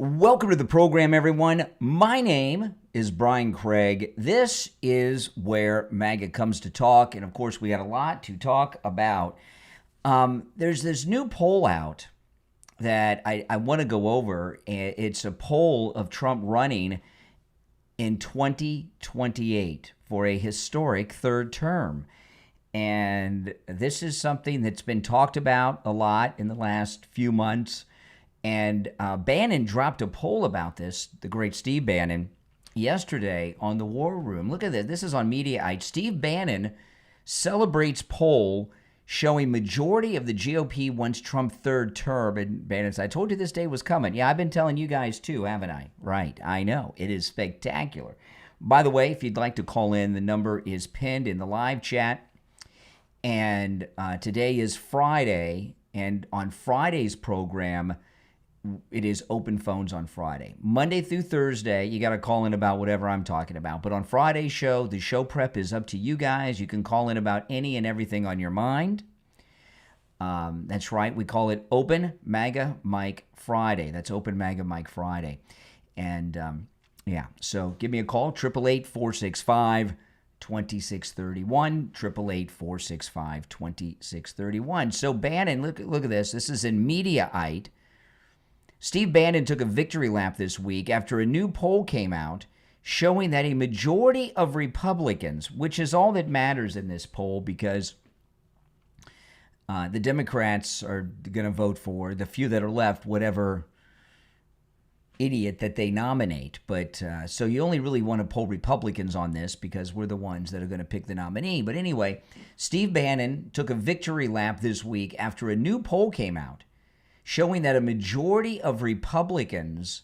Welcome to the program, everyone. My name is Brian Craig. This is where MAGA comes to talk, and of course, we got a lot to talk about. There's this new poll out that I want to go over. It's a poll of Trump running in 2028 for a historic third term. And this is something that's been talked about a lot in the last few months. And Bannon dropped a poll about this, the great Steve Bannon, yesterday on the War Room. Look at this. This is on Mediaite. Steve Bannon celebrates poll showing majority of the GOP wants Trump third term. And Bannon said, I told you this day was coming. Yeah, I've been telling you guys too, haven't I? Right, I know. It is spectacular. By the way, if you'd like to call in, the number is pinned in the live chat. And today is Friday. And on Friday's program, it is open phones on Friday. Monday through Thursday, you got to call in about whatever I'm talking about. But on Friday's show, the show prep is up to you guys. You can call in about any and everything on your mind. That's right. We call it Open MAGA Mike Friday. That's Open MAGA Mike Friday. And yeah, so give me a call, 888-465-2631, 888-465-2631. So Bannon, look at this. This is in Mediaite. Steve Bannon took a victory lap this week after a new poll came out showing that a majority of Republicans, which is all that matters in this poll because the Democrats are going to vote for the few that are left, whatever idiot that they nominate. But so you only really want to poll Republicans on this because we're the ones that are going to pick the nominee. But anyway, Steve Bannon took a victory lap this week after a new poll came out showing that a majority of Republicans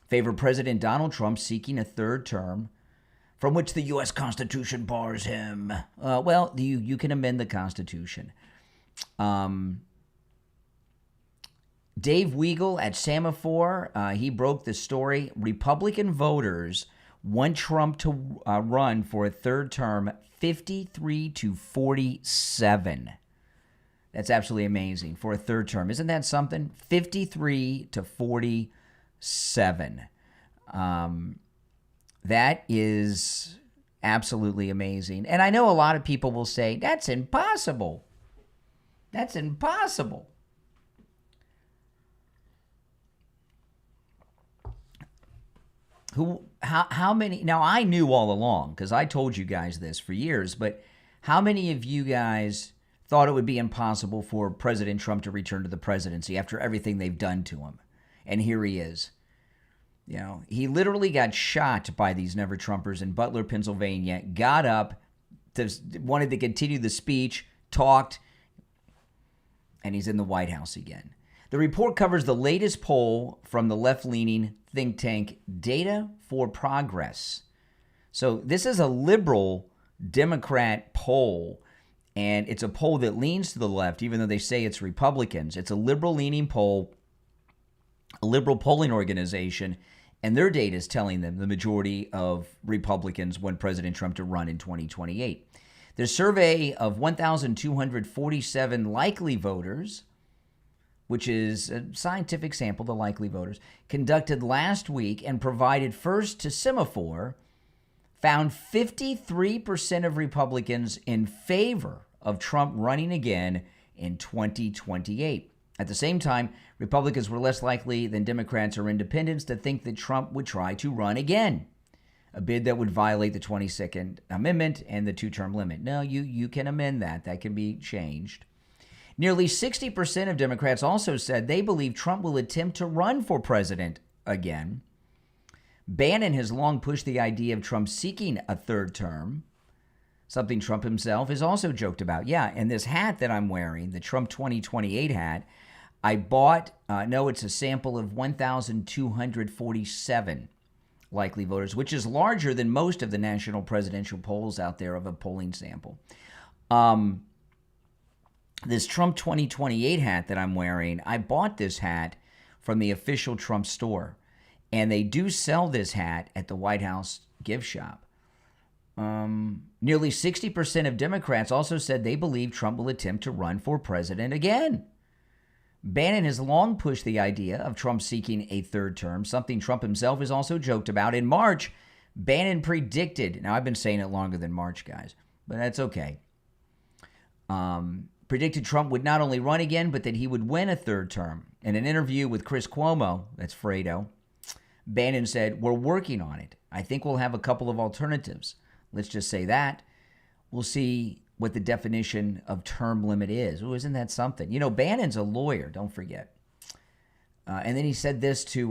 favor President Donald Trump seeking a third term, from which the U.S. Constitution bars him. Well, you can amend the Constitution. Dave Weigel at Semaphore, he broke the story. Republican voters want Trump to run for a third term 53-47. That's absolutely amazing for a third term. Isn't that something? 53-47. That is absolutely amazing. And I know a lot of people will say, that's impossible. That's impossible. How many? Now, I knew all along because I told you guys this for years, but how many of you guys thought it would be impossible for President Trump to return to the presidency after everything they've done to him? And here he is. You know, he literally got shot by these never-Trumpers in Butler, Pennsylvania, got up, wanted to continue the speech, talked, and he's in the White House again. The report covers the latest poll from the left-leaning think tank Data for Progress. So this is a liberal Democrat poll, and it's a poll that leans to the left, even though they say it's Republicans. It's a liberal-leaning poll, a liberal polling organization, and their data is telling them the majority of Republicans want President Trump to run in 2028. The survey of 1,247 likely voters, which is a scientific sample, the likely voters, conducted last week and provided first to Semaphore, found 53% of Republicans in favor of Trump running again in 2028. At the same time, Republicans were less likely than Democrats or independents to think that Trump would try to run again, a bid that would violate the 22nd Amendment and the two-term limit. No, you can amend that. That can be changed. Nearly 60% of Democrats also said they believe Trump will attempt to run for president again. Bannon has long pushed the idea of Trump seeking a third term, something Trump himself has also joked about. Yeah, and this hat that I'm wearing, the Trump 2028 hat, I bought, it's a sample of 1,247 likely voters, which is larger than most of the national presidential polls out there of a polling sample. This Trump 2028 hat that I'm wearing, I bought this hat from the official Trump store. And they do sell this hat at the White House gift shop. Nearly 60% of Democrats also said they believe Trump will attempt to run for president again. Bannon has long pushed the idea of Trump seeking a third term, something Trump himself has also joked about. In March, Bannon predicted, now I've been saying it longer than March, guys, but that's okay, predicted Trump would not only run again, but that he would win a third term. In an interview with Chris Cuomo, that's Fredo, Bannon said, "We're working on it. I think we'll have a couple of alternatives. Let's just say that. We'll see what the definition of term limit is." Oh, isn't that something? You know, Bannon's a lawyer, don't forget. And then he said this to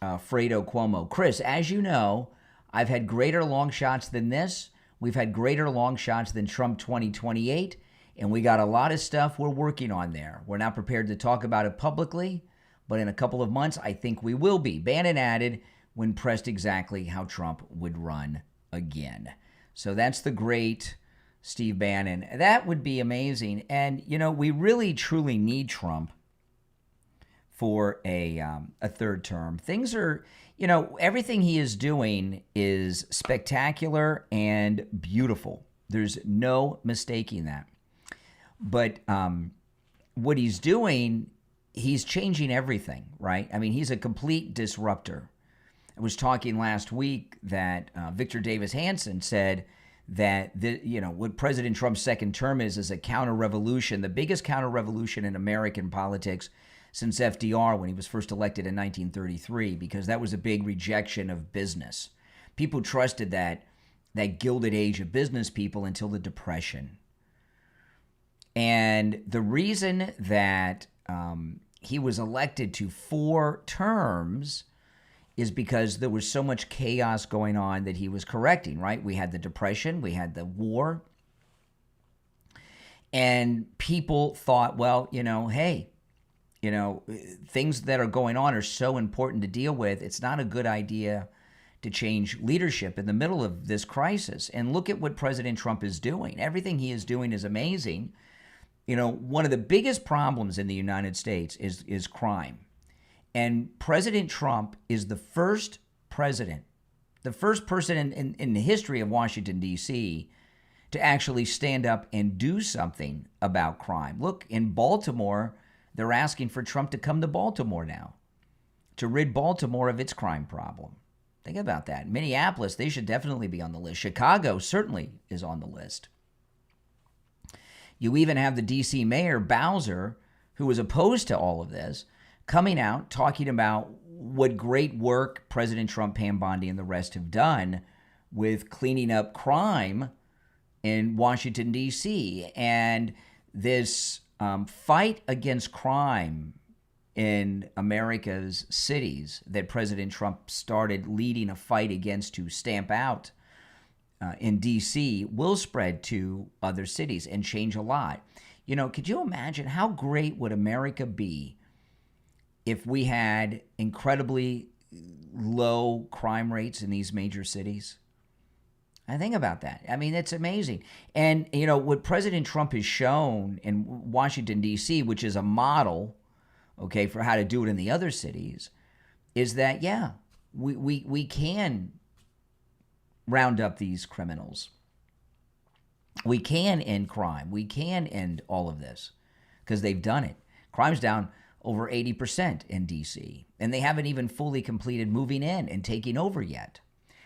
Fredo Cuomo. "Chris, as you know, I've had greater long shots than this. We've had greater long shots than Trump 2028, and we got a lot of stuff we're working on there. We're not prepared to talk about it publicly, but in a couple of months, I think we will be." Bannon added when pressed exactly how Trump would run again. So that's the great Steve Bannon. That would be amazing. And, you know, we really, truly need Trump for a third term. Things are, you know, everything he is doing is spectacular and beautiful. There's no mistaking that. But what he's doing, he's changing everything, right? I mean, he's a complete disruptor. I was talking last week that Victor Davis Hanson said that what President Trump's second term is a counter-revolution, the biggest counter-revolution in American politics since FDR when he was first elected in 1933, because that was a big rejection of business. People trusted that gilded age of business people until the Depression. And the reason that he was elected to 4 terms is because there was so much chaos going on that he was correcting, right? We had the Depression, we had the war, and people thought, well, hey, things that are going on are so important to deal with, it's not a good idea to change leadership in the middle of this crisis. And look at what President Trump is doing. Everything he is doing is amazing. One of the biggest problems in the United States is crime. And President Trump is the first person in the history of Washington, D.C., to actually stand up and do something about crime. Look, in Baltimore, they're asking for Trump to come to Baltimore now to rid Baltimore of its crime problem. Think about that. Minneapolis, they should definitely be on the list. Chicago certainly is on the list. You even have the D.C. mayor, Bowser, who was opposed to all of this, coming out, talking about what great work President Trump, Pam Bondi, and the rest have done with cleaning up crime in Washington, D.C. And this fight against crime in America's cities that President Trump started leading a fight against to stamp out in D.C. will spread to other cities and change a lot. Could you imagine how great would America be if we had incredibly low crime rates in these major cities? I think about that. I mean, it's amazing. And, what President Trump has shown in Washington, D.C., which is a model, okay, for how to do it in the other cities, is that, yeah, we can round up these criminals. We can end crime. We can end all of this because they've done it. Crime's down over 80% in D.C., and they haven't even fully completed moving in and taking over yet.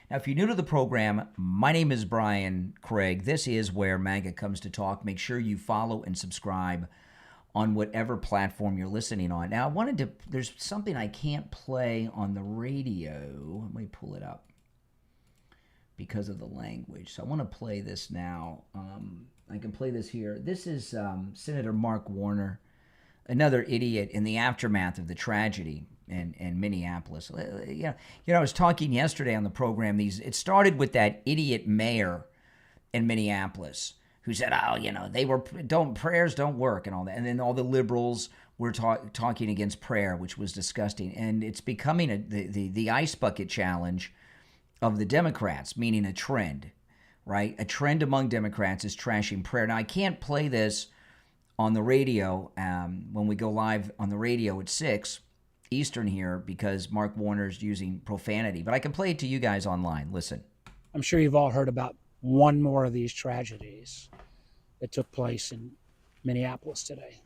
Now, if you're new to the program, my name is Brian Craig. This is where MAGA comes to talk. Make sure you follow and subscribe on whatever platform you're listening on. Now, there's something I can't play on the radio. Let me pull it up because of the language. So I want to play this now. I can play this here. This is Senator Mark Warner, another idiot in the aftermath of the tragedy in Minneapolis. I was talking yesterday on the program. It started with that idiot mayor in Minneapolis who said, prayers don't work and all that. And then all the liberals were talking against prayer, which was disgusting. And it's becoming the ice bucket challenge of the Democrats, meaning a trend, right? A trend among Democrats is trashing prayer. Now, I can't play this on the radio when we go live on the radio at 6 Eastern here because Mark Warner's using profanity, but I can play it to you guys online. Listen. I'm sure you've all heard about one more of these tragedies that took place in Minneapolis today.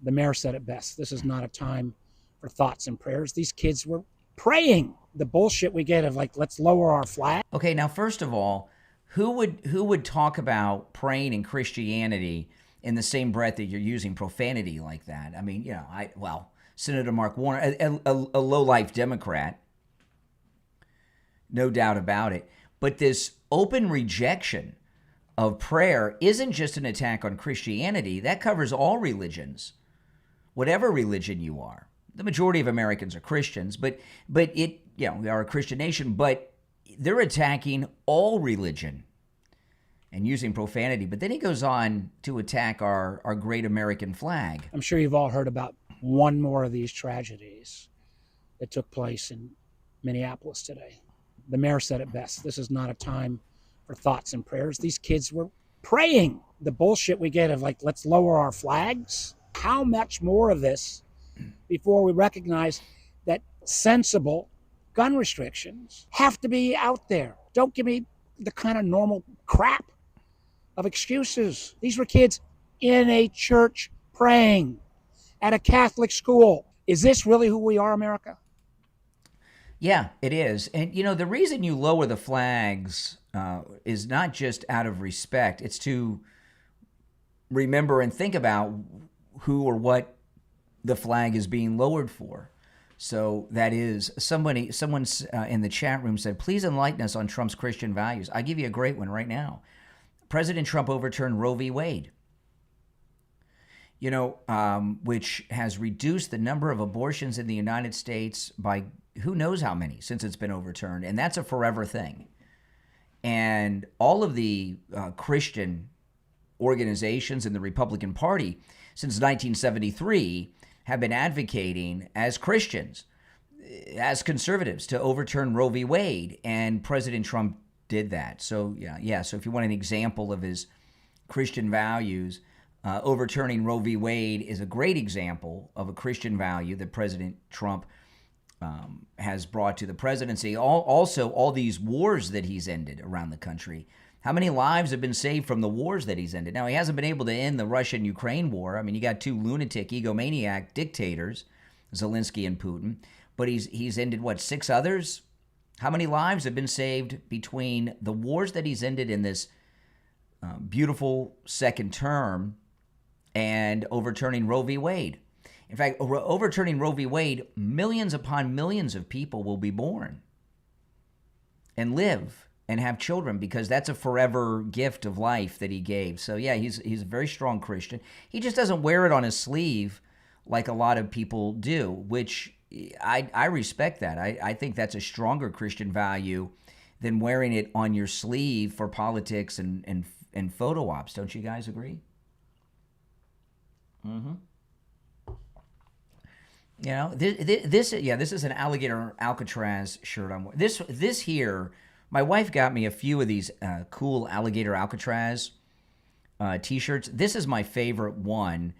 The mayor said it best. This is not a time for thoughts and prayers. These kids were praying. The bullshit we get of like, let's lower our flag. Okay, now first of all, who would talk about praying in Christianity in the same breath that you're using profanity like that? I mean, Senator Mark Warner, a low-life Democrat, no doubt about it. But this open rejection of prayer isn't just an attack on Christianity. That covers all religions, whatever religion you are. The majority of Americans are Christians, but we are a Christian nation, but they're attacking all religion and using profanity. But then he goes on to attack our great American flag. I'm sure you've all heard about one more of these tragedies that took place in Minneapolis today. The mayor said it best. This is not a time for thoughts and prayers. These kids were praying. The bullshit we get of like, let's lower our flags. How much more of this before we recognize that sensible gun restrictions have to be out there? Don't give me the kind of normal crap of excuses. These were kids in a church praying at a Catholic school. Is this really who we are, America? Yeah, it is. And, the reason you lower the flags is not just out of respect. It's to remember and think about who or what the flag is being lowered for. So that is someone's in the chat room said, please enlighten us on Trump's Christian values. I give you a great one right now. President Trump overturned Roe v. Wade, which has reduced the number of abortions in the United States by who knows how many since it's been overturned. And that's a forever thing. And all of the Christian organizations in the Republican Party since 1973 have been advocating as Christians, as conservatives, to overturn Roe v. Wade, and President Trump did that. So, so if you want an example of his Christian values, overturning Roe v. Wade is a great example of a Christian value that President Trump has brought to the presidency. Also, all these wars that he's ended around the country. How many lives have been saved from the wars that he's ended? Now, he hasn't been able to end the Russian-Ukraine war. I mean, you got two lunatic, egomaniac dictators, Zelensky and Putin, but he's ended, 6 others? How many lives have been saved between the wars that he's ended in this beautiful second term and overturning Roe v. Wade? In fact, overturning Roe v. Wade, millions upon millions of people will be born and live and have children, because that's a forever gift of life that he gave. So yeah, he's a very strong Christian. He just doesn't wear it on his sleeve like a lot of people do, which I respect that. I think that's a stronger Christian value than wearing it on your sleeve for politics and photo ops. Don't you guys agree? Mm-hmm. This is an alligator Alcatraz shirt I'm wearing. This here, my wife got me a few of these cool alligator Alcatraz t-shirts. This is my favorite one.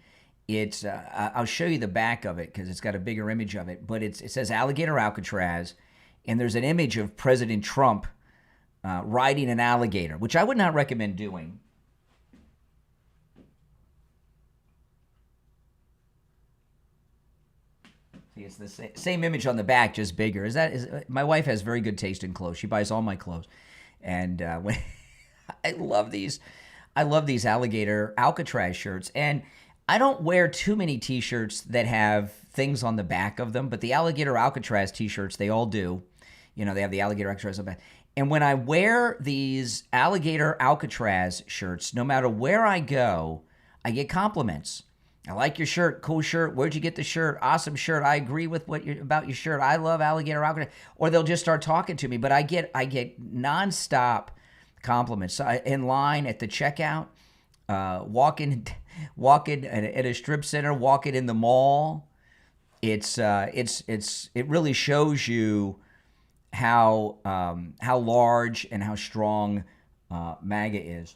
It's I'll show you the back of it because it's got a bigger image of it. But it says alligator Alcatraz, and there's an image of President Trump riding an alligator, which I would not recommend doing. See, it's the same image on the back, just bigger. My wife has very good taste in clothes. She buys all my clothes, and I love these alligator Alcatraz shirts. And I don't wear too many T-shirts that have things on the back of them, but the alligator Alcatraz T-shirts, they all do. They have the alligator Alcatraz on the back. And when I wear these alligator Alcatraz shirts, no matter where I go, I get compliments. I like your shirt. Cool shirt. Where'd you get the shirt? Awesome shirt. I agree with about your shirt. I love alligator Alcatraz. Or they'll just start talking to me. But I get nonstop compliments. So in line at the checkout, walking at a strip center, walking in the mall. It really shows you how large and how strong MAGA is.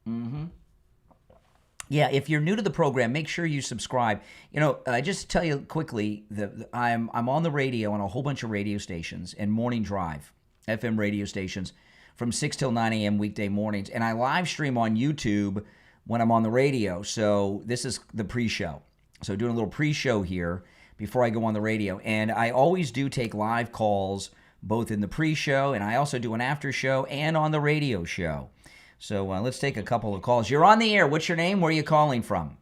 Mm-hmm. Yeah, if you're new to the program, make sure you subscribe. Just to tell you quickly, I'm on the radio on a whole bunch of radio stations and morning drive, FM radio stations, from 6 till 9 a.m. weekday mornings. And I live stream on YouTube when I'm on the radio. So this is the pre-show. So doing a little pre-show here before I go on the radio. And I always do take live calls both in the pre-show, and I also do an after show and on the radio show. So let's take a couple of calls. You're on the air. What's your name? Where are you calling from?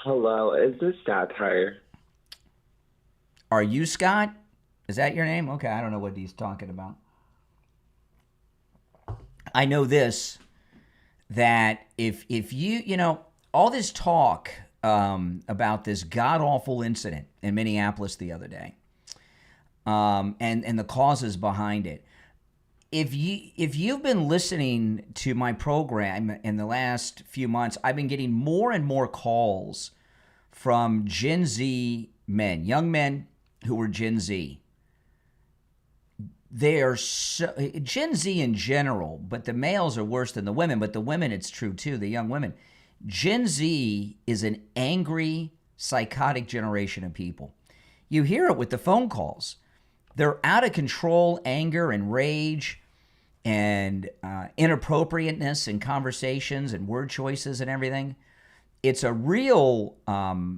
Hello, is this Satire? Are you Scott? Is that your name? Okay, I don't know what he's talking about. I know this, that if you know, all this talk about this god-awful incident in Minneapolis the other day, and the causes behind it, if you've been listening to my program in the last few months, I've been getting more and more calls from Gen Z men, young men who are Gen Z. They are Gen Z in general, but the males are worse than the women. But the women, it's true too, the young women. Gen Z is an angry, psychotic generation of people. You hear it with the phone calls. They're out of control, anger and rage and inappropriateness in conversations and word choices and everything. It's a real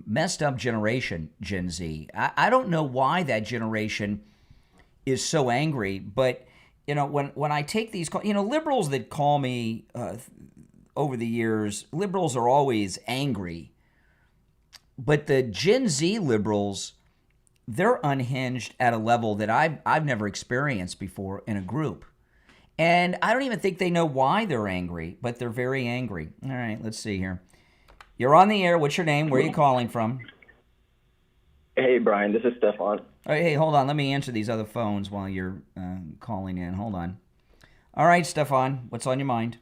messed up generation, Gen Z. I don't know why that generation is so angry, but you know, when I take these calls, you know, liberals that call me over the years, liberals are always angry, but the Gen Z liberals, they're unhinged at a level that I've never experienced before in a group. And I don't even think they know why they're angry, but they're very angry. All right, let's see here. You're on the air. What's your name? Where are you calling from? Hey, Brian, this is Stefan. Oh, hey, hold on. Let me answer these other phones while you're calling in. Hold on. All right, Stefan, what's on your mind?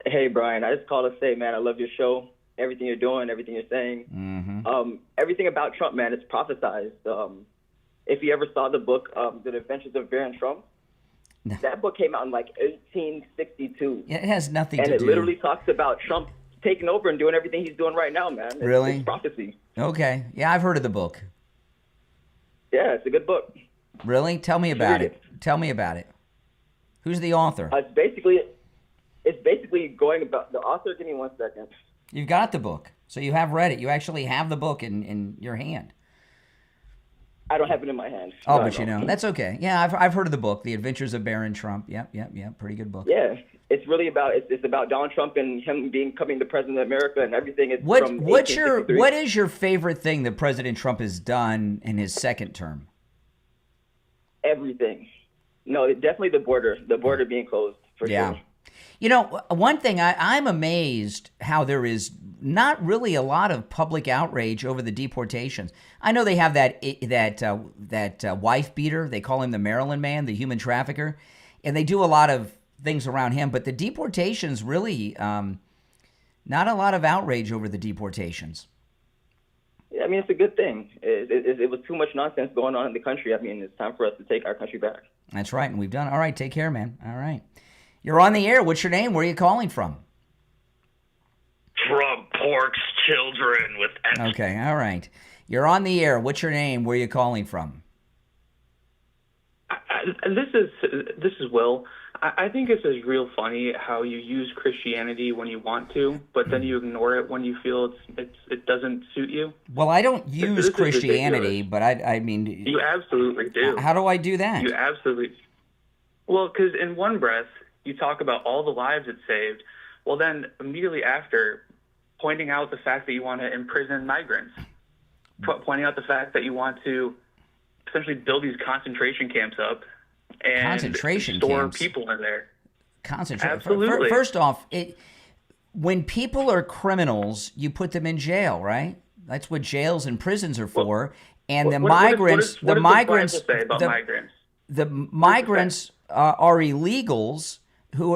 Hey, Brian, I just called to say, man, I love your show. Everything you're doing, everything you're saying. Mm-hmm. Everything about Trump, man, it's prophesized. If you ever saw the book, The Adventures of Baron Trump, that book came out in like 1862. It has nothing to do. And it literally talks about Trump taking over and doing everything he's doing right now, man. Really? It's prophecy. Okay. Yeah, I've heard of the book. Yeah, it's a good book. Really? Tell me about it. Tell me about it. Who's the author? It's basically going about the author. Give me 1 second. You've got the book, so you have read it. You actually have the book in your hand. I don't have it in my hand. Oh, but you know, that's okay. Yeah, I've heard of the book, The Adventures of Baron Trump. Yep. Pretty good book. Yeah, it's really about it's about Donald Trump and him becoming the president of America and everything. It's what is your favorite thing that President Trump has done in his second term? Everything. No, definitely the border being closed for sure. You know, one thing I'm amazed how there is not really a lot of public outrage over the deportations. I know they have that wife beater. They call him the Maryland man, the human trafficker, and they do a lot of things around him. But the deportations really, not a lot of outrage over the deportations. Yeah, I mean, it's a good thing. It was too much nonsense going on in the country. I mean, it's time for us to take our country back. That's right, and we've done. All right, take care, man. All right. You're on the air. What's your name? Where are you calling from? Trump porks children with... Okay, all right. You're on the air. What's your name? Where are you calling from? This is Will. I think it's just real funny how you use Christianity when you want to, but then you ignore it when you feel it doesn't suit you. Well, I don't use Christianity, but I mean... You absolutely do. How do I do that? You absolutely... Well, because in one breath, you talk about all the lives it saved. Well, then immediately after, pointing out the fact that you want to imprison migrants, pointing out the fact that you want to essentially build these concentration camps up and store people in there. Absolutely. First off, when people are criminals, you put them in jail, right? That's what jails and prisons are for. And the migrants are illegals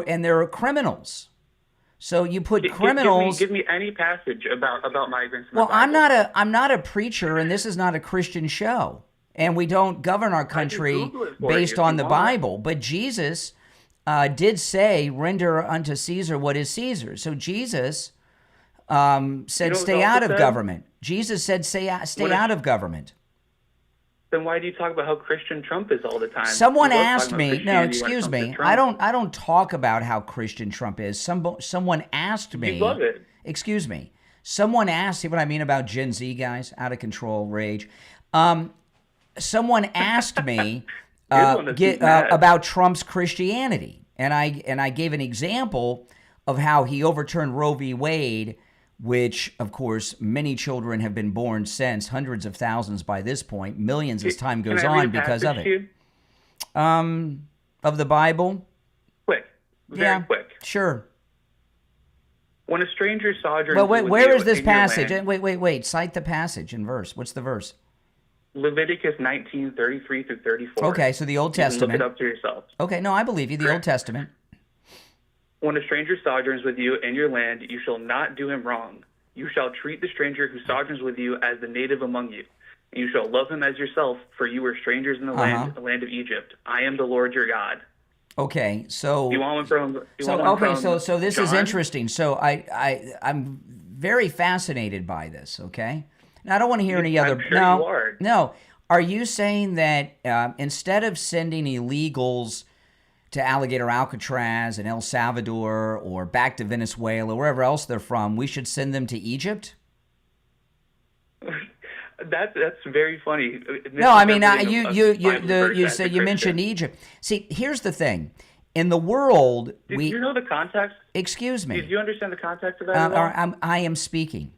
and they're criminals. So you put criminals. Give me any passage about migrants. Well, I'm not a preacher, and this is not a Christian show, and we don't govern our country based on the Bible. But Jesus did say, "Render unto Caesar what is Caesar." So Jesus said, "Stay out of government." Jesus said, "Stay out of government." Then why do you talk about how Christian Trump is all the time? Someone You love asked talking about me. No, Christianity when it excuse comes to me. Trump. I don't talk about how Christian Trump is. Someone asked me. You love it. Excuse me. Someone asked. See what I mean about Gen Z guys? Out of control, rage. Someone asked me about Trump's Christianity, and I gave an example of how he overturned Roe v. Wade, which, of course, many children have been born since, hundreds of thousands by this point, millions as time goes on because of it. Of the Bible? Quick. Very quick. Sure. When a stranger sojourns Well, with where you is this in your passage? land- Wait. Cite the passage and verse. What's the verse? Leviticus 19:33 through 34. Okay, so the Old You can Testament. look it up to yourself. Okay, no, I believe you. The Old Testament. When a stranger sojourns with you in your land, you shall not do him wrong. You shall treat the stranger who sojourns with you as the native among you. And you shall love him as yourself, for you were strangers in the land of Egypt. I am the Lord your God. Okay, so You want one from? So this is John? interesting. So I'm very fascinated by this. Okay, now I don't want to hear any other. I'm sure you are. No. Are you saying that instead of sending illegals to Alligator Alcatraz and El Salvador or back to Venezuela, wherever else they're from, we should send them to Egypt? That's very funny. No, I mean you mentioned Egypt. See, here's the thing: in the world, Do you know the context? Excuse me. Did you understand the context of that? At all? I am speaking.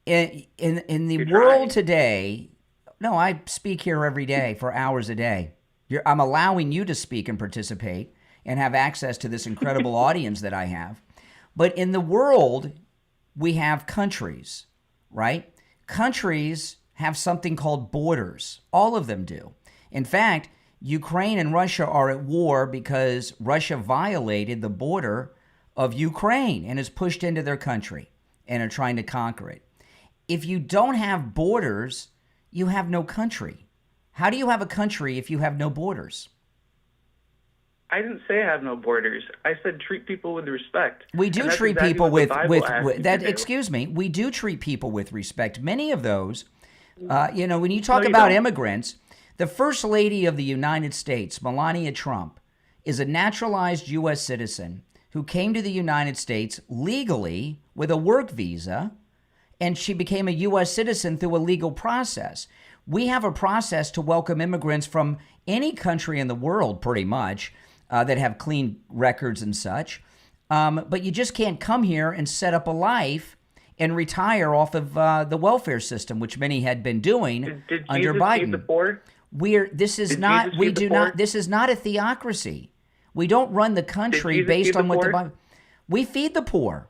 In the You're world trying. today. No, I speak here every day for hours a day. I'm allowing you to speak and participate and have access to this incredible audience that I have. But in the world, we have countries, right? Countries have something called borders. All of them do. In fact, Ukraine and Russia are at war because Russia violated the border of Ukraine and is pushed into their country and are trying to conquer it. If you don't have borders, you have no country. How do you have a country if you have no borders? I didn't say I have no borders. I said treat people with respect. We do treat people with that. Excuse me. We do treat people with respect. Many of those, when you talk about immigrants, the First Lady of the United States, Melania Trump, is a naturalized U.S. citizen who came to the United States legally with a work visa, and she became a U.S. citizen through a legal process. We have a process to welcome immigrants from any country in the world, pretty much, that have clean records and such. But you just can't come here and set up a life and retire off of the welfare system, which many had been doing under Biden. Feed the poor? This is not a theocracy. We don't run the country based on what the Bible. We feed the poor.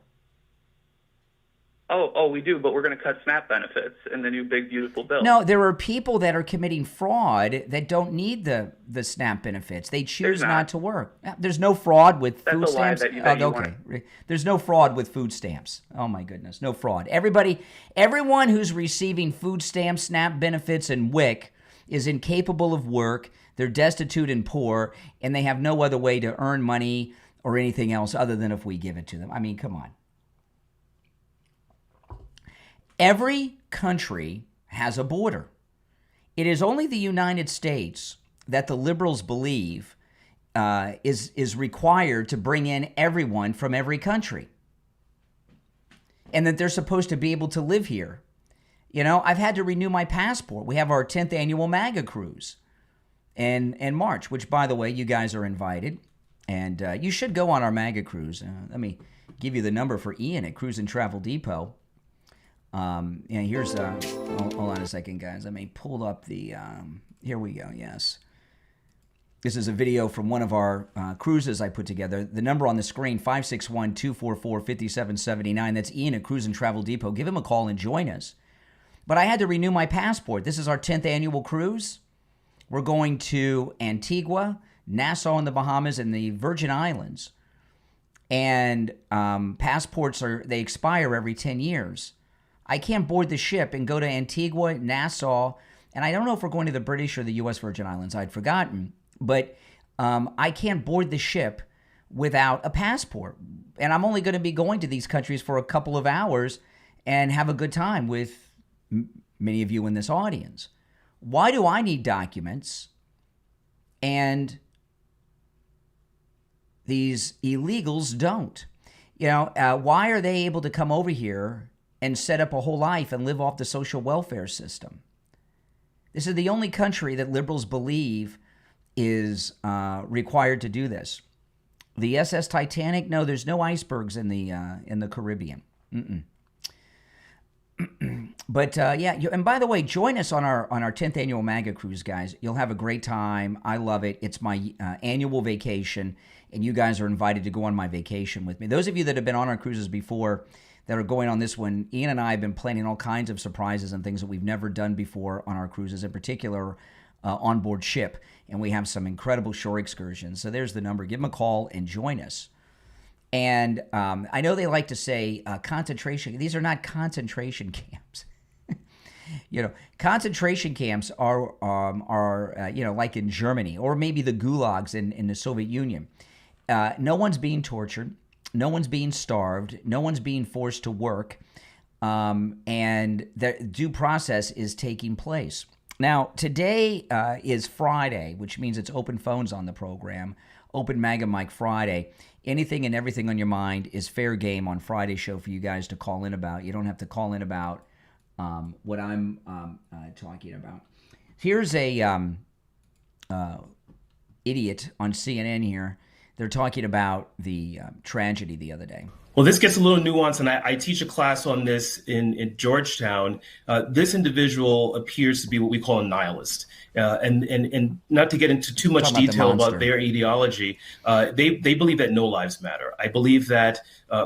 Oh, we do, but we're going to cut SNAP benefits in the new big, beautiful bill. No, there are people that are committing fraud that don't need the SNAP benefits. They choose not to work. There's no fraud with food stamps. There's no fraud with food stamps. Oh, my goodness. No fraud. Everyone who's receiving food stamps, SNAP benefits, and WIC is incapable of work. They're destitute and poor, and they have no other way to earn money or anything else other than if we give it to them. I mean, come on. Every country has a border. It is only the United States that the liberals believe is required to bring in everyone from every country, and that they're supposed to be able to live here. You know, I've had to renew my passport. We have our 10th annual MAGA cruise in March, which, by the way, you guys are invited, and you should go on our MAGA cruise. Let me give you the number for Ian at Cruise and Travel Depot. And here's hold on a second, guys. Let me pull up the here we go. Yes, this is a video from one of our cruises I put together. The number on the screen, 561-244-5779. That's Ian at Cruise and Travel Depot. Give him a call and join us. But I had to renew my passport. This is our 10th annual cruise. We're going to Antigua, Nassau in the Bahamas, and the Virgin Islands. And passports they expire every 10 years. I can't board the ship and go to Antigua, Nassau, and I don't know if we're going to the British or the U.S. Virgin Islands. I'd forgotten. But I can't board the ship without a passport. And I'm only going to be going to these countries for a couple of hours and have a good time with many of you in this audience. Why do I need documents and these illegals don't? Why are they able to come over here and set up a whole life and live off the social welfare system? This is the only country that liberals believe is required to do this. The SS Titanic, no, there's no icebergs in the Caribbean. But and by the way, join us on our 10th annual MAGA cruise, guys. You'll have a great time. I love it. It's my annual vacation, and you guys are invited to go on my vacation with me. Those of you that have been on our cruises before that are going on this one, Ian and I have been planning all kinds of surprises and things that we've never done before on our cruises, in particular on board ship. And we have some incredible shore excursions. So there's the number. Give them a call and join us. And I know they like to say concentration. These are not concentration camps. Concentration camps are like in Germany or maybe the gulags in the Soviet Union. No one's being tortured. No one's being starved. No one's being forced to work. And the due process is taking place. Now, today is Friday, which means it's open phones on the program, Open MAGA Mike Friday. Anything and everything on your mind is fair game on Friday's show for you guys to call in about. You don't have to call in about what I'm talking about. Here's a idiot on CNN here. They're talking about the tragedy the other day. Well, this gets a little nuanced, and I teach a class on this in Georgetown. This individual appears to be what we call a nihilist. And not to get into too much detail about their ideology, they believe that no lives matter. I believe that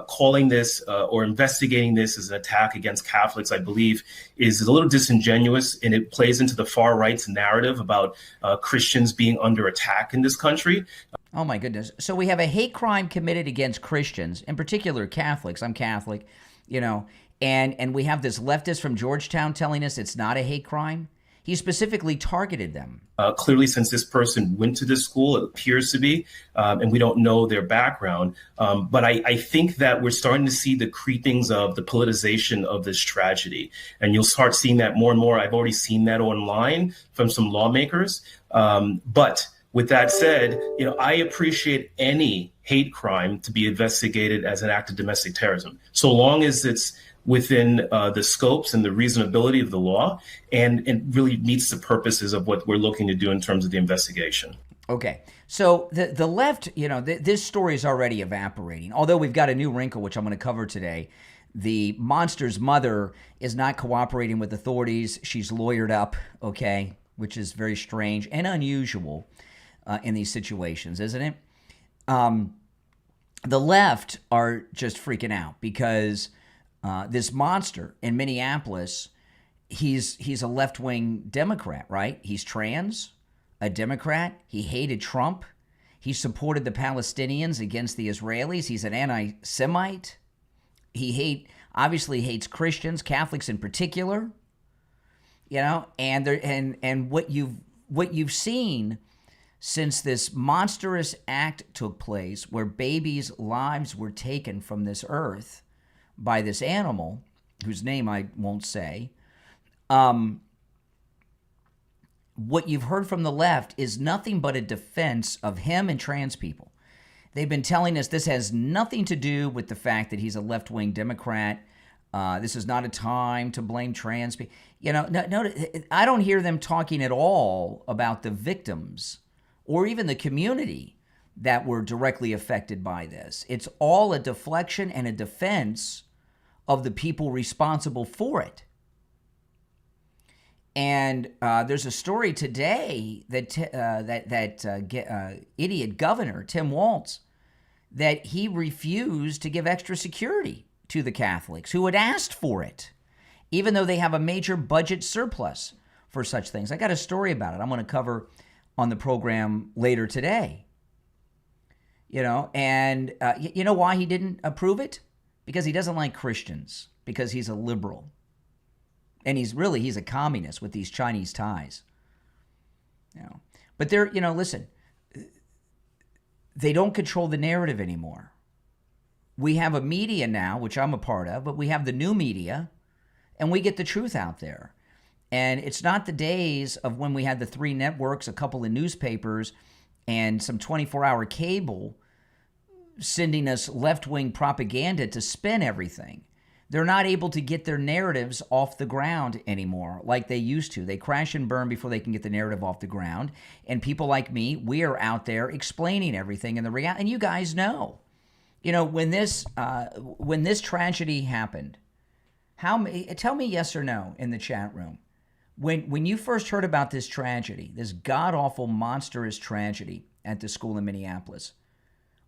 calling this or investigating this as an attack against Catholics, I believe, is a little disingenuous, and it plays into the far right's narrative about Christians being under attack in this country. Oh, my goodness. So we have a hate crime committed against Christians, in particular Catholics. I'm Catholic, and we have this leftist from Georgetown telling us it's not a hate crime. He specifically targeted them. Clearly, since this person went to this school, it appears to be, and we don't know their background. But I think that we're starting to see the creepings of the politicization of this tragedy. And you'll start seeing that more and more. I've already seen that online from some lawmakers. But with that said, I appreciate any hate crime to be investigated as an act of domestic terrorism, so long as it's within the scopes and the reasonability of the law and really meets the purposes of what we're looking to do in terms of the investigation. Okay. So the left, this story is already evaporating, although we've got a new wrinkle, which I'm going to cover today. The monster's mother is not cooperating with authorities. She's lawyered up, okay, which is very strange and unusual in these situations, isn't it? The left are just freaking out because this monster in Minneapolis, he's a left-wing Democrat, right? He's trans, a Democrat. He hated Trump. He supported the Palestinians against the Israelis. He's an anti-Semite. He obviously hates Christians, Catholics in particular. And what you've seen since this monstrous act took place, where babies' lives were taken from this earth by this animal, whose name I won't say, what you've heard from the left is nothing but a defense of him and trans people. They've been telling us this has nothing to do with the fact that he's a left-wing Democrat. This is not a time to blame trans people. No, I don't hear them talking at all about the victims or even the community that were directly affected by this. It's all a deflection and a defense of the people responsible for it. And there's a story today that idiot governor, Tim Walz, that he refused to give extra security to the Catholics who had asked for it, even though they have a major budget surplus for such things. I got a story about it I'm going to cover on the program later today. And you know why he didn't approve it? Because he doesn't like Christians, because he's a liberal. And he's a communist with these Chinese ties. But they're, listen, they don't control the narrative anymore. We have a media now, which I'm a part of, but we have the new media, and we get the truth out there. And it's not the days of when we had the 3 networks, a couple of newspapers, and some 24-hour cable sending us left-wing propaganda to spin everything. They're not able to get their narratives off the ground anymore like they used to. They crash and burn before they can get the narrative off the ground. And people like me, we are out there explaining everything in the reality. And you guys know, when this tragedy happened, tell me yes or no in the chat room. When you first heard about this tragedy, this god-awful, monstrous tragedy at the school in Minneapolis,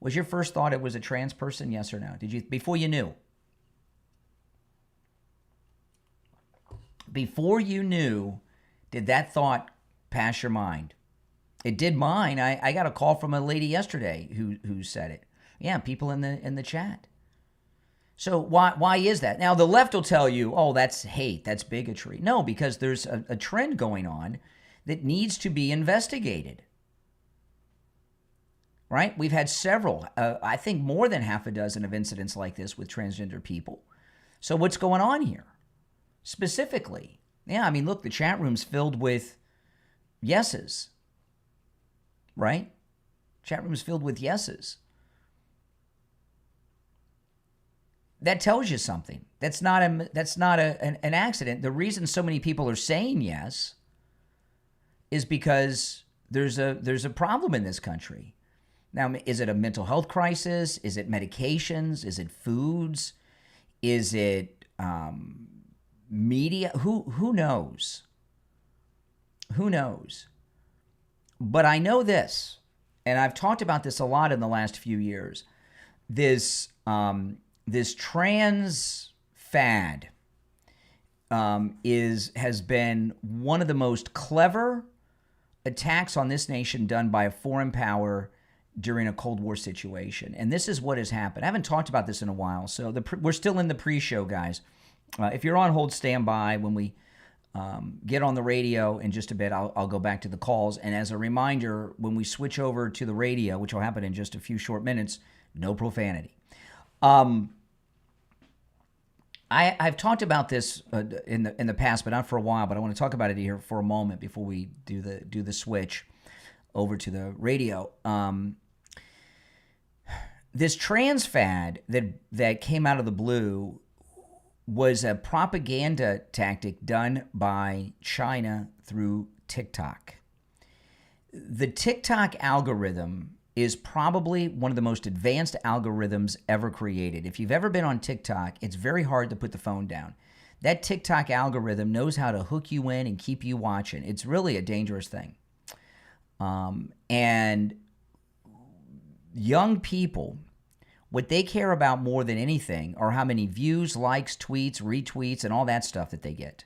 was your first thought it was a trans person, yes or no? Did you, before you knew? Before you knew, did that thought pass your mind? It did mine. I got a call from a lady yesterday who said it. Yeah, people in the chat. So why is that? Now, the left will tell you, oh, that's hate, that's bigotry. No, because there's a trend going on that needs to be investigated. Right? We've had several, I think more than half a dozen of incidents like this with transgender people. So what's going on here? Specifically, yeah, I mean, look, the chat room's filled with yeses, right? Chat room's filled with yeses. That tells you something. That's not an accident. The reason so many people are saying yes is because there's a problem in this country. Now, is it a mental health crisis? Is it medications? Is it foods? Is it media? Who knows? Who knows? But I know this, and I've talked about this a lot in the last few years. This trans fad has been one of the most clever attacks on this nation done by a foreign power during a Cold War situation. And this is what has happened. I haven't talked about this in a while, so we're still in the pre-show, guys. If you're on hold, stand by. When we get on the radio in just a bit, I'll go back to the calls. And as a reminder, when we switch over to the radio, which will happen in just a few short minutes, no profanity. I've talked about this in the past, but not for a while. But I want to talk about it here for a moment before we do the switch over to the radio. This trans fad that came out of the blue was a propaganda tactic done by China through TikTok. The TikTok algorithm is probably one of the most advanced algorithms ever created. If you've ever been on TikTok, it's very hard to put the phone down. That TikTok algorithm knows how to hook you in and keep you watching. It's really a dangerous thing. And young people, what they care about more than anything are how many views, likes, tweets, retweets, and all that stuff that they get.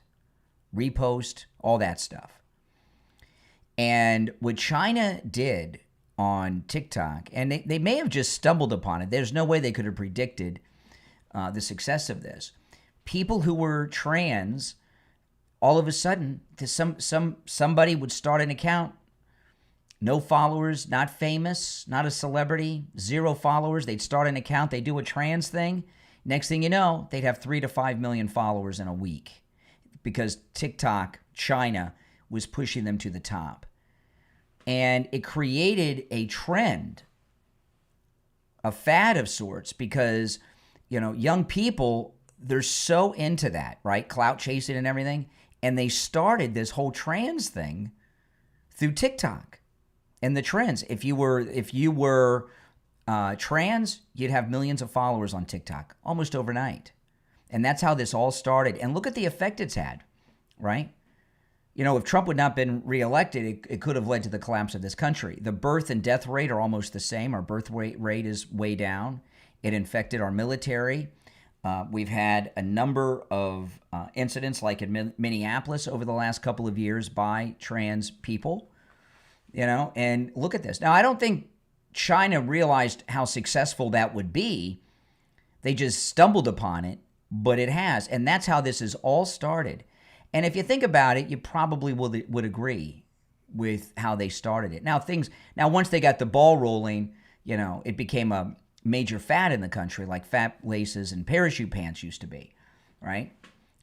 Repost, all that stuff. And what China did on TikTok, and they may have just stumbled upon it. There's no way they could have predicted the success of this. People who were trans, all of a sudden, somebody would start an account. No followers, not famous, not a celebrity, 0 followers. They'd start an account. They do a trans thing. Next thing you know, they'd have 3 to 5 million followers in a week because TikTok, China, was pushing them to the top. And it created a trend, a fad of sorts, because, young people, they're so into that, right? Clout chasing and everything. And they started this whole trans thing through TikTok. And the trends, if you were trans, you'd have millions of followers on TikTok almost overnight. And that's how this all started. And look at the effect it's had, right? If Trump would not have been reelected, it could have led to the collapse of this country. The birth and death rate are almost the same. Our birth rate is way down. It infected our military. We've had a number of incidents like in Minneapolis over the last couple of years by trans people. And look at this. Now, I don't think China realized how successful that would be. They just stumbled upon it, but it has. And that's how this has all started. And if you think about it, you probably would agree with how they started it. Now, once they got the ball rolling, it became a major fad in the country, like fat laces and parachute pants used to be, right?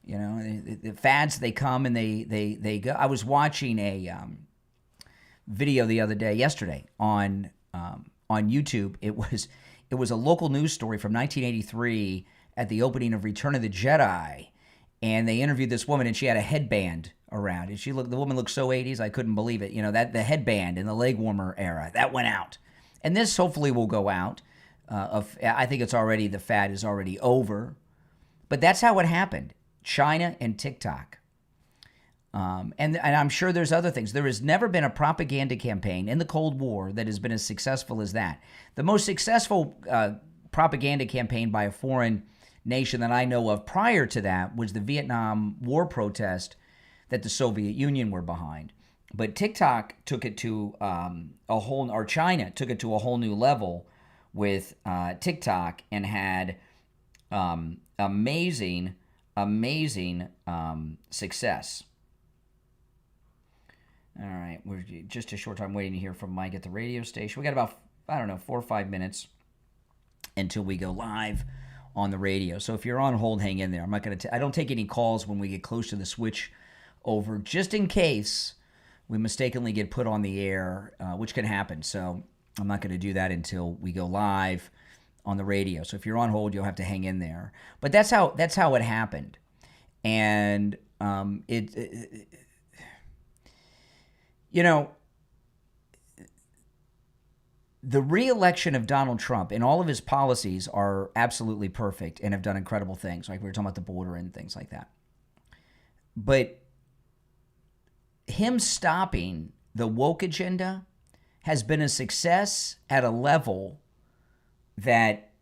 You know, the fads, they come and they go. I was watching a video the other day, yesterday, on YouTube. It was a local news story from 1983 at the opening of Return of the Jedi, and they interviewed this woman, and she had a headband around, and the woman looked so 80s, I couldn't believe it. You know, that the headband in the leg warmer era, that went out, and this hopefully will go out. I think the fad is already over, but that's how it happened. China and TikTok. And I'm sure there's other things. There has never been a propaganda campaign in the Cold War that has been as successful as that. The most successful propaganda campaign by a foreign nation that I know of prior to that was the Vietnam War protest that the Soviet Union were behind. But TikTok took it to China took it to a whole new level with TikTok, and had amazing success. All right, we're just a short time waiting to hear from Mike at the radio station. We got about, 4 or 5 minutes until we go live on the radio. So if you're on hold, hang in there. I'm not going to. I don't take any calls when we get close to the switch over, just in case we mistakenly get put on the air, which can happen. So I'm not going to do that until we go live on the radio. So if you're on hold, you'll have to hang in there. But that's how it happened, and you know, the re-election of Donald Trump and all of his policies are absolutely perfect and have done incredible things. Like we were talking about the border and things like that. But him stopping the woke agenda has been a success at a level that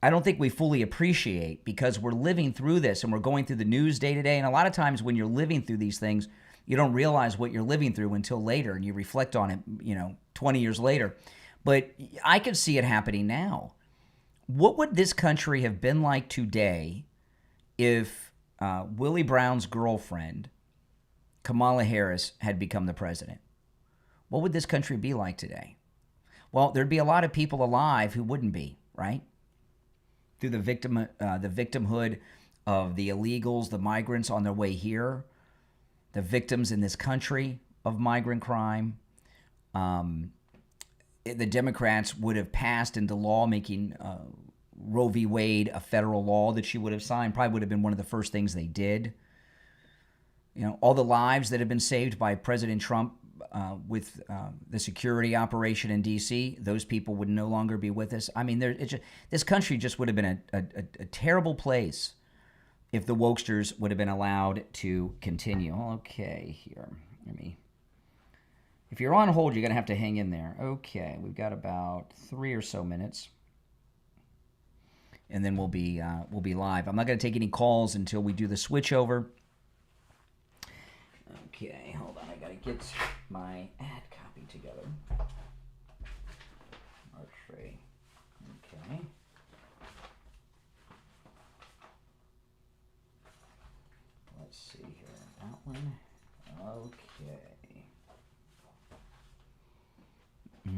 I don't think we fully appreciate, because we're living through this and we're going through the news day to day. And a lot of times when you're living through these things, you don't realize what you're living through until later, and you reflect on it, 20 years later. But I could see it happening now. What would this country have been like today if Willie Brown's girlfriend, Kamala Harris, had become the president? What would this country be like today? Well, there'd be a lot of people alive who wouldn't be, right? Through the victimhood of the illegals, the migrants on their way here, the victims in this country of migrant crime. The Democrats would have passed into law, making Roe v. Wade a federal law that she would have signed. Probably would have been one of the first things they did. All the lives that have been saved by President Trump with the security operation in D.C., those people would no longer be with us. I mean, this country just would have been a terrible place if the wokesters would have been allowed to continue. Okay, here, if you're on hold, you're going to have to hang in there. Okay, we've got about 3 or so minutes, and then we'll be live. I'm not going to take any calls until we do the switch over. Okay, hold on. I got to get my ad copy together. Okay. Let's see here. That one.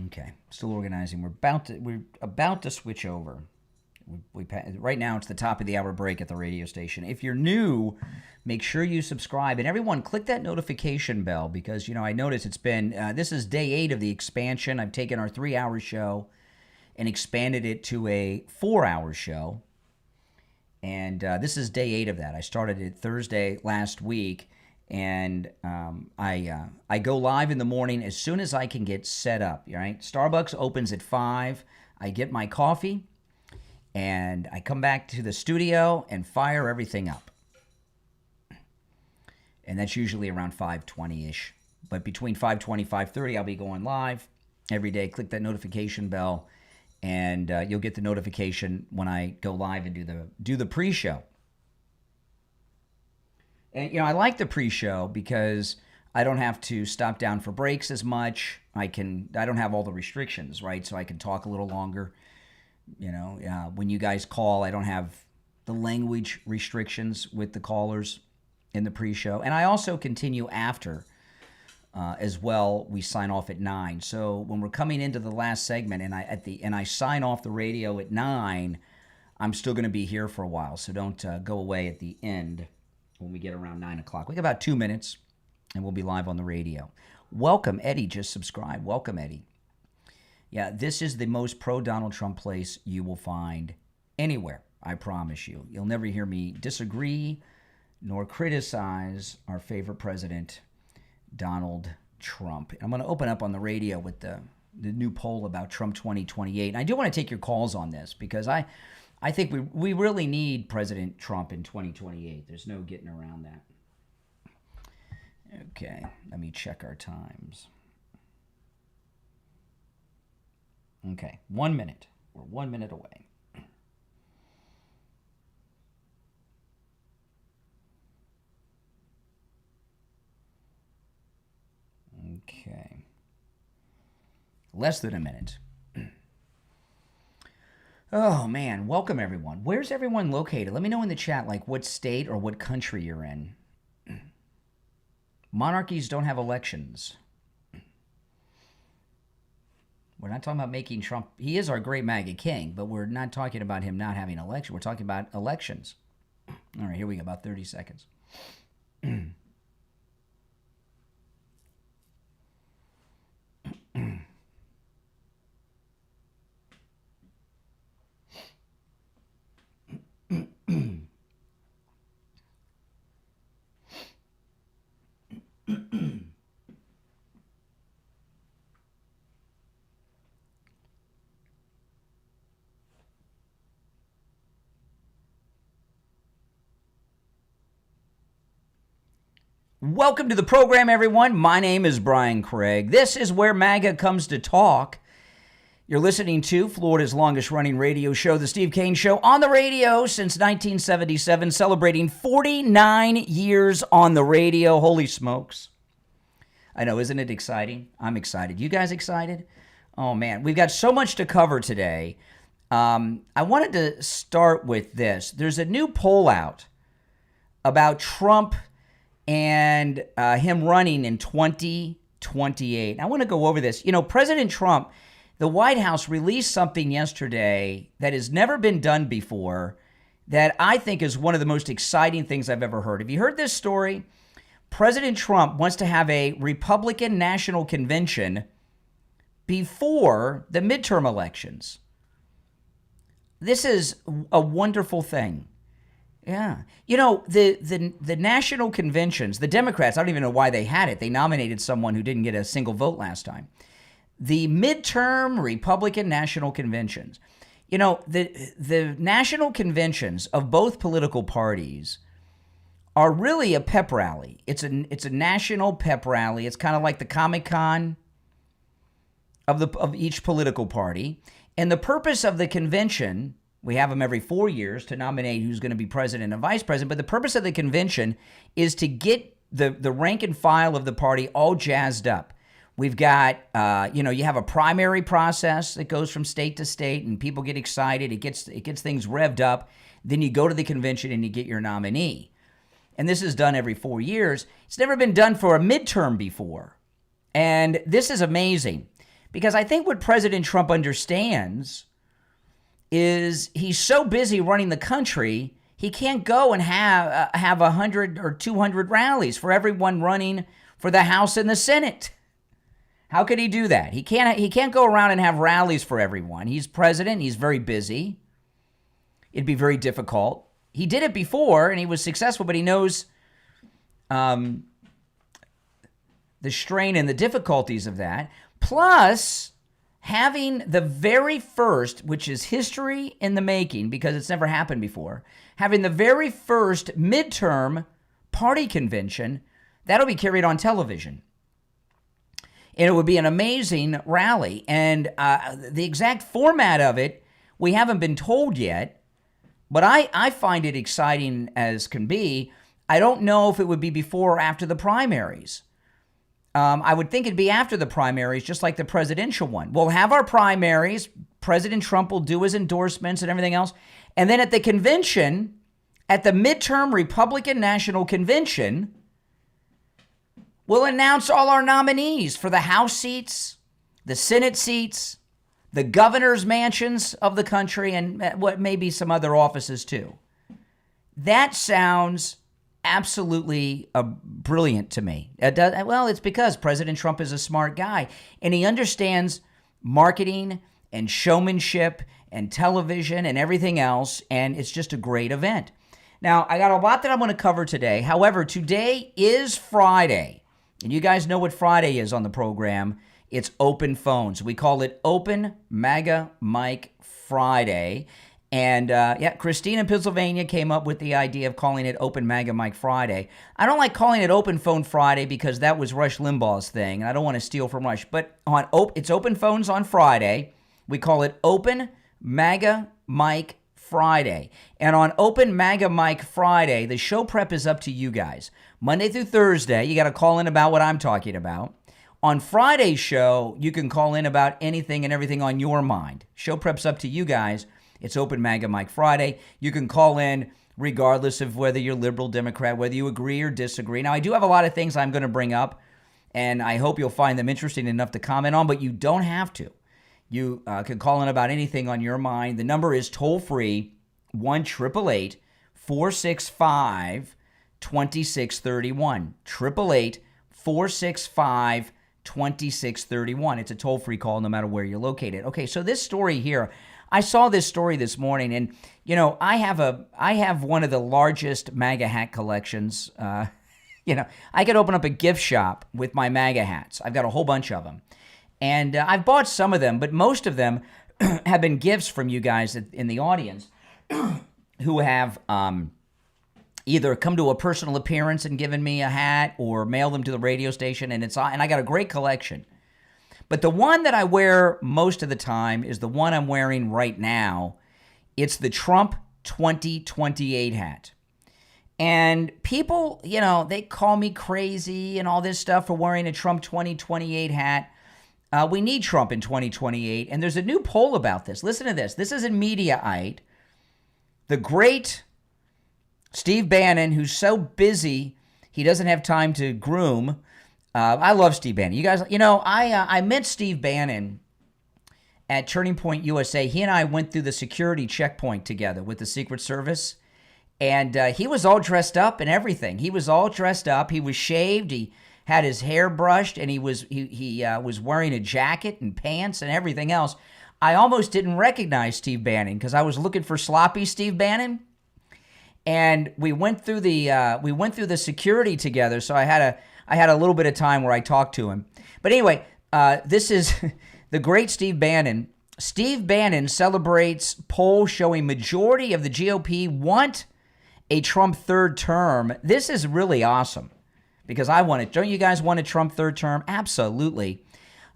Okay. Still organizing. We're about to switch over. Right now it's the top of the hour break at the radio station. If you're new, make sure you subscribe, and everyone click that notification bell, because I noticed it's been this is day 8 of the expansion. I've taken our 3-hour show and expanded it to a 4-hour show, and this is day 8 of that. I started it Thursday last week, and I go live in the morning as soon as I can get set up. Right? Starbucks opens at 5. I get my coffee, and I come back to the studio and fire everything up. And that's usually around 5:20-ish. But between 5:20, 5:30, I'll be going live every day. Click that notification bell, and you'll get the notification when I go live and do the pre-show. And, I like the pre-show because I don't have to stop down for breaks as much. I don't have all the restrictions, right? So I can talk a little longer. When you guys call, I don't have the language restrictions with the callers in the pre-show. And I also continue after as well. We sign off at 9. So when we're coming into the last segment and I sign off the radio at 9, I'm still going to be here for a while. So don't go away at the end when we get around 9 o'clock. We got about 2 minutes, and we'll be live on the radio. Welcome, Eddie. Just subscribe. Welcome, Eddie. Yeah, this is the most pro-Donald Trump place you will find anywhere, I promise you. You'll never hear me disagree nor criticize our favorite president, Donald Trump. I'm going to open up on the radio with the new poll about Trump 2028. And I do want to take your calls on this because I think we really need President Trump in 2028. There's no getting around that. Okay, let me check our times. Okay, 1 minute. We're 1 minute away. Okay. Less than a minute. Oh, man. Welcome, everyone. Where's everyone located? Let me know in the chat, like, what state or what country you're in. Monarchies don't have elections. We're not talking about making Trump... He is our great MAGA king, but we're not talking about him not having an election. We're talking about elections. All right, here we go. About 30 seconds. Welcome to the program, everyone. My name is Brian Craig. This is where MAGA comes to talk. You're listening to Florida's longest-running radio show, The Steve Kane Show, on the radio since 1977, celebrating 49 years on the radio. Holy smokes. I know, isn't it exciting? I'm excited. You guys excited? Oh, man. We've got so much to cover today. I wanted to start with this. There's a new poll out about Trump and him running in 2028. I want to go over this. You know, President Trump, the White House released something yesterday that has never been done before that I think is one of the most exciting things I've ever heard. Have you heard this story? President Trump wants to have a Republican National Convention before the midterm elections. This is a wonderful thing. Yeah. You know, the national conventions, the Democrats, I don't even know why they had it. They nominated someone who didn't get a single vote last time. The midterm Republican national conventions. You know, the national conventions of both political parties are really a pep rally. It's a national pep rally. It's kind of like the Comic-Con of each political party. And the purpose of the convention, we have them every 4 years to nominate who's going to be president and vice president. But the purpose of the convention is to get the rank and file of the party all jazzed up. We've got, you have a primary process that goes from state to state, and people get excited. It gets things revved up. Then you go to the convention and you get your nominee. And this is done every 4 years. It's never been done for a midterm before. And this is amazing because I think what President Trump understands is he's so busy running the country, he can't go and have 100 or 200 rallies for everyone running for the House and the Senate. How could he do that? He can't go around and have rallies for everyone. He's president. He's very busy. It'd be very difficult. He did it before, and he was successful, but he knows the strain and the difficulties of that. Plus, having the very first, which is history in the making because it's never happened before, having the very first midterm party convention, that'll be carried on television. And it would be an amazing rally. And the exact format of it, we haven't been told yet, but I find it exciting as can be. I don't know if it would be before or after the primaries. I would think it'd be after the primaries, just like the presidential one. We'll have our primaries. President Trump will do his endorsements and everything else. And then at the convention, at the midterm Republican National Convention, we'll announce all our nominees for the House seats, the Senate seats, the governor's mansions of the country, and what maybe some other offices too. That sounds absolutely brilliant to me. Well, it's because President Trump is a smart guy, and he understands marketing and showmanship and television and everything else, and it's just a great event. Now, I got a lot that I'm going to cover today. However, today is Friday, and you guys know what Friday is on the program. It's open phones. We call it Open MAGA Mike Friday. And Christine in Pennsylvania came up with the idea of calling it Open MAGA Mike Friday. I don't like calling it Open Phone Friday because that was Rush Limbaugh's thing, and I don't want to steal from Rush. But it's Open Phones on Friday. We call it Open MAGA Mike Friday. And on Open MAGA Mike Friday, the show prep is up to you guys. Monday through Thursday, you got to call in about what I'm talking about. On Friday's show, you can call in about anything and everything on your mind. Show prep's up to you guys. It's Open MAGA Mike Friday. You can call in regardless of whether you're liberal, Democrat, whether you agree or disagree. Now, I do have a lot of things I'm going to bring up, and I hope you'll find them interesting enough to comment on, but you don't have to. You can call in about anything on your mind. The number is toll-free, 1-888-465-2631. 888-465-2631. It's a toll-free call no matter where you're located. Okay, so this story here, I saw this story this morning, and I have one of the largest MAGA hat collections. I could open up a gift shop with my MAGA hats. I've got a whole bunch of them, and I've bought some of them, but most of them have been gifts from you guys in the audience who have either come to a personal appearance and given me a hat, or mailed them to the radio station, and I got a great collection. But the one that I wear most of the time is the one I'm wearing right now. It's the Trump 2028 hat. And people, they call me crazy and all this stuff for wearing a Trump 2028 hat. We need Trump in 2028. And there's a new poll about this. Listen to this. This is in Mediaite. The great Steve Bannon, who's so busy, he doesn't have time to groom. I love Steve Bannon. You guys, I met Steve Bannon at Turning Point USA. He and I went through the security checkpoint together with the Secret Service, and he was all dressed up and everything. He was all dressed up. He was shaved. He had his hair brushed, and he was wearing a jacket and pants and everything else. I almost didn't recognize Steve Bannon because I was looking for sloppy Steve Bannon, and we went through the security together. So I had a little bit of time where I talked to him. But anyway, this is the great Steve Bannon. Steve Bannon celebrates poll showing majority of the GOP want a Trump third term. This is really awesome because I want it. Don't you guys want a Trump third term? Absolutely.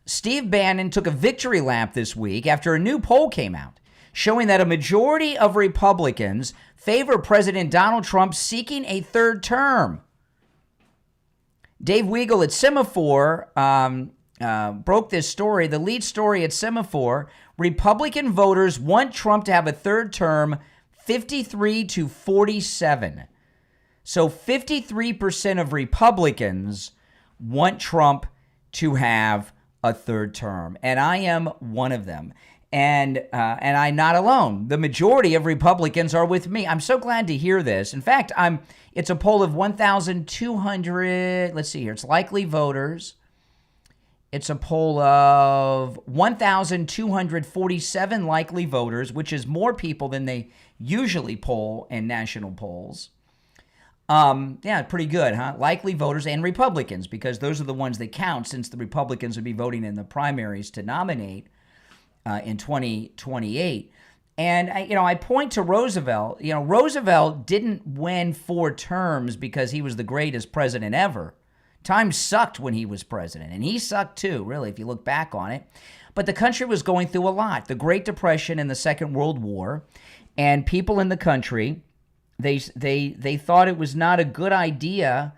Steve Bannon took a victory lap this week after a new poll came out showing that a majority of Republicans favor President Donald Trump seeking a third term. Dave Weigel at Semaphore broke this story. The lead story at Semaphore, Republican voters want Trump to have a third term, 53-47. So 53% of Republicans want Trump to have a third term, and I am one of them. And I'm not alone. The majority of Republicans are with me. I'm so glad to hear this. In fact, it's a poll of 1,200. Let's see here. It's likely voters. It's a poll of 1,247 likely voters, which is more people than they usually poll in national polls. Pretty good, huh? Likely voters and Republicans, because those are the ones that count, since the Republicans would be voting in the primaries to nominate in 2028. And, I point to Roosevelt. Roosevelt didn't win 4 terms because he was the greatest president ever. Times sucked when he was president, and he sucked too, really, if you look back on it. But the country was going through a lot. The Great Depression and the Second World War, and people in the country, they thought it was not a good idea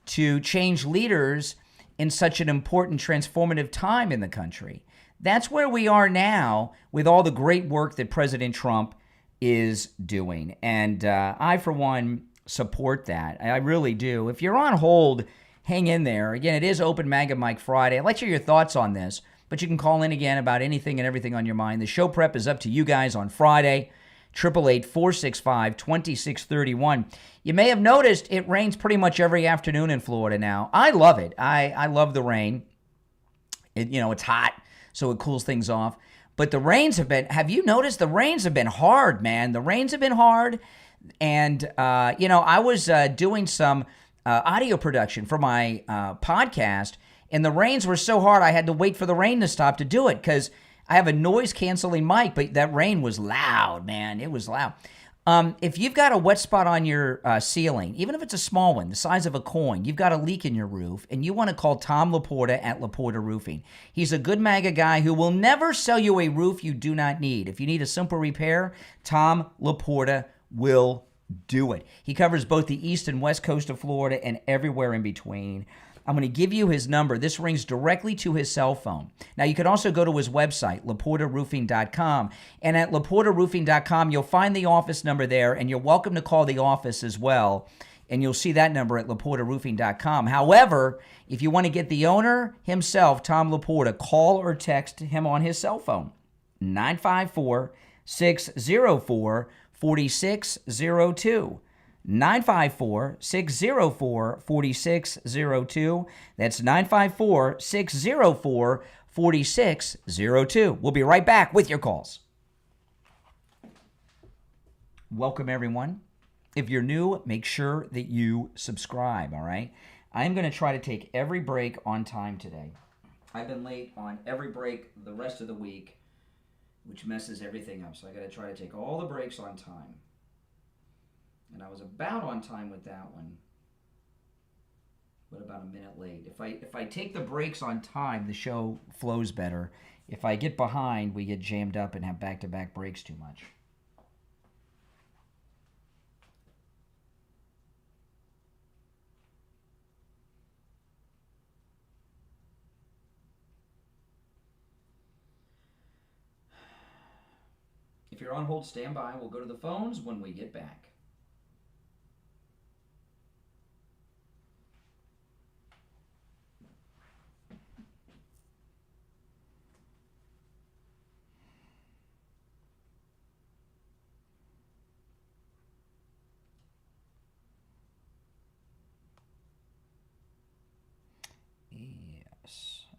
to change leaders in such an important transformative time in the country. That's where we are now with all the great work that President Trump is doing. And I, for one, support that. I really do. If you're on hold, hang in there. Again, it is Open MAGA Mike Friday. I'd like to hear your thoughts on this, but you can call in again about anything and everything on your mind. The show prep is up to you guys on Friday. 888-465-2631. You may have noticed it rains pretty much every afternoon in Florida now. I love it. I love the rain. It's hot, so it cools things off. But the rains have you noticed the rains have been hard, man? The rains have been hard. And, I was doing some audio production for my podcast, and the rains were so hard I had to wait for the rain to stop to do it because I have a noise-canceling mic, but that rain was loud, man. It was loud. If you've got a wet spot on your ceiling, even if it's a small one, the size of a coin, you've got a leak in your roof, and you want to call Tom Laporta at Laporta Roofing. He's a good MAGA guy who will never sell you a roof you do not need. If you need a simple repair, Tom Laporta will do it. He covers both the east and west coast of Florida and everywhere in between. I'm going to give you his number. This rings directly to his cell phone. Now, you can also go to his website, LaportaRoofing.com. And at LaportaRoofing.com, you'll find the office number there, and you're welcome to call the office as well. And you'll see that number at LaportaRoofing.com. However, if you want to get the owner himself, Tom Laporta, call or text him on his cell phone, 954-604-4602. 954-604-4602. That's 954-604-4602. We'll be right back with your calls. Welcome, everyone. If you're new, make sure that you subscribe, all right? I'm going to try to take every break on time today. I've been late on every break the rest of the week, which messes everything up. So I got to try to take all the breaks on time. And I was about on time with that one, but about a minute late. If I take the breaks on time, the show flows better. If I get behind, we get jammed up and have back-to-back breaks too much. If you're on hold, stand by. We'll go to the phones when we get back.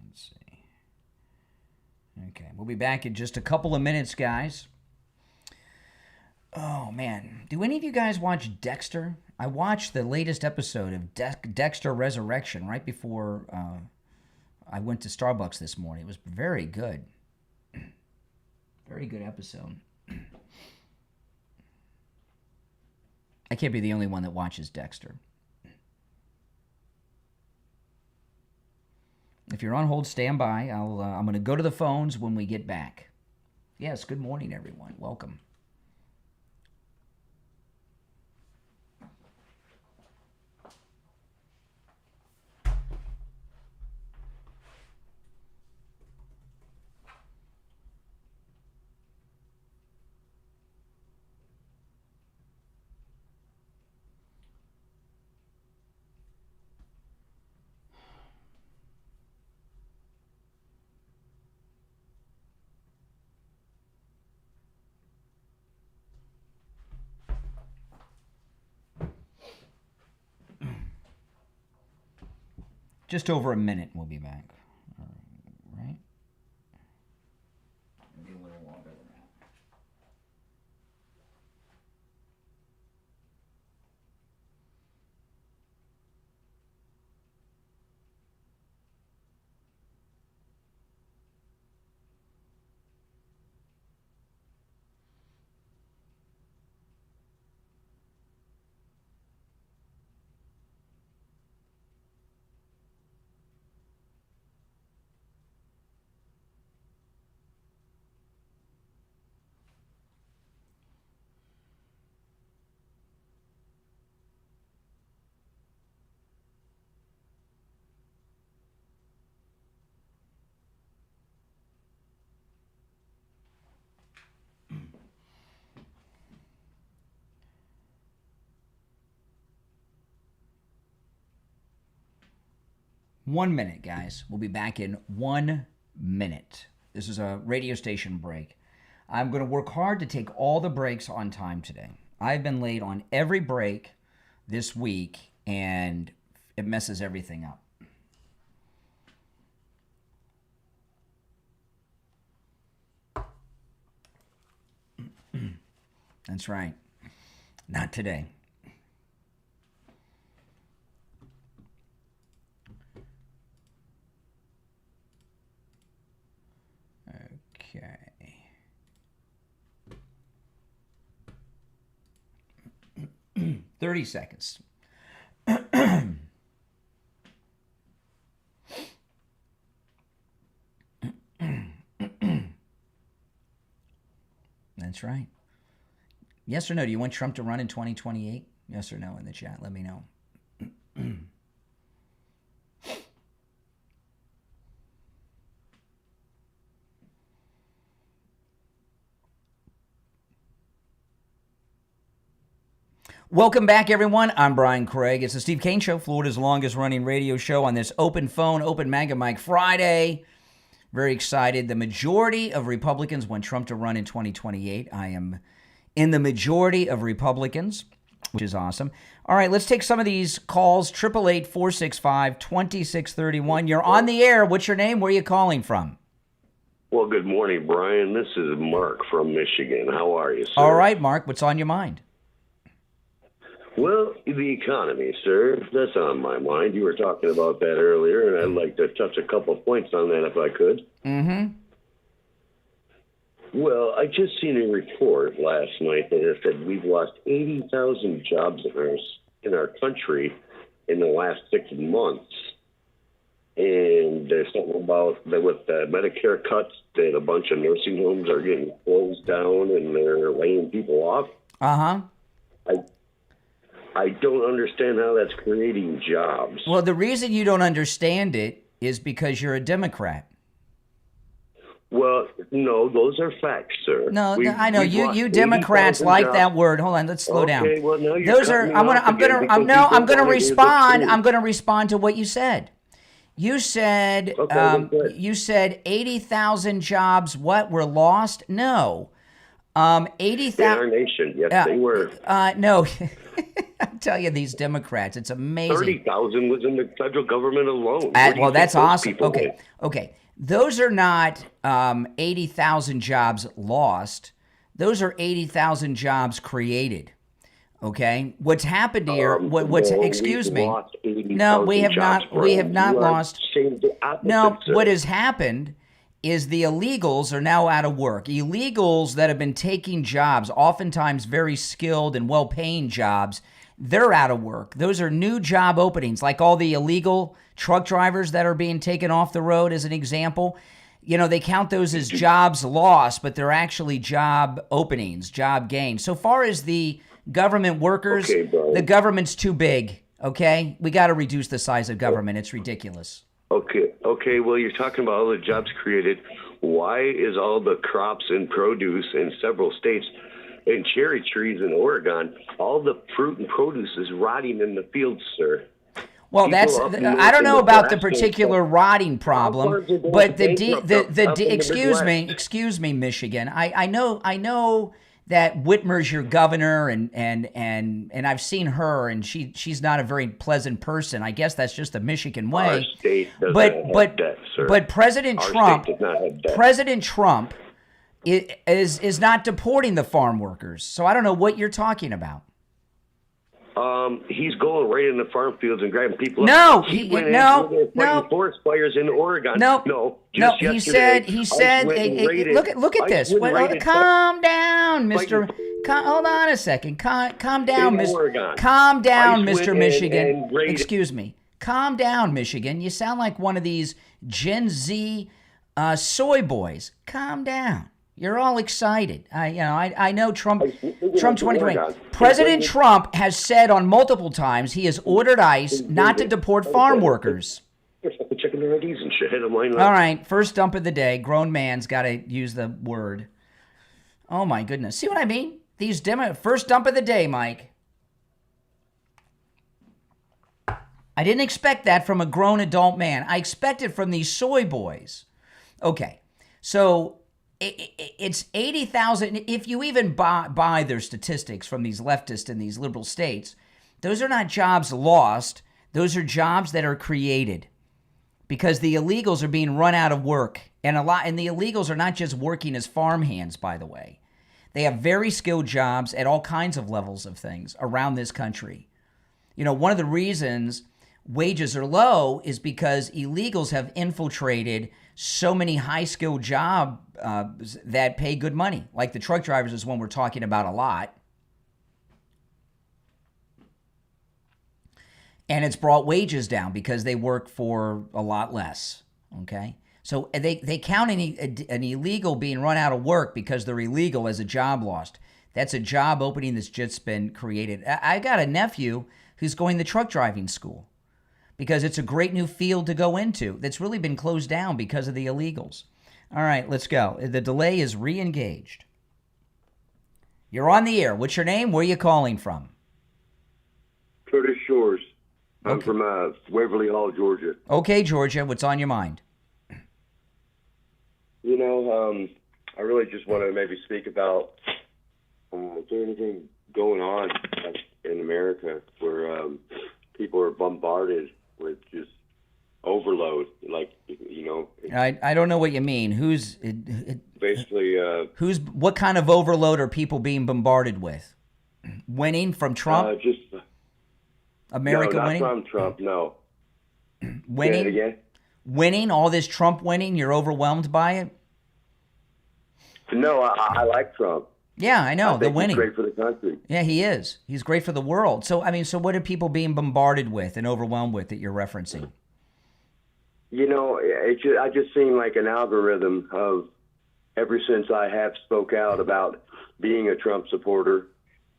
Let's see. Okay, we'll be back in just a couple of minutes, guys. Oh, man. Do any of you guys watch Dexter? I watched the latest episode of Dexter Resurrection right before I went to Starbucks this morning. It was very good. Very good episode. I can't be the only one that watches Dexter. If you're on hold, stand by. I'm going to go to the phones when we get back. Yes, good morning, everyone. Welcome. Just over a minute, we'll be back. All right? Maybe a little longer than that. One minute, guys. We'll be back in 1 minute. This is a radio station break. I'm going to work hard to take all the breaks on time today. I've been late on every break this week, and it messes everything up. That's right. Not today. Okay. $30 seconds. That's right. Yes or no? Do you want Trump to run in 2028? Yes or no in the chat. Let me know. Welcome back, everyone. I'm Brian Craig. It's the Steve Kane Show, Florida's longest-running radio show on this open phone, open mega mic Friday. Very excited. The majority of Republicans want Trump to run in 2028. I am in the majority of Republicans, which is awesome. All right, let's take some of these calls. 888-465-2631. You're on the air. What's your name? Where are you calling from? Well, good morning, Brian. This is Mark from Michigan. How are you, sir? All right, Mark. What's on your mind? Well, the economy, sir. That's on my mind. You were talking about that earlier, and I'd like to touch a couple of points on that if I could. Mm-hmm. Well, I just seen a report last night that said we've lost 80,000 jobs in our country in the last 6 months. And there's something about that with the Medicare cuts that a bunch of nursing homes are getting closed down and they're laying people off. Uh-huh. I don't understand how that's creating jobs. Well, the reason you don't understand it is because you're a Democrat. Well, no, those are facts, sir. No, I know you Democrats like that word. Hold on, let's slow down. Well, now those are. I'm gonna respond. I'm gonna respond to what you said. You said you said 80,000 jobs. What were lost? No, 80,000. In our nation, yes, they were. No. I tell you, these Democrats, it's amazing. 30,000 was in the federal government alone. Well, that's awesome. Okay. Those are not 80,000 jobs lost. Those are 80,000 jobs created. Okay, what's happened here? Excuse me? No, we have not. We have not lost. No, what has happened is the illegals are now out of work. Illegals that have been taking jobs, oftentimes very skilled and well-paying jobs, they're out of work. Those are new job openings, like all the illegal truck drivers that are being taken off the road as an example. You know, they count those as jobs lost, but they're actually job openings, job gains. So far as the government workers, the government's too big, okay? We got to reduce the size of government. It's ridiculous. Okay. Well, you're talking about all the jobs created. Why is all the crops and produce in several states and cherry trees in Oregon, all the fruit and produce is rotting in the fields, sir? Well, I don't know about the particular rotting problem, but excuse me, Michigan. I know that Whitmer's your governor, and I've seen her, and she's not a very pleasant person. I guess that's just the Michigan way. Our state doesn't have debt, sir. But President Trump is not deporting the farm workers. So I don't know what you're talking about. He's going right in the farm fields and grabbing people up. No, forest fires in Oregon. He said. Look at this. Calm down, Mister. Hold on a second. Calm down, Mister. Calm down, Mr. Michigan. Excuse me. Calm down, Michigan. You sound like one of these Gen Z soy boys. Calm down. You're all excited. I know Trump 2020. President Trump has said on multiple times he has ordered ICE not to deport farm workers. Checking their IDs and shit. All right, first dump of the day. Grown man's got to use the word. Oh my goodness. See what I mean? These first dump of the day, Mike. I didn't expect that from a grown adult man. I expect it from these soy boys. Okay, so it's 80,000. If you even buy their statistics from these leftists in these liberal states, those are not jobs lost. Those are jobs that are created because the illegals are being run out of work. And the illegals are not just working as farmhands, by the way. They have very skilled jobs at all kinds of levels of things around this country. One of the reasons wages are low is because illegals have infiltrated so many high-skilled jobs that pay good money. Like the truck drivers is one we're talking about a lot. And it's brought wages down because they work for a lot less, okay? So they count an illegal being run out of work because they're illegal as a job lost. That's a job opening that's just been created. I got a nephew who's going to truck driving school because it's a great new field to go into that's really been closed down because of the illegals. All right, let's go. The delay is re-engaged. You're on the air. What's your name? Where are you calling from? Curtis Shores. I'm Okay. from Waverly Hall, Georgia. Okay, Georgia, what's on your mind? I really just want to maybe speak about is there anything going on in America where people are bombarded with just overload, I don't know what you mean. basically What kind of overload are people being bombarded with? Winning from Trump? just America no, not winning? from Trump, no. Winning? Say it again? Winning? All this Trump winning? You're overwhelmed by it? No, I like Trump. Yeah, I know. I The think winning. he's great for the country. Yeah, he is. He's great for the world. So what are people being bombarded with and overwhelmed with that you're referencing? I just seen like an algorithm of ever since I have spoke out about being a Trump supporter,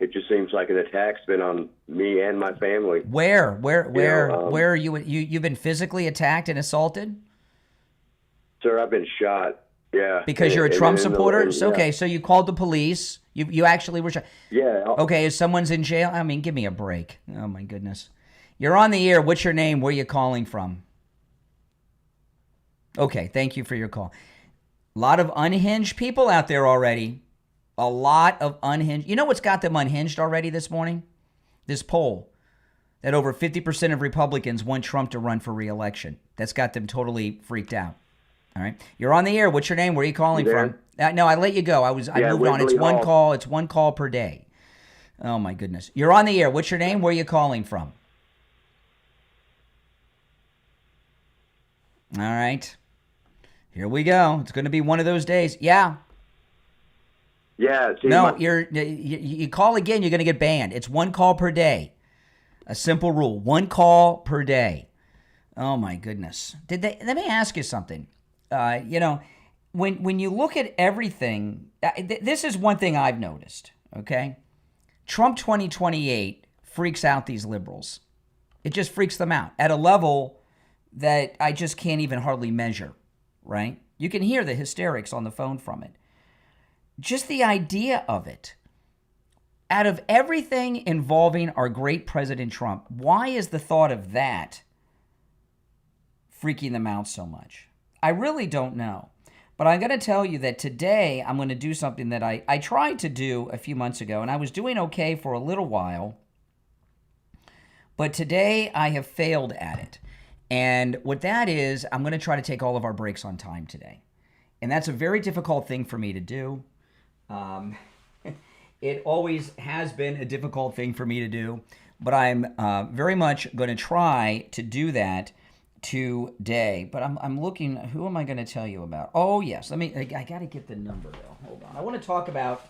it just seems like an attack's been on me and my family. Where are you? You've been physically attacked and assaulted? Sir, I've been shot. Yeah. Because you're a Trump supporter? Yeah. Okay, so you called the police. You actually were shot. Yeah. Okay, is someone's in jail? Give me a break. Oh, my goodness. You're on the air. What's your name? Where are you calling from? Okay, thank you for your call. A lot of unhinged people out there already. A lot of unhinged. You know what's got them unhinged already this morning? This poll that over 50% of Republicans want Trump to run for re-election. That's got them totally freaked out. All right. You're on the air. What's your name? Where are you calling from? No, I let you go. I moved on. It's one call. It's one call per day. Oh, my goodness. You're on the air. What's your name? Where are you calling from? All right. Here we go. It's going to be one of those days. Yeah. Yeah. You call again, you're going to get banned. It's one call per day. A simple rule. One call per day. Oh, my goodness. Let me ask you something. When you look at everything, this is one thing I've noticed, okay? Trump 2028 freaks out these liberals. It just freaks them out at a level that I just can't even hardly measure, right? You can hear the hysterics on the phone from it. Just the idea of it. Out of everything involving our great President Trump, why is the thought of that freaking them out so much? I really don't know. But I'm going to tell you that today I'm going to do something that I tried to do a few months ago, and I was doing okay for a little while. But today I have failed at it. And what that is, I'm going to try to take all of our breaks on time today. And that's a very difficult thing for me to do. It always has been a difficult thing for me to do. But I'm very much going to try to do that today. But I'm looking, who am I going to tell you about? Oh, yes. I got to get the number, though. Hold on. I want to talk about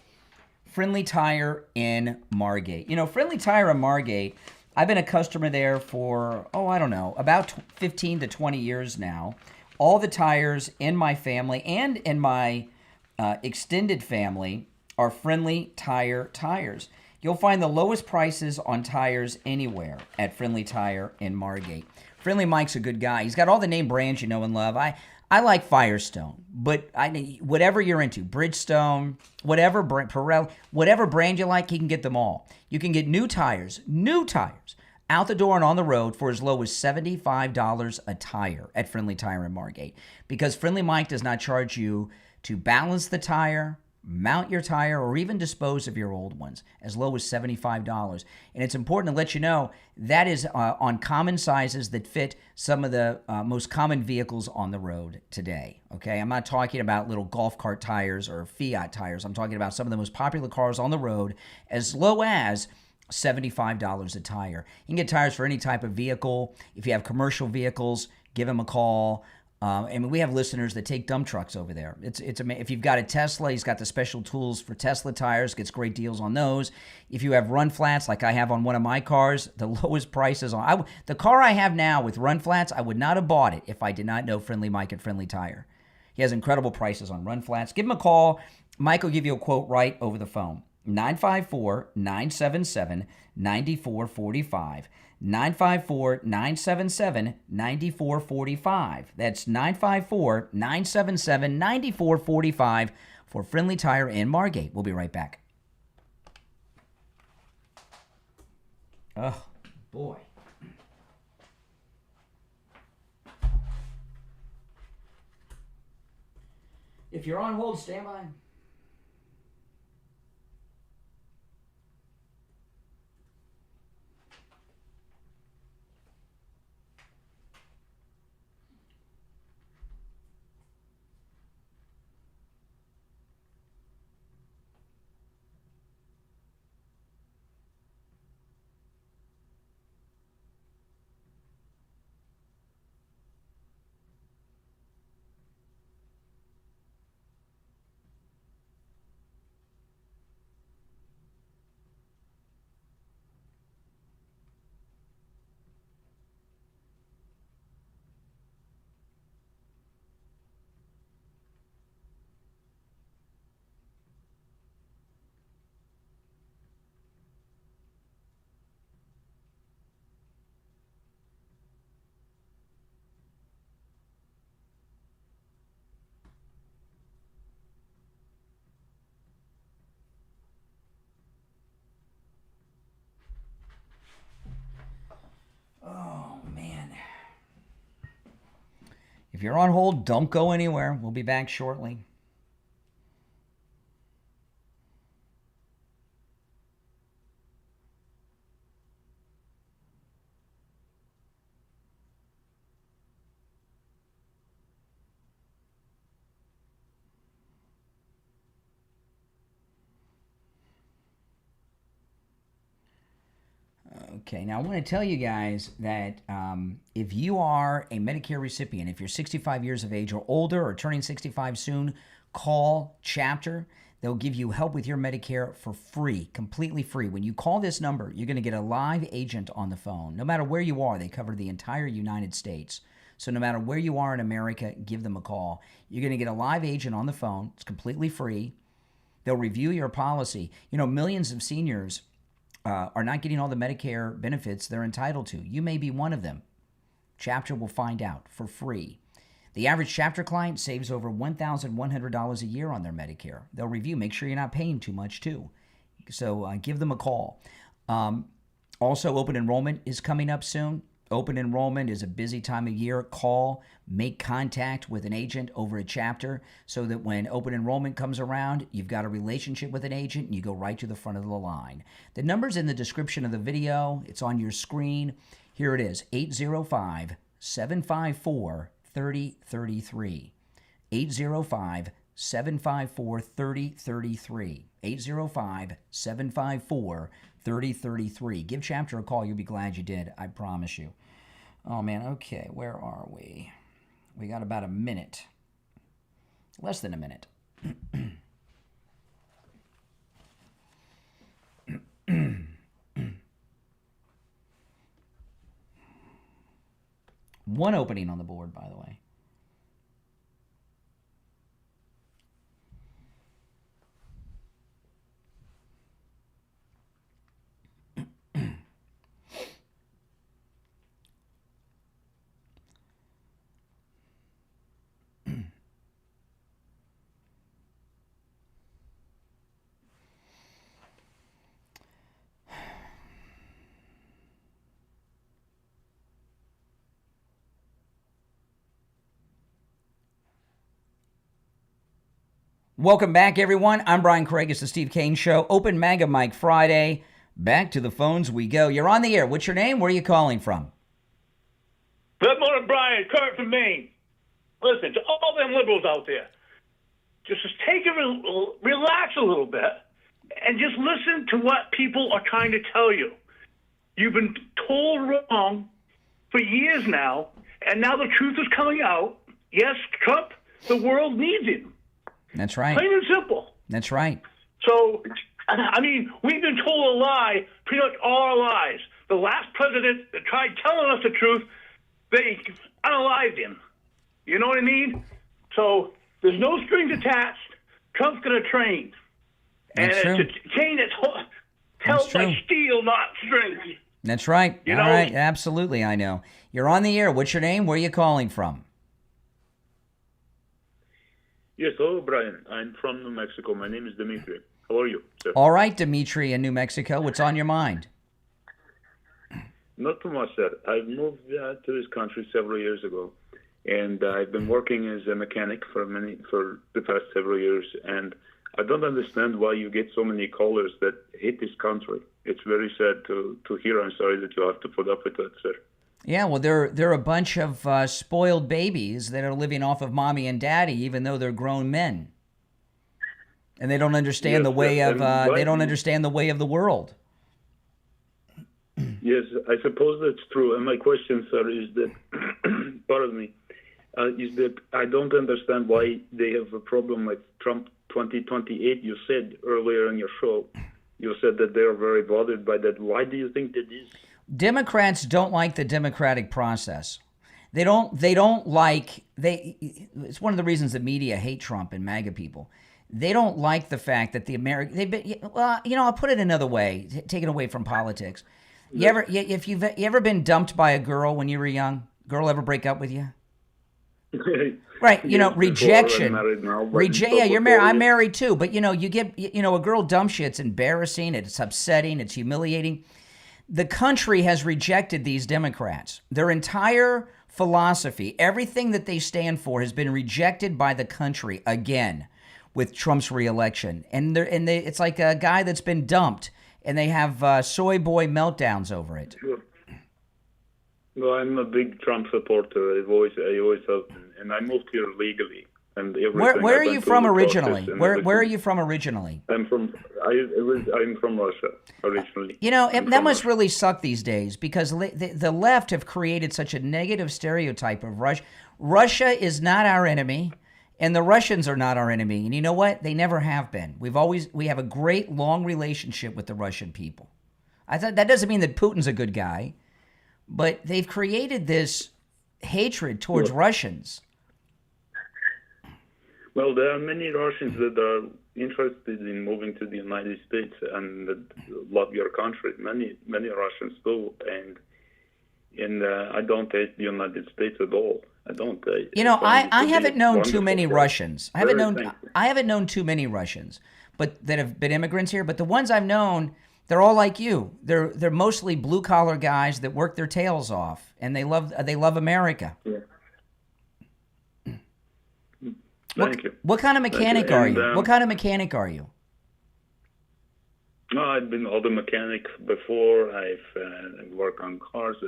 Friendly Tire in Margate. Friendly Tire in Margate, I've been a customer there for, about 15 to 20 years now. All the tires in my family and in my extended family are Friendly Tire tires. You'll find the lowest prices on tires anywhere at Friendly Tire in Margate. Friendly Mike's a good guy. He's got all the name brands you know and love. I like Firestone, but whatever you're into, Bridgestone, whatever brand, Pirelli, whatever brand you like, he can get them all. You can get new tires, out the door and on the road for as low as $75 a tire at Friendly Tire in Margate, because Friendly Mike does not charge you to balance the tire, mount your tire, or even dispose of your old ones, as low as $75. And it's important to let you know that is on common sizes that fit some of the most common vehicles on the road today. Okay, I'm not talking about little golf cart tires or Fiat tires. I'm talking about some of the most popular cars on the road, as low as $75 a tire. You can get tires for any type of vehicle. If you have commercial vehicles, give them a call. And we have listeners that take dump trucks over there. It's if you've got a Tesla, he's got the special tools for Tesla tires, gets great deals on those. If you have run flats, like I have on one of my cars, the lowest prices on the car I have now with run flats, I would not have bought it if I did not know Friendly Mike at Friendly Tire. He has incredible prices on run flats. Give him a call. Mike will give you a quote right over the phone. 954-977-9445. 954-977-9445. That's 954-977-9445 for Friendly Tire in Margate. We'll be right back. Oh, boy. If you're on hold, stand by. Oh, man. If you're on hold, don't go anywhere. We'll be back shortly. Okay, now I want to tell you guys that if you are a Medicare recipient, if you're 65 years of age or older or turning 65 soon, call Chapter. They'll give you help with your Medicare for free, completely free. When you call this number, you're going to get a live agent on the phone. No matter where you are, they cover the entire United States. So no matter where you are in America, give them a call. You're going to get a live agent on the phone. It's completely free. They'll review your policy. You know, millions of seniors are not getting all the Medicare benefits they're entitled to. You may be one of them. Chapter will find out for free. The average Chapter client saves over $1,100 a year on their Medicare. They'll review, make sure you're not paying too much too. So give them a call. Also, open enrollment is coming up soon. Open enrollment is a busy time of year. Call, make contact with an agent over at Chapter so that when open enrollment comes around, you've got a relationship with an agent and you go right to the front of the line. The number's in the description of the video. It's on your screen. Here it is, 805-754-3033. 805-754-3033. 805-754-3033. Give Chapter a call. You'll be glad you did. I promise you. Oh, man. Okay. Where are we? We got about a minute. Less than a minute. One opening on the board, by the way. Welcome back, everyone. I'm Brian Craig. It's the Steve Kane Show. Open MAGA Mic Friday. Back to the phones we go. You're on the air. What's your name? Where are you calling from? Good morning, Brian. Kurt from Maine. Listen, to all them liberals out there, just take a relax a little bit and just listen to what people are trying to tell you. You've been told wrong for years now, and now the truth is coming out. Yes, Trump, the world needs him. That's right. Plain and simple. That's right. So, I mean, we've been told a lie pretty much all our lives. The last president that tried telling us the truth, they unalived him. You know what I mean? So, there's no strings attached. Trump's going to train. And That's true. it's a chain that's held by steel, not strings. That's right. You All know? right. Absolutely, I know. You're on the air. What's your name? Where are you calling from? Yes, hello, Brian. I'm from New Mexico. My name is Dimitri. How are you, sir? All right, Dimitri in New Mexico. What's on your mind? Not too much, sir. I moved to this country several years ago, and I've been working as a mechanic for the past several years, and I don't understand why you get so many callers that hate this country. It's very sad to hear. I'm sorry that you have to put up with that, sir. Yeah, well, they're a bunch of spoiled babies that are living off of mommy and daddy, even though they're grown men, and they don't understand the way of they don't understand the way of the world. Yes, I suppose that's true. And my question, sir, is that pardon me, is that I don't understand why they have a problem with Trump 2028. You said earlier in your show, you said that they are very bothered by that. Why do you think that is? Democrats don't like the democratic process. They don't like it's one of the reasons the media hate Trump and MAGA people. They don't like the fact that I'll put it another way, taken away from politics. If you've ever been dumped by a girl when you were young? Girl ever break up with you? Right, rejection. You're married. I'm married too, but you get a girl dumps you. It's embarrassing. It's upsetting. It's humiliating. The country has rejected these Democrats. Their entire philosophy, everything that they stand for, has been rejected by the country again with Trump's reelection. And it's like a guy that's been dumped, and they have soy boy meltdowns over it. Sure. Well, I'm a big Trump supporter. I always have been, and I moved here legally. And where are you from originally? Where are you from originally? I'm from Russia originally. That must really suck these days, because the left have created such a negative stereotype of Russia. Russia is not our enemy, and the Russians are not our enemy. And you know what? They never have been. We have a great long relationship with the Russian people. I thought that doesn't mean that Putin's a good guy, but they've created this hatred towards Russians. Well, there are many Russians that are interested in moving to the United States and that love your country. Many Russians do, and I don't hate the United States at all. I don't. I haven't known too many Russians. I haven't known too many Russians, but that have been immigrants here. But the ones I've known, they're all like you. They're mostly blue collar guys that work their tails off, and they love America. Yeah. Thank you. What kind of mechanic are you? What kind of mechanic are you? No, I've been auto mechanic before. I've worked on cars. I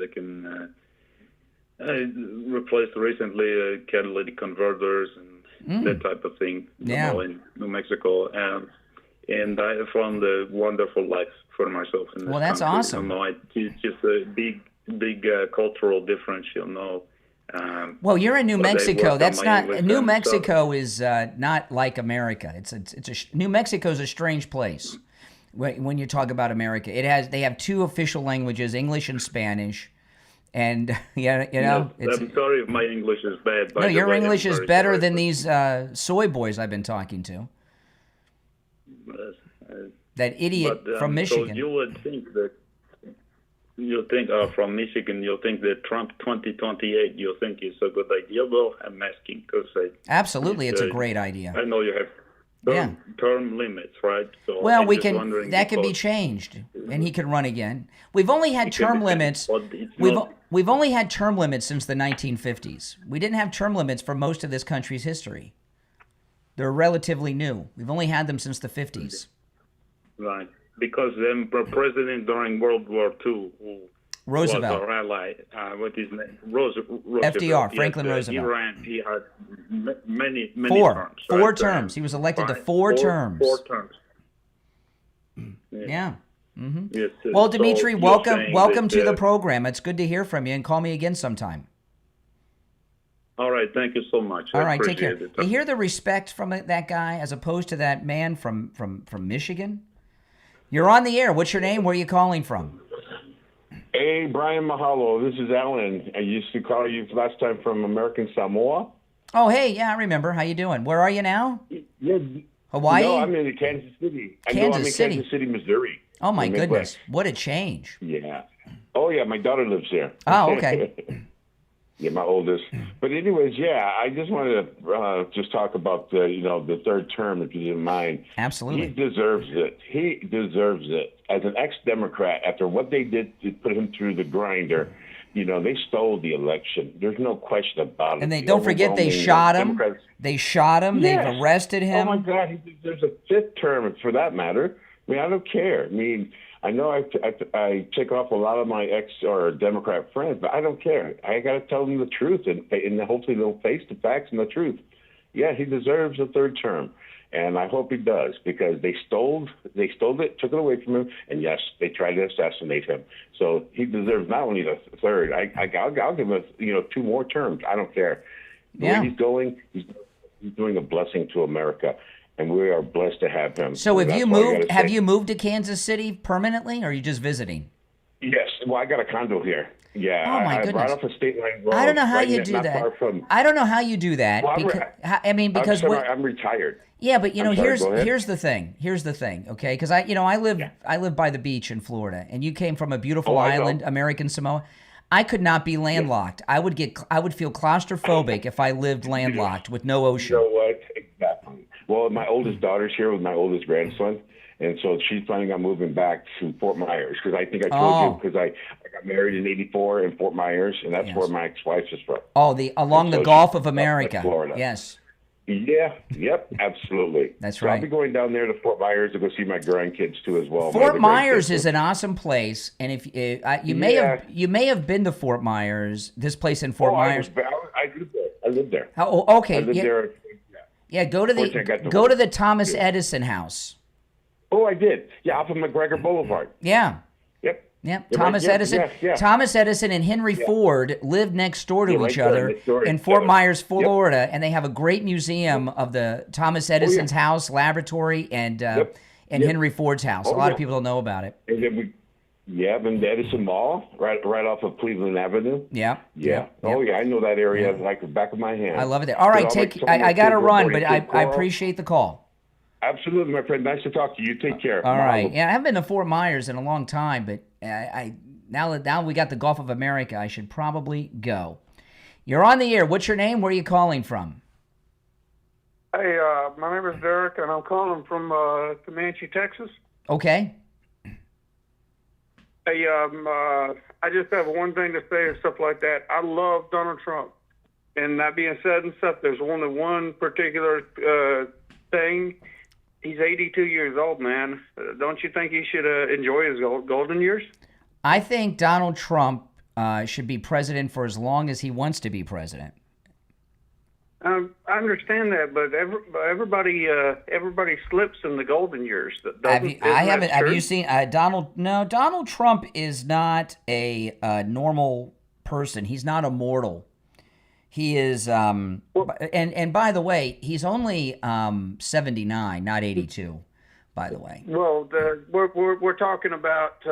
replaced recently catalytic converters and that type of thing. In New Mexico, and I found a wonderful life for myself in this country. That's awesome. It's just a big cultural difference. Well, you're in New Mexico. That's not New Mexico is not like America. New Mexico is a strange place when you talk about America. They have two official languages, English and Spanish, and I'm sorry if my English is bad. No, your English is better than these soy boys I've been talking to. That idiot from Michigan. So you would think that. You think from Michigan, you think that Trump 2028, you think is a good idea? Well, I'm asking because absolutely, it's a great idea. I know you have term limits, right? So well, that can be changed, and he can run again. We've only had term limits. We've only had term limits since the 1950s. We didn't have term limits for most of this country's history. They're relatively new. We've only had them since the 50s. Right. Because the president during World War II, who Roosevelt. was our ally, what is his name? FDR, Franklin Roosevelt. He had many Four terms. Terms. He was elected to four terms. 4 terms. Yeah. Mm-hmm. Yes, well, Dimitri, so welcome to the program. It's good to hear from you, and call me again sometime. All right, thank you so much. All right, take care. You hear the respect from that guy as opposed to that man from Michigan? You're on the air. What's your name? Where are you calling from? Hey, Brian Mahalo. This is Alan. I used to call you last time from American Samoa. Oh, hey, yeah, I remember. How you doing? Where are you now? Yeah. Hawaii? No, I'm in Kansas City. I'm in Kansas City, Missouri. Oh, my goodness. What a change. Yeah. Oh, yeah, my daughter lives there. Oh, okay. Yeah, my oldest. But anyways, yeah, I just wanted to just talk about the third term, if you didn't mind. Absolutely. He deserves it. He deserves it. As an ex-Democrat, after what they did to put him through the grinder, they stole the election. There's no question about it. And don't forget, they shot him. Democrats, they shot him. Yes. They've arrested him. Oh, my God. He deserves a 5th term, for that matter. I mean, I don't care. I mean, I know I take off a lot of my ex or Democrat friends, but I don't care. I got to tell them the truth, and hopefully they'll face the facts and the truth. Yeah, he deserves a 3rd term, and I hope he does, because they stole it, took it away from him, and yes, they tried to assassinate him. So he deserves not only the 3rd. I'll give him 2 more terms. I don't care. The way he's going, he's doing a blessing to America. And we are blessed to have him. So have you moved to Kansas City permanently, or are you just visiting? Yes. Well, I got a condo here. Yeah. Oh, my goodness. I brought off a state line road. I don't know how you do that. I don't know how you do that. Well, because I'm retired. Yeah, but here's the thing. Okay, because I live by the beach in Florida, and you came from a beautiful island, American Samoa. I could not be landlocked. Yeah. I would feel claustrophobic if I lived landlocked with no ocean. You know what? Exactly. Well, my oldest daughter's here with my oldest grandson, and so she's planning on moving back to Fort Myers, because I think I told you, because I got married in '84 in Fort Myers, and that's where my ex-wife is from. Oh, along the Gulf of America. Florida. Yes. Yeah. Yep. Absolutely. That's right. So I'll be going down there to Fort Myers to go see my grandkids too as well. Fort Myers is an awesome place, and if you may have been to Fort Myers, this place in Fort Myers. I lived there. Oh, okay. I lived there. Yeah, go to the Thomas Edison house. Oh, I did. Yeah, off of McGregor Boulevard. Yeah. Yep. Thomas Edison. Yeah. Thomas Edison and Henry Ford lived next door to each other in Fort Myers, Florida, and they have a great museum of the Thomas Edison's house, laboratory, and Henry Ford's house. A lot of people don't know about it. And then in the Edison Mall, right off of Cleveland Avenue. Yeah. Oh, yeah, I know that area like the back of my hand. I love it there. All right, I got to run, but I appreciate the call. Absolutely, my friend. Nice to talk to you. Take care. All right. Yeah, I haven't been to Fort Myers in a long time, but now we got the Gulf of America, I should probably go. You're on the air. What's your name? Where are you calling from? Hey, my name is Derek, and I'm calling from Comanche, Texas. Okay. Hey, I just have one thing to say and stuff like that. I love Donald Trump. And that being said and stuff, there's only one particular thing. He's 82 years old, man. Don't you think he should enjoy his golden years? I think Donald Trump should be president for as long as he wants to be president. I understand that, but everybody slips in the golden years. Have you seen Donald? No, Donald Trump is not a normal person. He's not a mortal. He is, and by the way, he's only 79, not 82. By the way. Well, we're talking about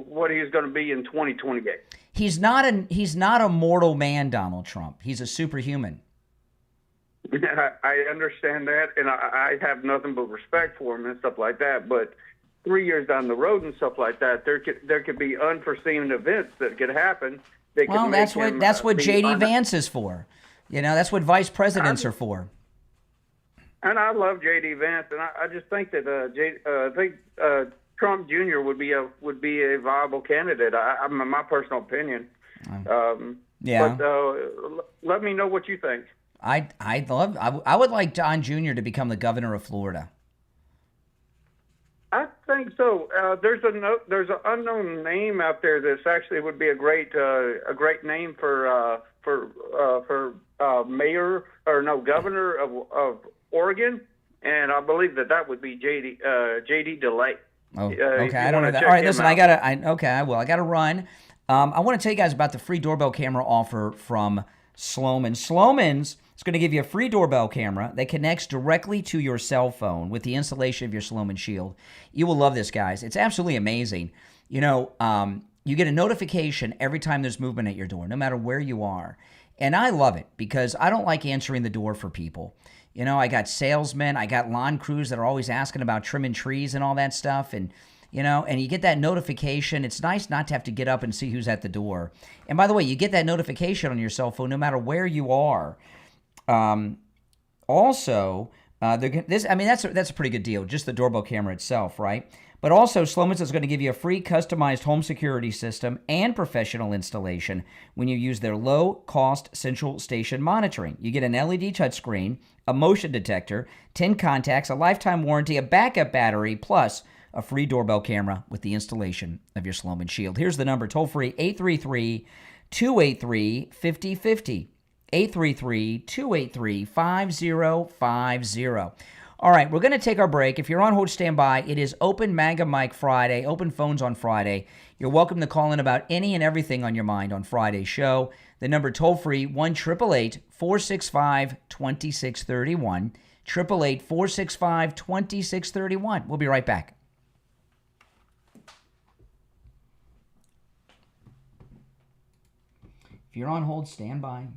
what he's going to be in 2028. He's not a mortal man, Donald Trump. He's a superhuman. I understand that, and I have nothing but respect for him and stuff like that. But 3 years down the road and stuff like that, there could be unforeseen events that could happen. Well, that's what J.D. Vance is for. That's what vice presidents are for. And I love J.D. Vance, and I just think that Trump Jr. would be a viable candidate. I my personal opinion. Yeah. But let me know what you think. I would like Don Jr. to become the governor of Florida. I think so. There's an unknown name out there that's actually would be a great name for mayor or no governor of Oregon, and I believe that would be J.D. DeLay. Oh, okay. I don't know that. All right, listen. I gotta run. I want to tell you guys about the free doorbell camera offer from Sloman. Sloman's is going to give you a free doorbell camera that connects directly to your cell phone with the installation of your Sloman Shield. You will love this, guys. It's absolutely amazing. You know, you get a notification every time there's movement at your door, no matter where you are. And I love it because I don't like answering the door for people. You know, I got salesmen, I got lawn crews that are always asking about trimming trees and all that stuff. And, you know, and you get that notification. It's nice not to have to get up and see who's at the door. And by the way, you get that notification on your cell phone no matter where you are. Also, that's a pretty good deal, just the doorbell camera itself, right? But also, Sloman's is going to give you a free customized home security system and professional installation when you use their low-cost central station monitoring. You get an LED touchscreen, a motion detector, 10 contacts, a lifetime warranty, a backup battery, plus a free doorbell camera with the installation of your Sloman Shield. Here's the number, toll-free, 833-283-5050. 833-283-5050. All right, we're going to take our break. If you're on hold, stand by. It is Open MAGA Mike Friday, open phones on Friday. You're welcome to call in about any and everything on your mind on Friday's show. The number toll-free, 1-888-465-2631. 888-465-2631. We'll be right back. If you're on hold, stand by.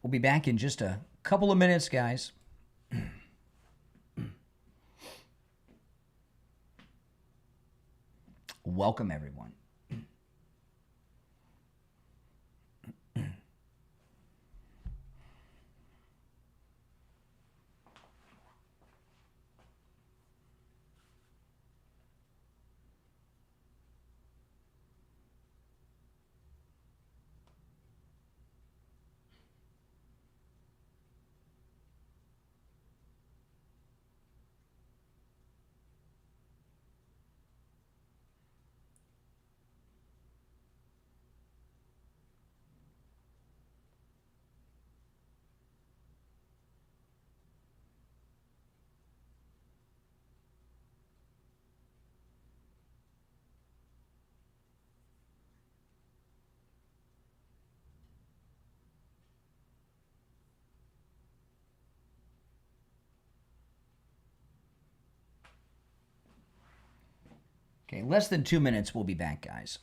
We'll be back in just a couple of minutes, guys. Welcome, everyone. Okay, less than 2 minutes, we'll be back, guys.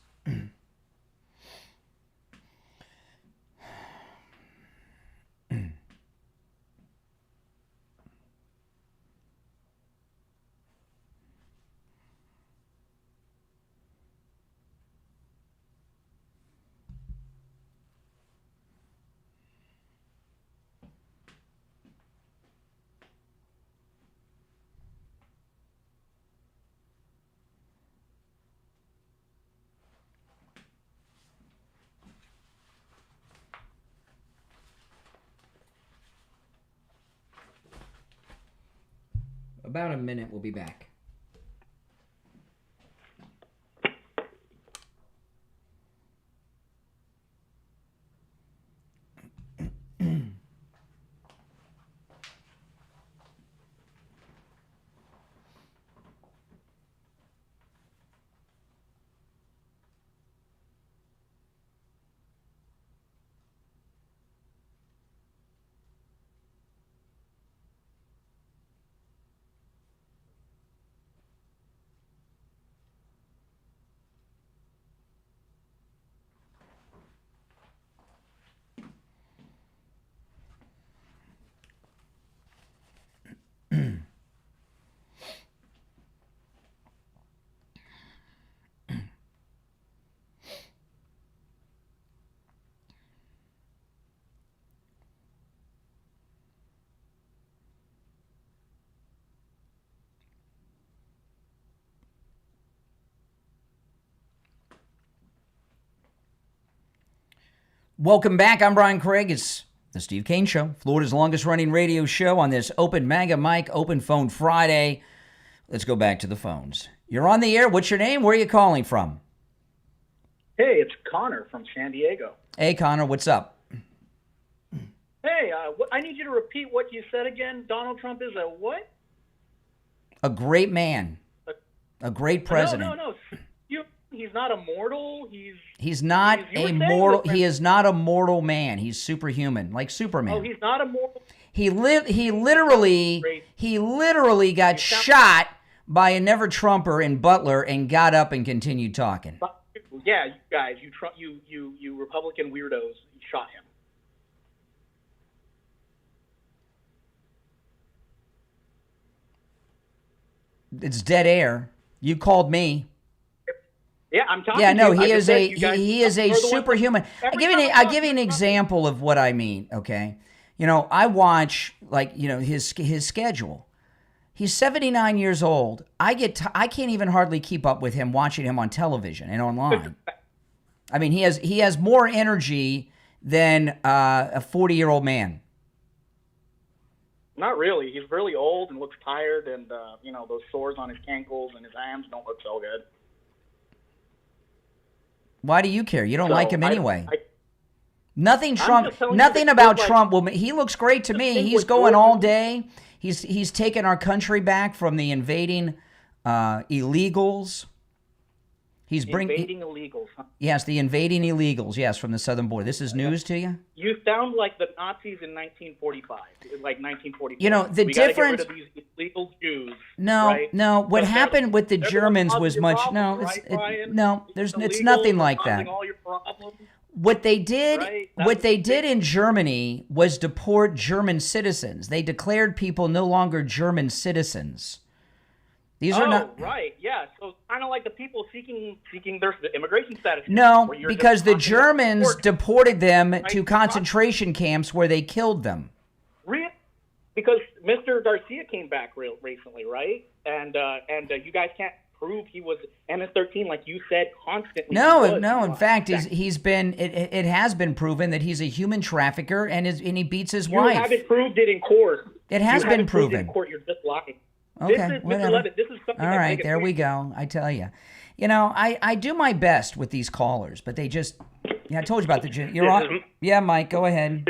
About a minute, we'll be back. Welcome back. I'm Brian Craig. It's the Steve Kane Show, Florida's longest-running radio show on this Open MAGA Mic Open Phone Friday. Let's go back to the phones. You're on the air. What's your name? Where are you calling from? Hey, it's Connor from San Diego. Hey, Connor. What's up? Hey, I need you to repeat what you said again. Donald Trump is a what? A great man. A great president. No. He's not immortal. He's not a mortal. He is not a mortal man. He's superhuman, like Superman. Oh, he's not a mortal. He literally got shot by a never Trumper in Butler and got up and continued talking. Yeah, you guys, you Republican weirdos shot him. It's dead air. You called me. Yeah, I'm talking. Yeah, no, to you. he is a superhuman. I'll give you an example of what I mean. Okay, I watch his schedule. He's 79 years old. I can't even hardly keep up with him watching him on television and online. I mean, he has more energy than a 40-year-old man. Not really. He's really old and looks tired, and those sores on his ankles and his hands don't look so good. Why do you care? You don't like him anyway. Nothing about Trump will. He looks great to me. He's going all day. He's taken our country back from the invading illegals. Invading illegals, huh? Yes, the invading illegals. Yes, from the southern border. This is news to you? You sound like the Nazis in 1945, like 1945. The difference. Gotta get rid of these illegal Jews. No, right? no. What happened with the Germans was much. It's nothing like that. What they did, in Germany was deport German citizens. They declared people no longer German citizens. These are not right. Yeah, so kind of like the people seeking their immigration status. No, because the Germans deported them to concentration camps where they killed them. Really? Because Mr. Garcia came back recently, right? And you guys can't prove he was MS-13 like you said constantly. No. In fact, he's been. It has been proven that he's a human trafficker and he beats his wife. You haven't proved it in court. It has been proven in court. You're just lying. Okay, Mr. Levitt, this is something. All right, there we go. I tell you. I do my best with these callers, but they just. I told you about the. You're on. Yeah, Mike, go ahead.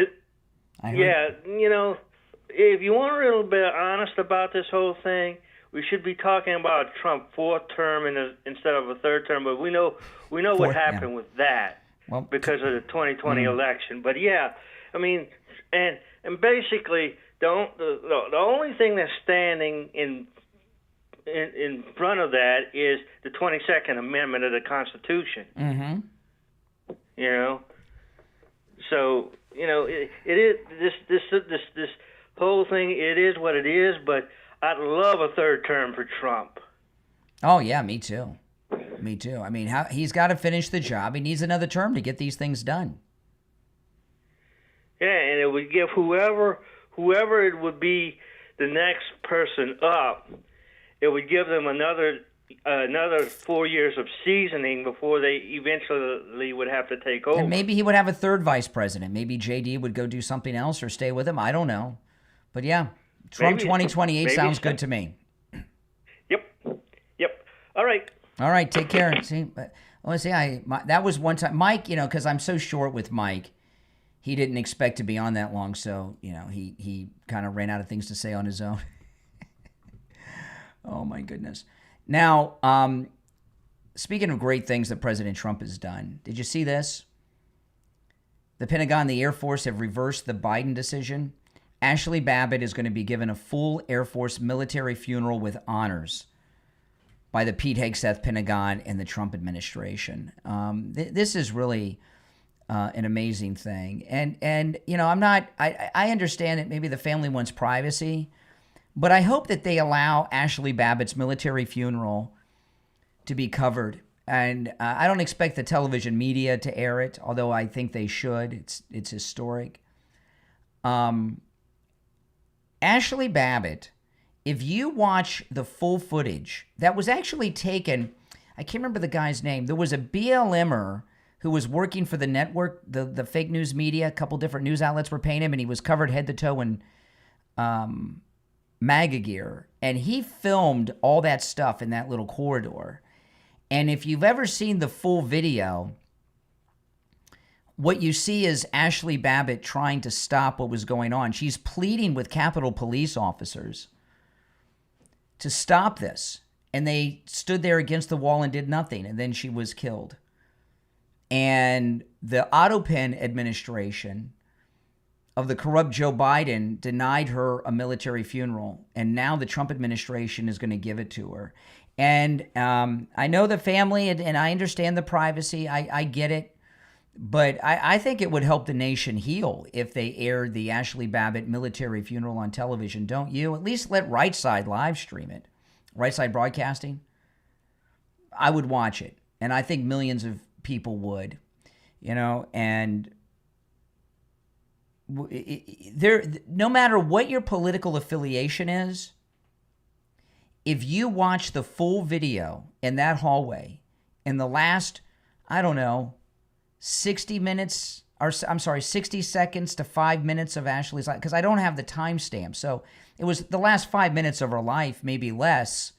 If you want a little bit honest about this whole thing, we should be talking about Trump fourth term instead of a third term. But we know what happened with that because of the 2020 election. But yeah, I mean, and basically. The only thing that's standing in front of that is the 22nd Amendment of the Constitution. Mm-hmm. So it is this whole thing. It is what it is. But I'd love a third term for Trump. Oh yeah, me too. Me too. I mean, he's got to finish the job. He needs another term to get these things done. Yeah, and it would give whoever it would be the next person up, it would give them another 4 years of seasoning before they eventually would have to take over. And maybe he would have a third vice president. Maybe JD would go do something else or stay with him. I don't know. But yeah, Trump 2028 sounds good to me. Yep. All right, take care. See, that was one time. Mike, because I'm so short with Mike, he didn't expect to be on that long, so, he kind of ran out of things to say on his own. Oh, my goodness. Now, speaking of great things that President Trump has done, did you see this? The Pentagon and the Air Force have reversed the Biden decision. Ashley Babbitt is going to be given a full Air Force military funeral with honors by the Pete Hegseth Pentagon and the Trump administration. This is really... an amazing thing. And I understand that maybe the family wants privacy, but I hope that they allow Ashley Babbitt's military funeral to be covered. And I don't expect the television media to air it, although I think they should. It's historic. Ashley Babbitt, if you watch the full footage that was actually taken, I can't remember the guy's name. There was a BLMer who was working for the network, the fake news media. A couple different news outlets were paying him, and he was covered head to toe in MAGA gear. And he filmed all that stuff in that little corridor. And if you've ever seen the full video, what you see is Ashley Babbitt trying to stop what was going on. She's pleading with Capitol Police officers to stop this. And they stood there against the wall and did nothing. And then she was killed. And the Autopen administration of the corrupt Joe Biden denied her a military funeral. And now the Trump administration is going to give it to her. And I know the family, and I understand the privacy. I get it. But I think it would help the nation heal if they aired the Ashley Babbitt military funeral on television, don't you? At least let Right Side live stream it. Right Side Broadcasting. I would watch it. And I think millions of people would. And no matter what your political affiliation is, if you watch the full video in that hallway in the last, 60 seconds to 5 minutes of Ashley's life, because I don't have the timestamp. So it was the last 5 minutes of her life, maybe less.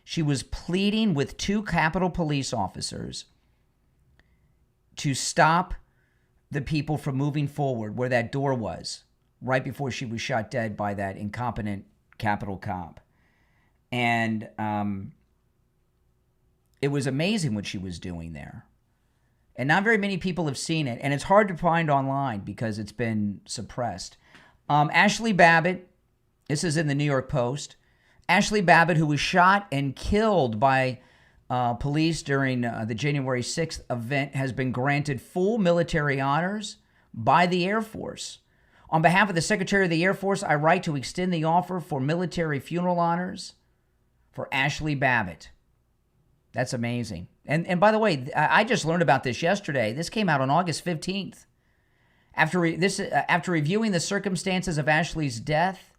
She was pleading with 2 Capitol Police officers to stop the people from moving forward where that door was right before she was shot dead by that incompetent Capitol cop. And it was amazing what she was doing there. And not very many people have seen it. And it's hard to find online because it's been suppressed. Ashley Babbitt, this is in the New York Post. Ashley Babbitt, who was shot and killed by police during the January 6th event, has been granted full military honors by the Air Force. On behalf of the Secretary of the Air Force, I write to extend the offer for military funeral honors for Ashley Babbitt. That's amazing. And by the way, I just learned about this yesterday. This came out on August 15th. After reviewing the circumstances of Ashley's death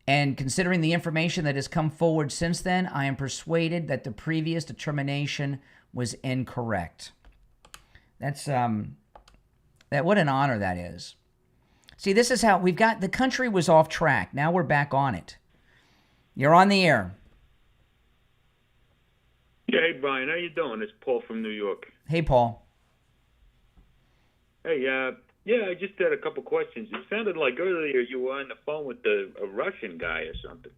and considering the information that has come forward since then, I am persuaded that the previous determination was incorrect. That's what an honor that is. See, this is how we've got the country was off track. Now we're back on it. You're on the air. Yeah, hey, Brian, how you doing? It's Paul from New York. Hey, Paul. Hey, I just had a couple questions. It sounded like earlier you were on the phone with a Russian guy or something.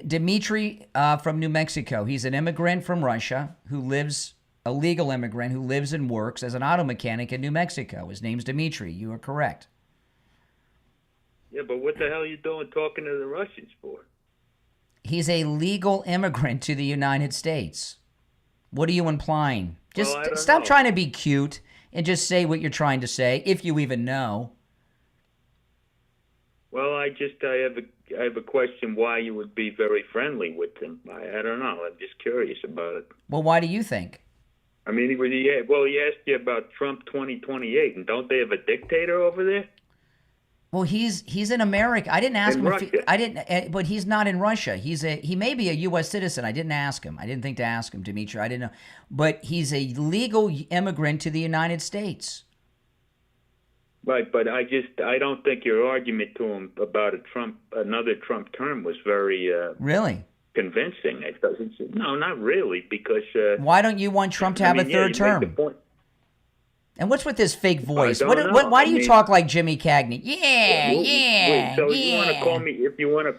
Dmitry from New Mexico. He's an immigrant from Russia a legal immigrant who lives and works as an auto mechanic in New Mexico. His name's Dmitry. You are correct. Yeah, but what the hell are you doing talking to the Russians for? He's a legal immigrant to the United States. What are you implying? Just stop trying to be cute and just say what you're trying to say, if you even know. Well, I have a question why you would be very friendly with him. I don't know. I'm just curious about it. Well, why do you think? I mean, he asked you about Trump 2028, and don't they have a dictator over there? Well, he's in America. I didn't ask him. But he's not in Russia. He may be a U.S. citizen. I didn't ask him. I didn't think to ask him, Dmitry. I didn't know. But he's a legal immigrant to the United States. Right, but I don't think your argument to him about another Trump term was very really convincing. It doesn't. No, not really, because why don't you want Trump to have a third term? And what's with this fake voice? Why do you talk like Jimmy Cagney? So you want to call me if you want to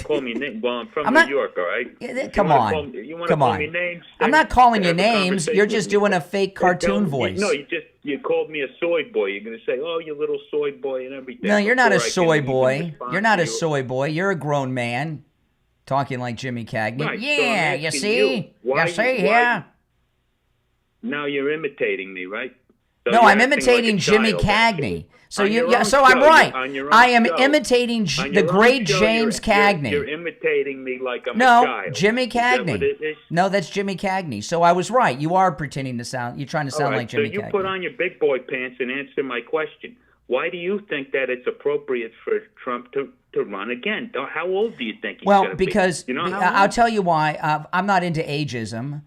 call me names? Well, I'm from New York, all right. Come on. Call me names? I'm not calling you names. You're just doing a fake cartoon voice. No, you called me a soy boy. You're going to say, "Oh, you little soy boy," and everything. No, you're not a soy boy. You're not a soy boy. You're a grown man talking like Jimmy Cagney. Right, yeah, so you see? Yeah. Now you're imitating me, right? So no, I'm imitating Jimmy Cagney. So I'm right. I am imitating the great James Cagney. You're imitating me like I'm a child. No, Jimmy Cagney. No, that's Jimmy Cagney. So I was right. You are pretending to sound. You're trying to sound like Jimmy Cagney. So you put on your big boy pants and answer my question. Why do you think that it's appropriate for Trump to run again? How old do you think he's going to be? Because I'll tell you why. I'm not into ageism.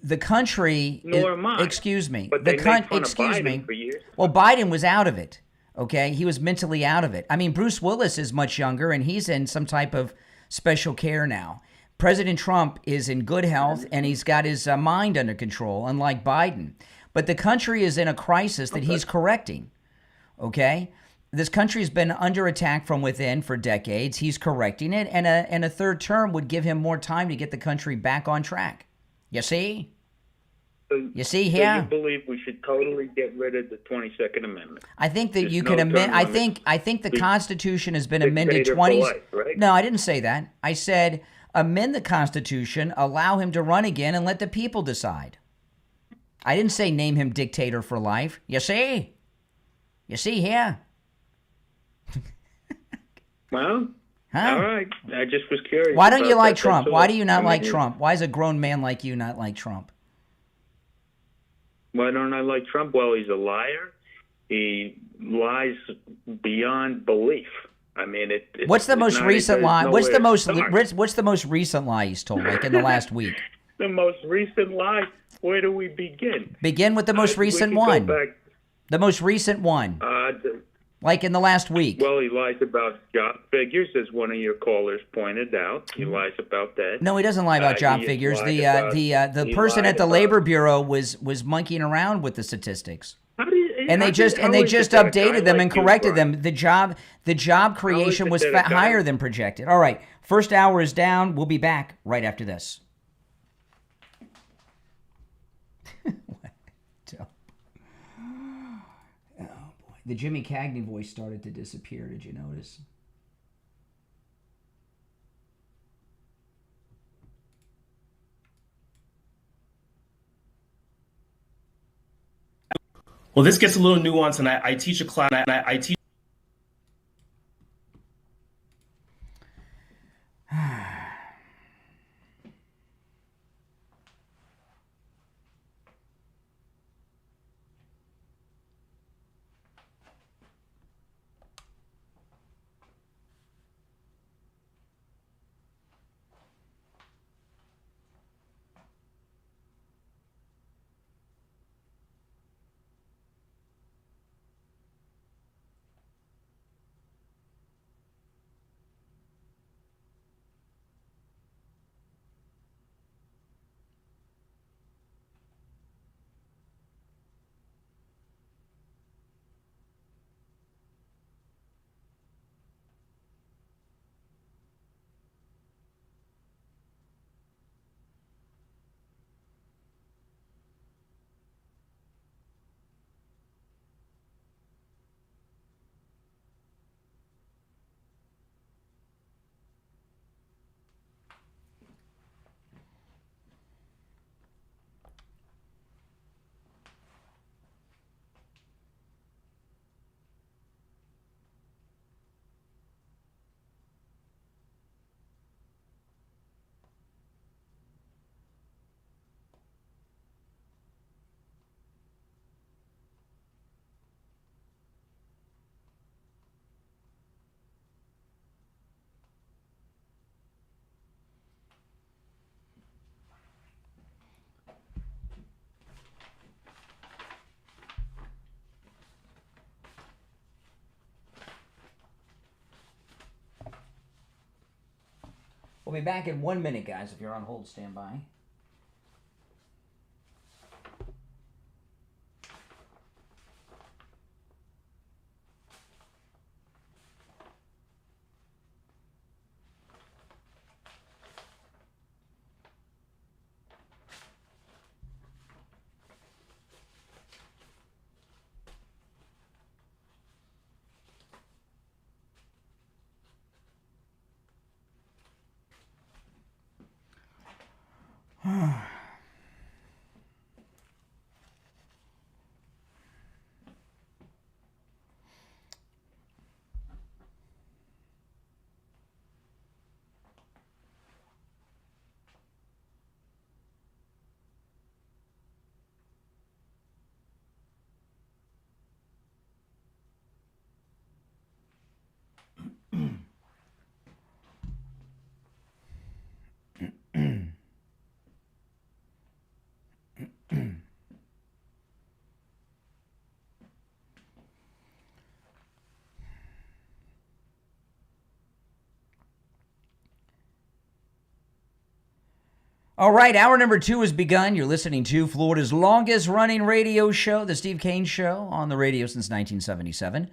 the country. Nor am I. Excuse me. But they made fun of Biden for years. Well, Biden was out of it. Okay, he was mentally out of it. I mean, Bruce Willis is much younger, and he's in some type of special care now. President Trump is in good health, and he's got his mind under control, unlike Biden. But the country is in a crisis that he's correcting. Okay, this country has been under attack from within for decades. He's correcting it, and a third term would give him more time to get the country back on track. You see? You see here? So you believe we should totally get rid of the 22nd Amendment? I think that There's you no can amend. term I think the Constitution has been amended Dictator 20. for life, right? No, I didn't say that. I said amend the Constitution, allow him to run again, and let the people decide. I didn't say name him dictator for life. You see? You see here? Well, Huh? all right. I just was curious. Why don't you about like that. Trump? That's Why all. do you not I like mean, Trump? Why is a grown man like you not like Trump? Why don't I like Trump? Well, he's a liar. He lies beyond belief. I mean, What's the most recent lie? What's What's the most recent lie he's told, like in the last week? The most recent lie? Where do we begin? Begin with the most recent we can one. go back, The most recent one, like in the last week. well, he lies about job figures, as one of your callers pointed out. He lies about that. No, he doesn't lie about job he figures. lied The about- the he person lied at the about- Labor Bureau was monkeying around with the statistics. And how they just is it that a guy updated them like and you, corrected Brian? them. The job creation it was that a guy- higher than projected. All right, first hour is down. We'll be back right after this. Oh boy, the Jimmy Cagney voice started to disappear. Did you notice? Well, this gets a little nuanced, and I teach a class, and I teach. We'll be back in 1 minute, guys. If you're on hold, stand by. All right, hour number 2 has begun. You're listening to Florida's longest-running radio show, The Steve Kane Show, on the radio since 1977.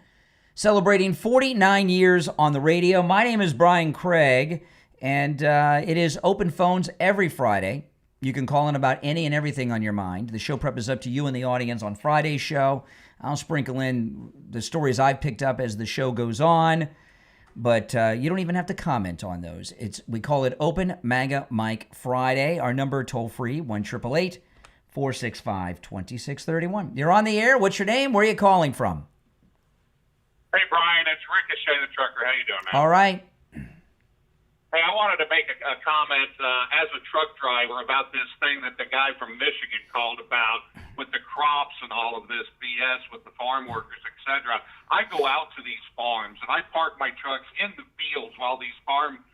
Celebrating 49 years on the radio. My name is Brian Craig, and it is open phones every Friday. You can call in about any and everything on your mind. The show prep is up to you and the audience on Friday's show. I'll sprinkle in the stories I've picked up as the show goes on. But you don't even have to comment on those. We call it Open MAGA Mike Friday. Our number toll-free, 1-888-465-2631. You're on the air. What's your name? Where are you calling from? Hey, Brian. It's Ricochet the Trucker. How you doing, man? All right. Hey, I wanted to make a comment as a truck driver about this thing that the guy from Michigan called about with the crops and all of this BS with the farm workers, etc. I go out to these farms and I park my trucks in the fields while these farm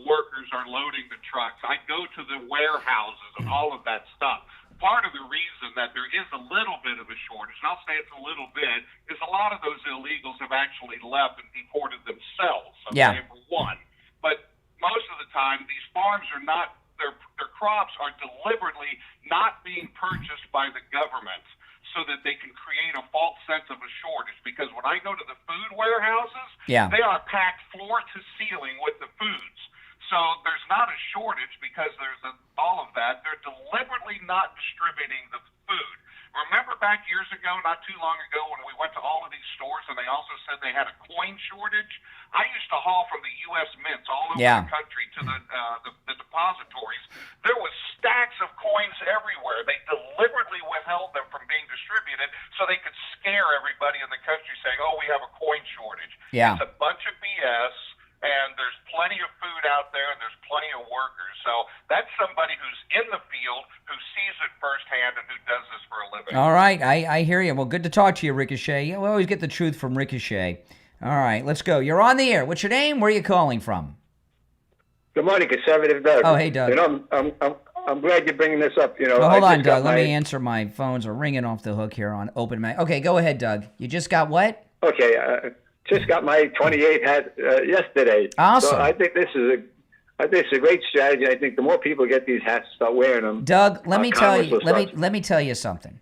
workers are loading the trucks. I go to the warehouses and all of that stuff. Part of the reason that there is a little bit of a shortage, and I'll say it's a little bit, is a lot of those illegals have actually left and deported themselves. Okay, for one. But most of the time, these farms are not, their crops are deliberately not being purchased by the government so that they can create a false sense of a shortage. Because when I go to the food warehouses, they are packed floor to ceiling with the foods. So there's not a shortage because there's all of that. They're deliberately not distributing the food. Remember back years ago, not too long ago, when we went to all of these stores and they also said they had a coin shortage? I used to haul from the U.S. mints all over the country to the depositories. There was stacks of coins everywhere. They deliberately withheld them from being distributed so they could scare everybody in the country saying, oh, we have a coin shortage. It's a bunch of BS. And there's plenty of food out there, and there's plenty of workers. So that's somebody who's in the field, who sees it firsthand, and who does this for a living. All right, I hear you. Well, good to talk to you, Ricochet. We always get the truth from Ricochet. All right, let's go. You're on the air. What's your name? Where are you calling from? Good morning, Conservative Doug. Oh, hey, Doug. You know, I'm glad you're bringing this up. You know, hold on, Doug. Let me answer. My phones are ringing off the hook here on Open Mic. Okay, go ahead, Doug. You just got what? Okay. Just got my 28 hat yesterday. Awesome. So I think this is a great strategy. I think the more people get these hats, start wearing them. Doug, let me tell you. Let me tell you something.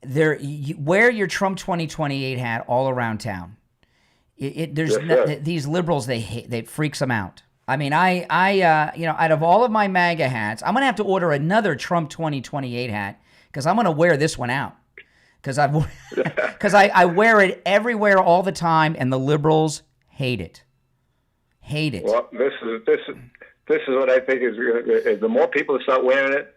Wear your Trump 2028 hat all around town. These liberals, they hate. They freaks them out. I mean, out of all of my MAGA hats, I'm gonna have to order another Trump 2028 hat because I'm gonna wear this one out. Because I wear it everywhere all the time, and the liberals hate it. Hate it. Well, this is what I think is the more people start wearing it,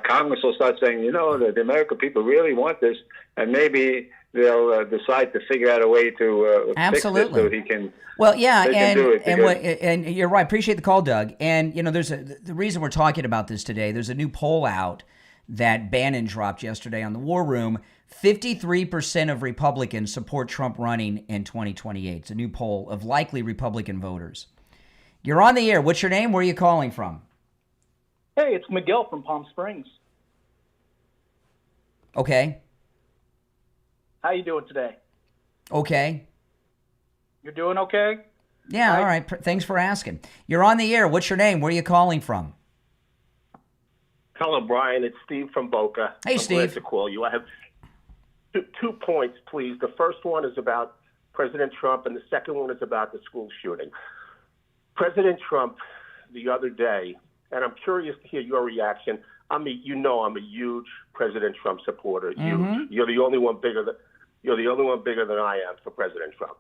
Congress will start saying, you know, the American people really want this, and maybe they'll decide to figure out a way to fix it so he can. Well, yeah, and you're right. Appreciate the call, Doug. And you know, the reason we're talking about this today. There's a new poll out that Bannon dropped yesterday on the War Room. 53% of Republicans support Trump running in 2028. It's a new poll of likely Republican voters. You're on the air. What's your name? Where are you calling from? Hey, it's Miguel from Palm Springs. Okay. How you doing today? Okay. You're doing okay? Yeah, all right. Thanks for asking. You're on the air. What's your name? Where are you calling from? Hello, Brian. It's Steve from Boca. Hey, Steve. I'm glad to call you. I have two points, please. The first one is about President Trump, and the second one is about the school shooting. President Trump, the other day, and I'm curious to hear your reaction. I'm a huge President Trump supporter. Mm-hmm. You're the only one bigger than I am for President Trump.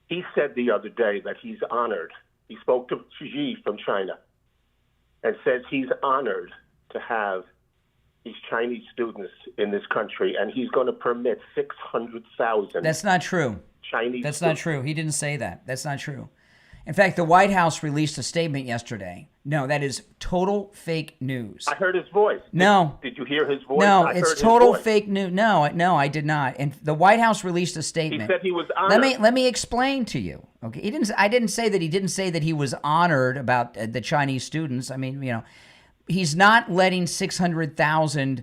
He said the other day that he's honored. He spoke to Xi from China and says he's honored to have these Chinese students in this country, and he's going to permit 600,000. That's not true. Chinese. That's not true. He didn't say that. That's not true. In fact, the White House released a statement yesterday. No, that is total fake news. I heard his voice. No. Did you hear his voice? No, it's total fake news. No, I did not. And the White House released a statement. He said he was honored. Let me explain to you. Okay, I didn't say that he was honored about the Chinese students. I mean, you know, he's not letting 600,000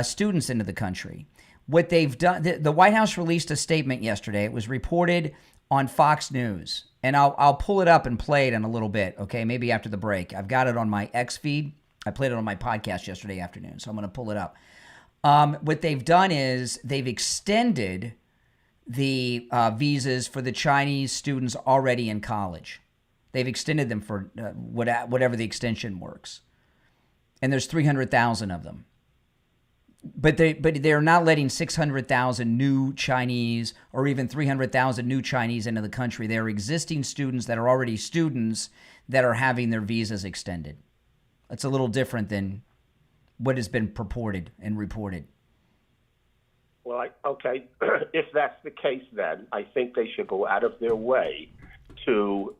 students into the country. What they've done, the White House released a statement yesterday. It was reported on Fox News. And I'll pull it up and play it in a little bit, okay? Maybe after the break. I've got it on my X feed. I played it on my podcast yesterday afternoon, so I'm going to pull it up. What they've done is they've extended the visas for the Chinese students already in college. They've extended them for whatever the extension works. And there's 300,000 of them. But they're not letting 600,000 new Chinese or even 300,000 new Chinese into the country. They're existing students that are already students that are having their visas extended. It's a little different than what has been purported and reported. Well, okay, if that's the case, then I think they should go out of their way to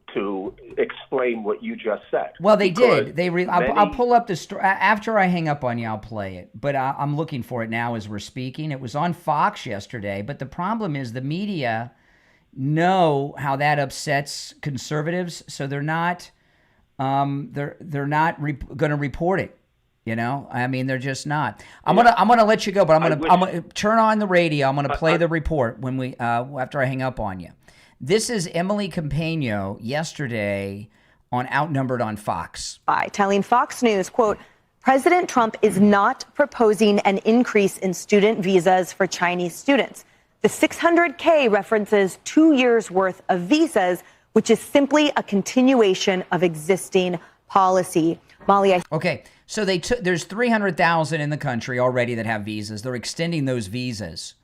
explain what you just said. Well, they did. I'll pull up the story after I hang up on you. I'll play it, but I'm looking for it now as we're speaking. It was on Fox yesterday, but the problem is the media know how that upsets conservatives, so they're not going to report it. You know, I mean, they're just not. I'm gonna let you go, but I'm gonna turn on the radio. I'm gonna play the report when we after I hang up on you. This is Emily Campagno yesterday on Outnumbered on Fox. Telling Fox News, quote, President Trump is not proposing an increase in student visas for Chinese students. The $600K references 2 years worth of visas, which is simply a continuation of existing policy. Molly, okay. So there's 300,000 in the country already that have visas. They're extending those visas.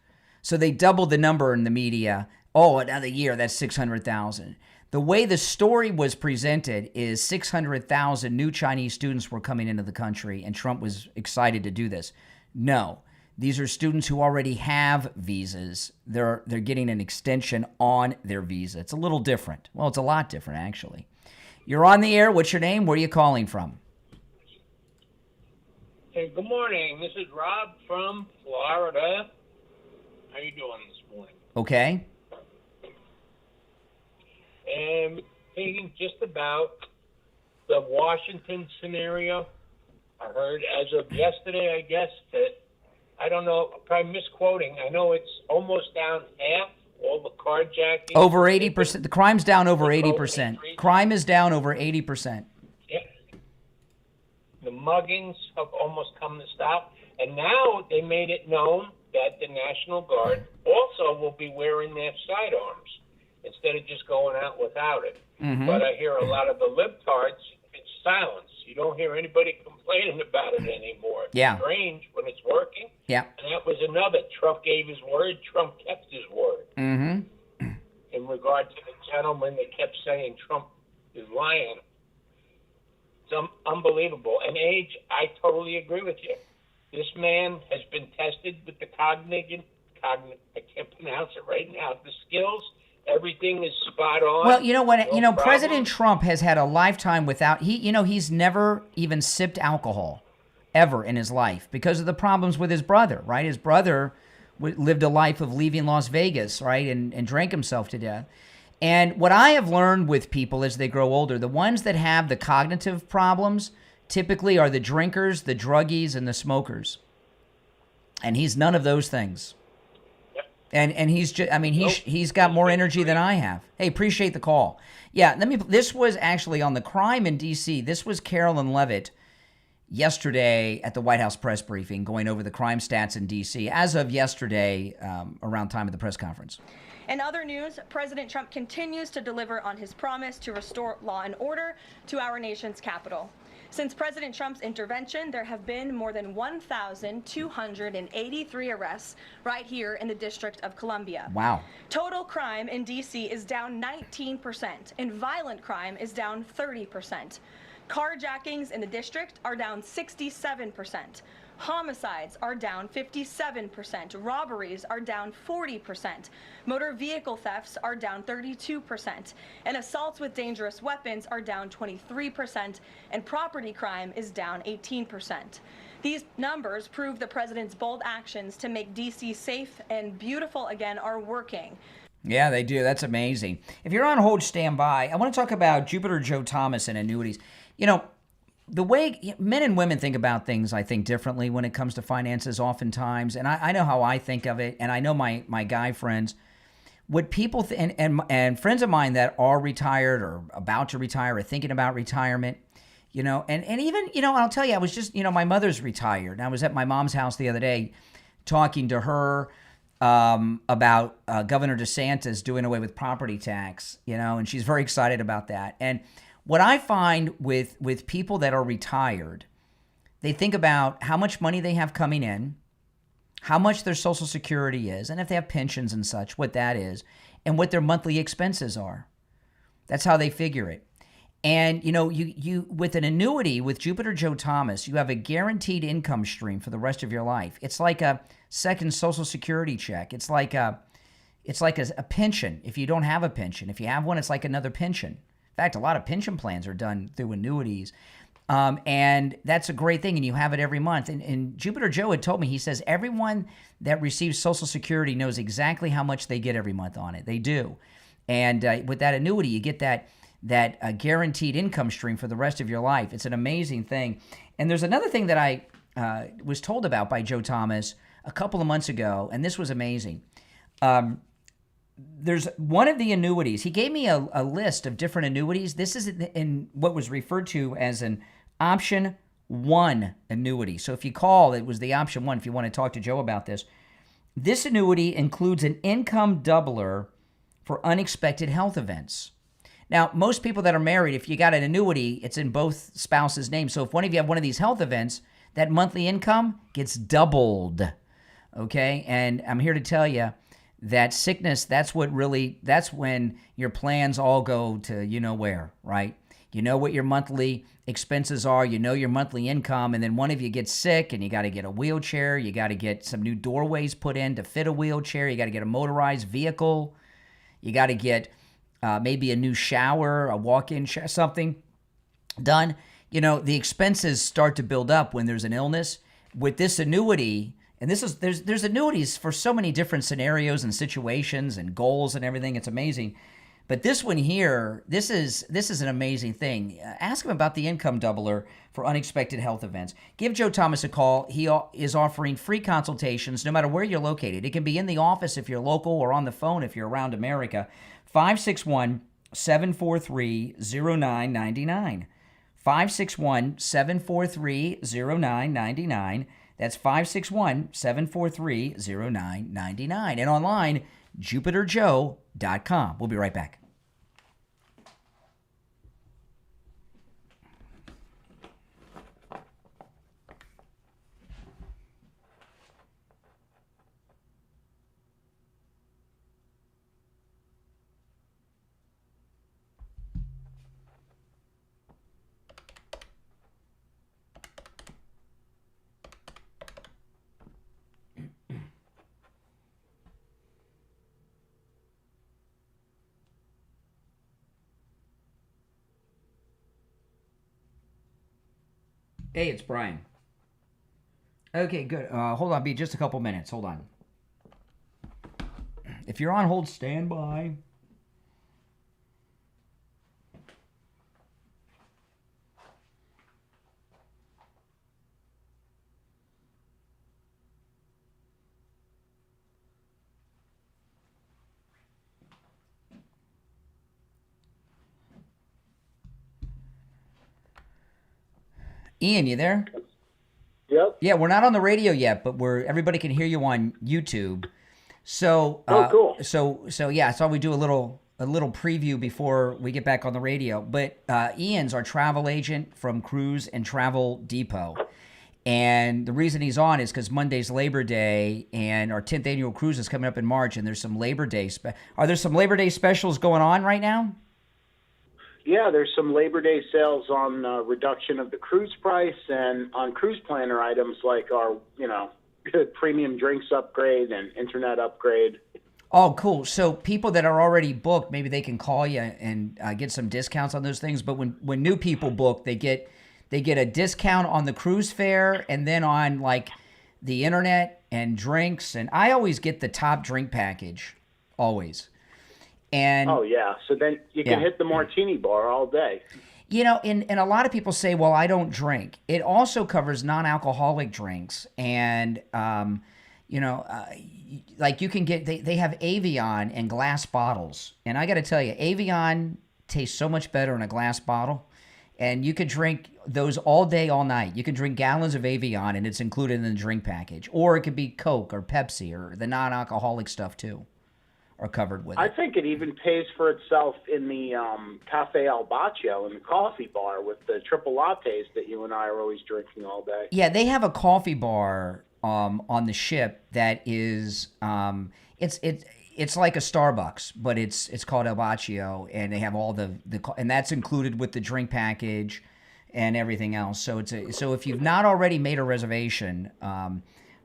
So they doubled the number in the media. Oh, another year, that's 600,000. The way the story was presented is 600,000 new Chinese students were coming into the country, and Trump was excited to do this. No, these are students who already have visas. They're getting an extension on their visa. It's a little different. Well, it's a lot different, actually. You're on the air. What's your name? Where are you calling from? Hey, good morning. This is Rob from Florida. How you doing this morning? Okay. And thinking just about the Washington scenario. I heard as of yesterday, I guess, that, I don't know, probably misquoting. I know it's almost down half, all the carjacking. Over 80%. The crime's down over 80%. Crime is down over 80%. Yeah. The muggings have almost come to stop. And now they made it known that the National Guard also will be wearing their sidearms instead of just going out without it. Mm-hmm. But I hear a lot of the libtards, it's silence. You don't hear anybody complaining about it anymore. It's strange when it's working. Yeah. And that was another. Trump gave his word. Trump kept his word. Mm-hmm. In regard to the gentleman that kept saying Trump is lying. It's unbelievable. And age, I totally agree with you. This man has been tested with the cognitive, I can't pronounce it right now, the skills. Everything is spot on. Well, you know what? No President Trump has had a lifetime without he's never even sipped alcohol ever in his life because of the problems with his brother, right? His brother lived a life of leaving Las Vegas, right, and drank himself to death. And what I have learned with people as they grow older, the ones that have the cognitive problems typically are the drinkers, the druggies, and the smokers. And he's none of those things. And he's just, he's got more energy than I have. Hey, appreciate the call. Yeah, this was actually on the crime in D.C. This was Carolyn Levitt yesterday at the White House press briefing going over the crime stats in D.C. as of yesterday around time of the press conference. In other news, President Trump continues to deliver on his promise to restore law and order to our nation's capital. Since President Trump's intervention, there have been more than 1,283 arrests right here in the District of Columbia. Wow. Total crime in D.C. is down 19%, and violent crime is down 30%. Carjackings in the district are down 67%. Homicides are down 57%. Robberies are down 40%. Motor vehicle thefts are down 32%. And assaults with dangerous weapons are down 23%. And property crime is down 18%. These numbers prove the president's bold actions to make D.C. safe and beautiful again are working. Yeah, they do. That's amazing. If you're on hold, stand by. I want to talk about Jupiter Joe Thomas and annuities. You know, the way men and women think about things, I think, differently when it comes to finances oftentimes. And I know how I think of it, and I know my guy friends. What people and friends of mine that are retired or about to retire or thinking about retirement, You know, and even, you know, I'll tell you, I was just, you know, my mother's retired. And I was at my mom's house the other day talking to her about Governor DeSantis doing away with property tax, you know, and she's very excited about that. And what I find with people that are retired, they think about how much money they have coming in, how much their Social Security is, and if they have pensions and such, what that is, and what their monthly expenses are. That's how they figure it. And, you know, you with an annuity with Jupiter Joe Thomas, you have a guaranteed income stream for the rest of your life. It's like a second Social Security check. It's like a pension if you don't have a pension. If you have one, it's like another pension. In fact, a lot of pension plans are done through annuities. And that's a great thing, and you have it every month. And Jupiter Joe had told me, he says, everyone that receives Social Security knows exactly how much they get every month on it. They do. And with that annuity, you get that guaranteed income stream for the rest of your life. It's an amazing thing. And there's another thing that I was told about by Joe Thomas a couple of months ago, and this was amazing. There's one of the annuities. He gave me a list of different annuities. This is in what was referred to as an option 1 annuity. So if you call, it was the option 1 if you want to talk to Joe about this. This annuity includes an income doubler for unexpected health events. Now, most people that are married, if you got an annuity, it's in both spouses' names. So if one of you have one of these health events, that monthly income gets doubled, okay? And I'm here to tell you that sickness, that's when your plans all go to you know where, right? You know what your monthly expenses are, you know your monthly income, and then one of you gets sick and you got to get a wheelchair, you got to get some new doorways put in to fit a wheelchair, you got to get a motorized vehicle, you got to get maybe a new shower, a walk-in shower, something done. You know, the expenses start to build up when there's an illness. With this annuity, and there's annuities for so many different scenarios and situations and goals and everything. It's amazing. But this one here, this is an amazing thing. Ask him about the income doubler for unexpected health events. Give Joe Thomas a call. He is offering free consultations no matter where you're located. It can be in the office if you're local or on the phone if you're around America. 561-743-0999. 561-743-0999. That's 561-743-0999. And online, JupiterJoe.com. We'll be right back. Hey, it's Brian. Okay, good. Hold on, be just a couple minutes. Hold on. If you're on hold, stand by. Ian, you there? Yep. Yeah, we're not on the radio yet, but everybody can hear you on YouTube. So, cool. So yeah, I thought we'd do a little preview before we get back on the radio. But Ian's our travel agent from Cruise and Travel Depot. And the reason he's on is because Monday's Labor Day, and our 10th annual cruise is coming up in March, and there's some Labor Day. Are there some Labor Day specials going on right now? Yeah, there's some Labor Day sales on reduction of the cruise price and on cruise planner items like our, premium drinks upgrade and internet upgrade. Oh, cool. So people that are already booked, maybe they can call you and get some discounts on those things. But when new people book, they get a discount on the cruise fare and then on like the internet and drinks. And I always get the top drink package, always. And oh yeah, so then you can hit the martini bar all day. And a lot of people say, well, I don't drink. It also covers non-alcoholic drinks, and like you can get they have Evian in glass bottles, and I got to tell you, Evian tastes so much better in a glass bottle, and you could drink those all day, all night. You can drink gallons of Evian, and it's included in the drink package. Or it could be Coke or Pepsi or the non-alcoholic stuff, too, are covered with it. I think it even pays for itself in the Cafe Al Baccio in the coffee bar with the triple lattes that you and I are always drinking all day. Yeah, they have a coffee bar on the ship that is it's like a Starbucks, but it's called Al Baccio, and they have all and that's included with the drink package and everything else. So so if you've not already made a reservation,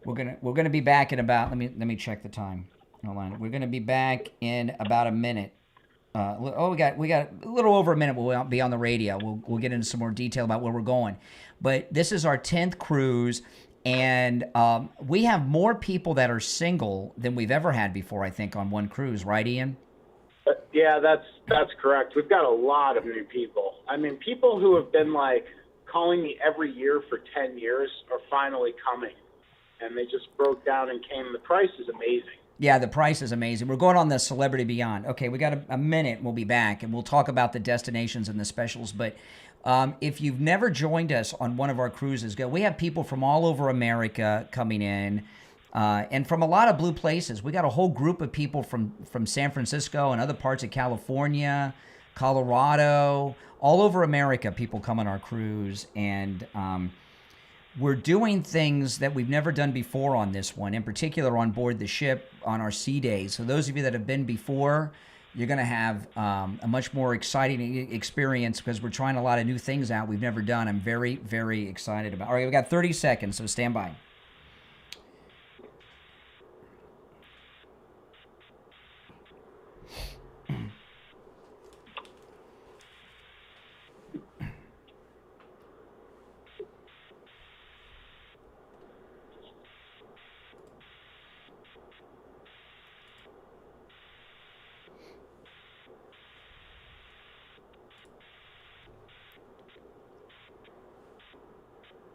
we're gonna be back in about let me check the time. Hold on. We're going to be back in about a minute. We got a little over a minute. We'll be on the radio. We'll get into some more detail about where we're going. But this is our 10th cruise, and we have more people that are single than we've ever had before, I think, on one cruise. Right, Ian? Yeah, that's correct. We've got a lot of new people. I mean, people who have been calling me every year for 10 years are finally coming, and they just broke down and came. The price is amazing. Yeah, the price is amazing. We're going on the Celebrity Beyond. Okay, we got a minute. We'll be back, and we'll talk about the destinations and the specials. But if you've never joined us on one of our cruises, we have people from all over America coming in, and from a lot of blue places. We got a whole group of people from San Francisco and other parts of California, Colorado, all over America. People come on our cruise, and we're doing things that we've never done before on this one, in particular on board the ship on our sea days. So those of you that have been before, you're going to have a much more exciting experience because we're trying a lot of new things out we've never done. I'm very, very excited about. All right, we've got 30 seconds, so stand by.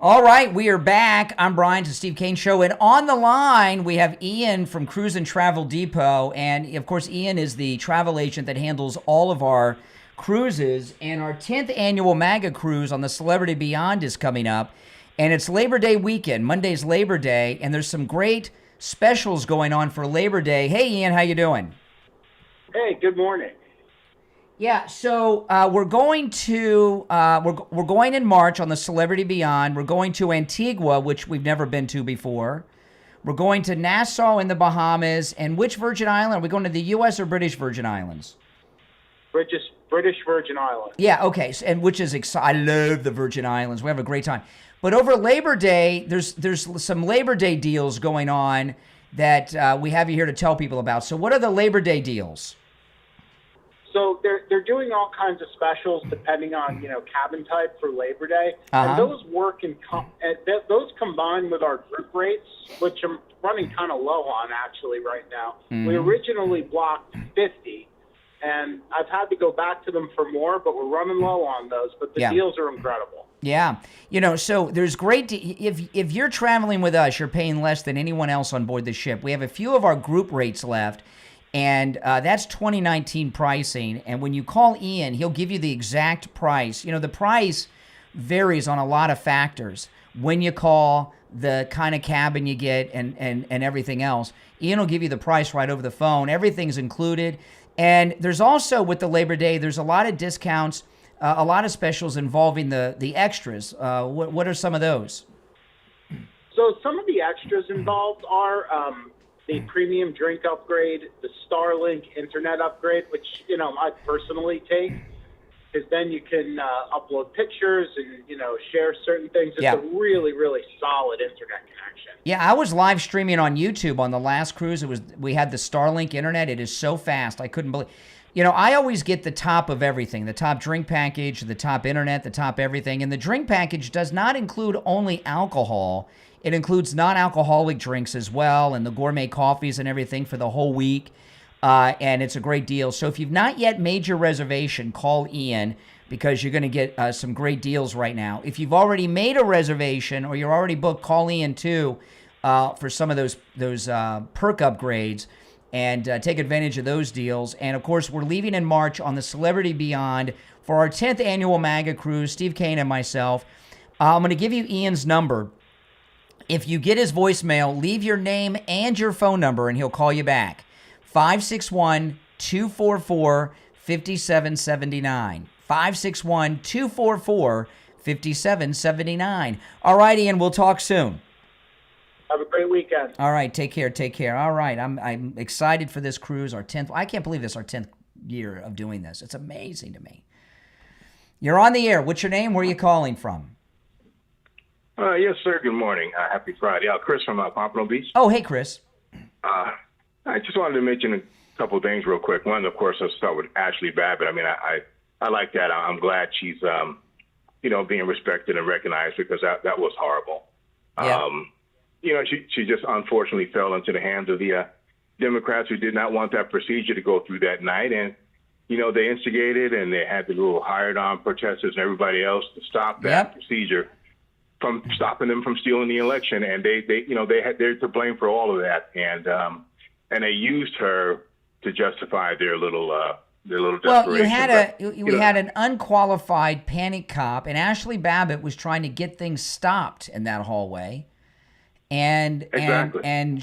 All right, we are back. I'm Brian to Steve Kane Show, and on the line we have Ian from Cruise and Travel Depot, and of course Ian is the travel agent that handles all of our cruises, and our 10th annual MAGA cruise on the Celebrity Beyond is coming up, and it's Labor Day weekend. Monday's Labor Day, and there's some great specials going on for Labor Day. Hey Ian, how you doing? Hey, good morning. Yeah, so we're going to we're going in March on the Celebrity Beyond. We're going to Antigua, which we've never been to before. We're going to Nassau in the Bahamas, and which Virgin Island? Are we going to the U.S. or British Virgin Islands? British Virgin Islands. Yeah, okay, and which is exciting. I love the Virgin Islands. We have a great time. But over Labor Day, there's some Labor Day deals going on that we have you here to tell people about. So what are the Labor Day deals? So they're doing all kinds of specials depending on cabin type for Labor Day, and those work those combine with our group rates, which I'm running kind of low on actually right now. Mm-hmm. We originally blocked 50, and I've had to go back to them for more, but we're running low on those. But the deals are incredible. Yeah, so there's great. If you're traveling with us, you're paying less than anyone else on board the ship. We have a few of our group rates left. And that's 2019 pricing. And when you call Ian, he'll give you the exact price. The price varies on a lot of factors. When you call, the kind of cabin you get, and everything else. Ian will give you the price right over the phone. Everything's included. And there's also, with the Labor Day, there's a lot of discounts, a lot of specials involving the extras. What are some of those? So some of the extras involved are the premium drink upgrade, the Starlink internet upgrade, which, I personally take, because then you can upload pictures and, share certain things. It's a really, really solid internet connection. Yeah, I was live streaming on YouTube on the last cruise. We had the Starlink internet. It is so fast. I couldn't believe. I always get the top of everything, the top drink package, the top internet, the top everything. And the drink package does not include only alcohol. It includes non-alcoholic drinks as well, and the gourmet coffees and everything for the whole week, and it's a great deal. So if you've not yet made your reservation, call Ian, because you're going to get some great deals right now. If you've already made a reservation or you're already booked, call Ian too for some of those perk upgrades. and take advantage of those deals. And, of course, we're leaving in March on the Celebrity Beyond for our 10th annual MAGA cruise, Steve Kane and myself. I'm going to give you Ian's number. If you get his voicemail, leave your name and your phone number, and he'll call you back. 561-244-5779. 561-244-5779. All right, Ian, we'll talk soon. Have a great weekend. All right, take care. All right, I'm excited for this cruise, our 10th. I can't believe this is our 10th year of doing this. It's amazing to me. You're on the air. What's your name? Where are you calling from? Yes, sir. Good morning. Happy Friday. Chris from Pompano Beach. Oh, hey, Chris. I just wanted to mention a couple of things real quick. One, of course, I'll start with Ashley Babbitt. I mean, I like that. I'm glad she's, being respected and recognized, because that was horrible. Yeah. She just unfortunately fell into the hands of the Democrats who did not want that procedure to go through that night. And, they instigated, and they had the little hired-on protesters and everybody else to stop that procedure from stopping them from stealing the election. And they're to blame for all of that. And they used her to justify their little desperation. Well, you had an unqualified panic cop, and Ashley Babbitt was trying to get things stopped in that hallway. And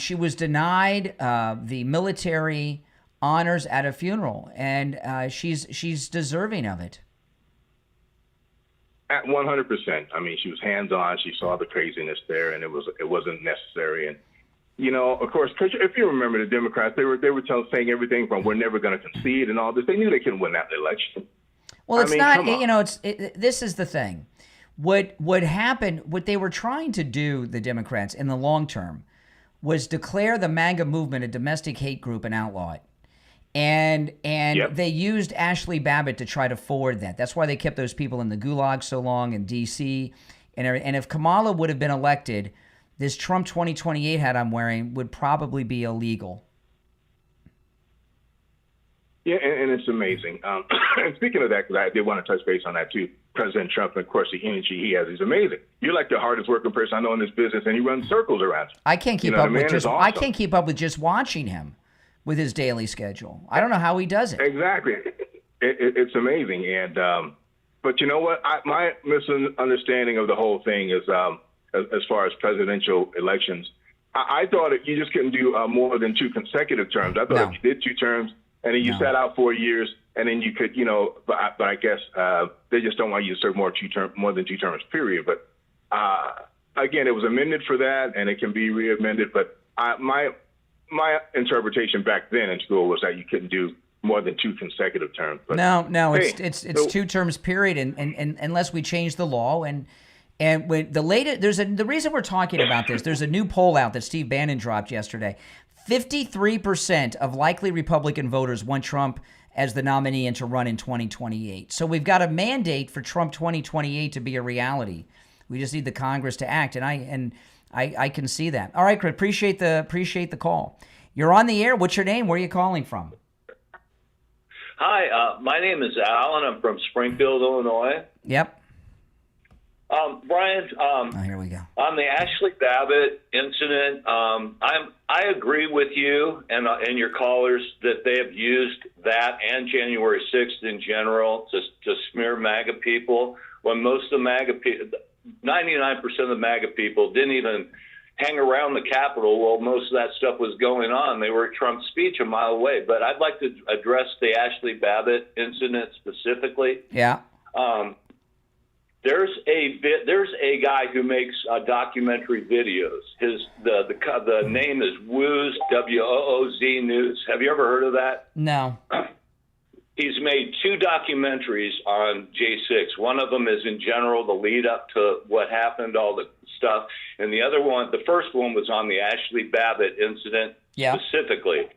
she was denied the military honors at a funeral, and she's deserving of it. At 100%. I mean, she was hands-on. She saw the craziness there, and it wasn't necessary. And of course, if you remember, the Democrats, they were saying everything from "we're never going to concede" and all this. They knew they couldn't win that election. Well, it's not. This is the thing. What happened? What they were trying to do, the Democrats, in the long term, was declare the MAGA movement a domestic hate group and outlaw it. And they used Ashley Babbitt to try to forward that. That's why they kept those people in the gulag so long in D.C. And if Kamala would have been elected, this Trump 2028 hat I'm wearing would probably be illegal. Yeah, and it's amazing. And speaking of that, because I did want to touch base on that too, President Trump, and of course the energy he has is amazing. You're like the hardest working person I know in this business, and he runs circles around you. I can't keep up with just watching him with his daily schedule. I don't know how he does it. Exactly. It's amazing. And but you know what? My misunderstanding of the whole thing is as far as presidential elections, I thought that you just couldn't do more than 2 consecutive terms. I thought if you did 2 terms and then you sat out 4 years and then you could, but I guess they just don't want you to serve more than 2 terms, period. But again, it was amended for that, and it can be re-amended. But my interpretation back then in school was that you couldn't do more than 2 consecutive terms. But no, it's 2 terms, period, and unless we change the law. And when the latest, the reason we're talking about this, there's a new poll out that Steve Bannon dropped yesterday. 53% of likely Republican voters want Trump as the nominee and to run in 2028. So we've got a mandate for Trump 2028 to be a reality. We just need the Congress to act, and I can see that. All right, Chris, appreciate the call. You're on the air. What's your name? Where are you calling from? Hi, my name is Alan. I'm from Springfield, Illinois. Yep. Brian, here we go. On the Ashley Babbitt incident, I agree with you and your callers that they have used that and January 6th in general to smear MAGA people, when most of the MAGA people, 99% of the MAGA people didn't even hang around the Capitol while most of that stuff was going on. They were at Trump's speech a mile away. But I'd like to address the Ashley Babbitt incident specifically. Yeah. There's a guy who makes documentary videos. The name is Wooz, W-O-O-Z News. Have you ever heard of that? No. He's made 2 documentaries on J6. One of them is in general, the lead up to what happened, all the stuff. And the other one, the first one was on the Ashley Babbitt incident specifically.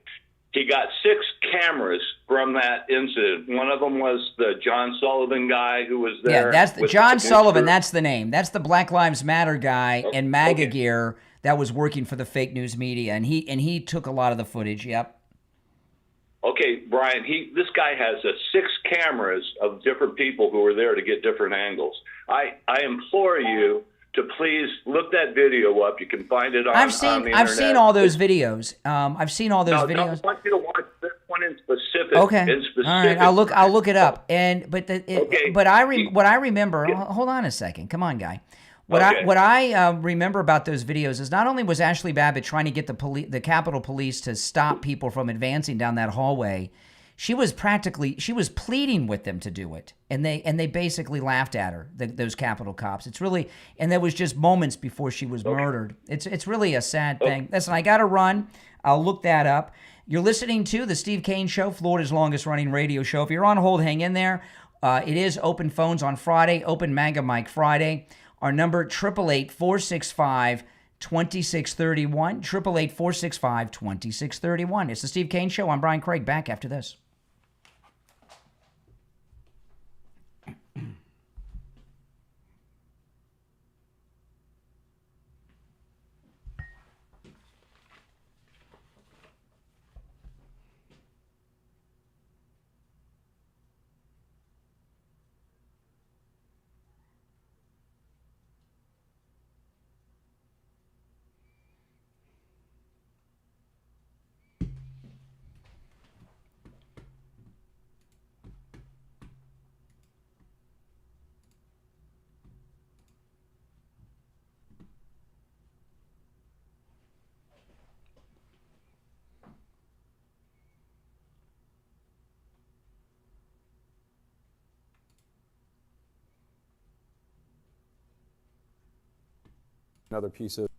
He got 6 cameras from that incident. One of them was the John Sullivan guy who was there. Yeah, that's John Sullivan. That's the name. That's the Black Lives Matter guy in MAGA gear that was working for the fake news media, and he took a lot of the footage. Yep. Okay, Brian. This guy has 6 cameras of different people who were there to get different angles. I implore you to please look that video up. You can find it on I've the seen internet. all those videos. I've seen all those No, videos. I want you to watch this one in specific. Okay. In specific. All right. I'll look it up. What I remember. Hold on a second. Come on, guy. What I remember about those videos is not only was Ashley Babbitt trying to get the Capitol Police to stop people from advancing down that hallway, she was pleading with them to do it, and they basically laughed at her. Those Capitol cops. It's really, and there was just moments before she was murdered. It's really a sad thing. Listen, I got to run. I'll look that up. You're listening to the Steve Kane Show, Florida's longest running radio show. If you're on hold, hang in there. It is open phones on Friday, open Manga Mike Friday. Our number, 888-465-2631, 888-465-2631. It's the Steve Kane Show. I'm Brian Craig, back after this. Another piece of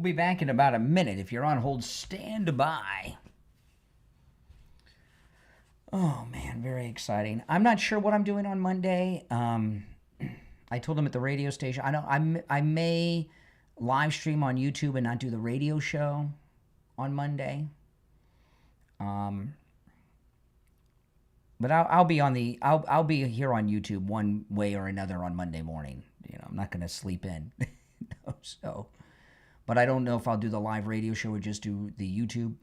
We'll be back in about a minute. If you're on hold, stand by. Oh, man, very exciting. I'm not sure what I'm doing on Monday. I told them at the radio station. I know I may live stream on YouTube and not do the radio show on Monday. But I'll be on the I'll be here on YouTube one way or another on Monday morning. You know, I'm not going to sleep in. So, but I don't know if I'll do the live radio show or just do the YouTube.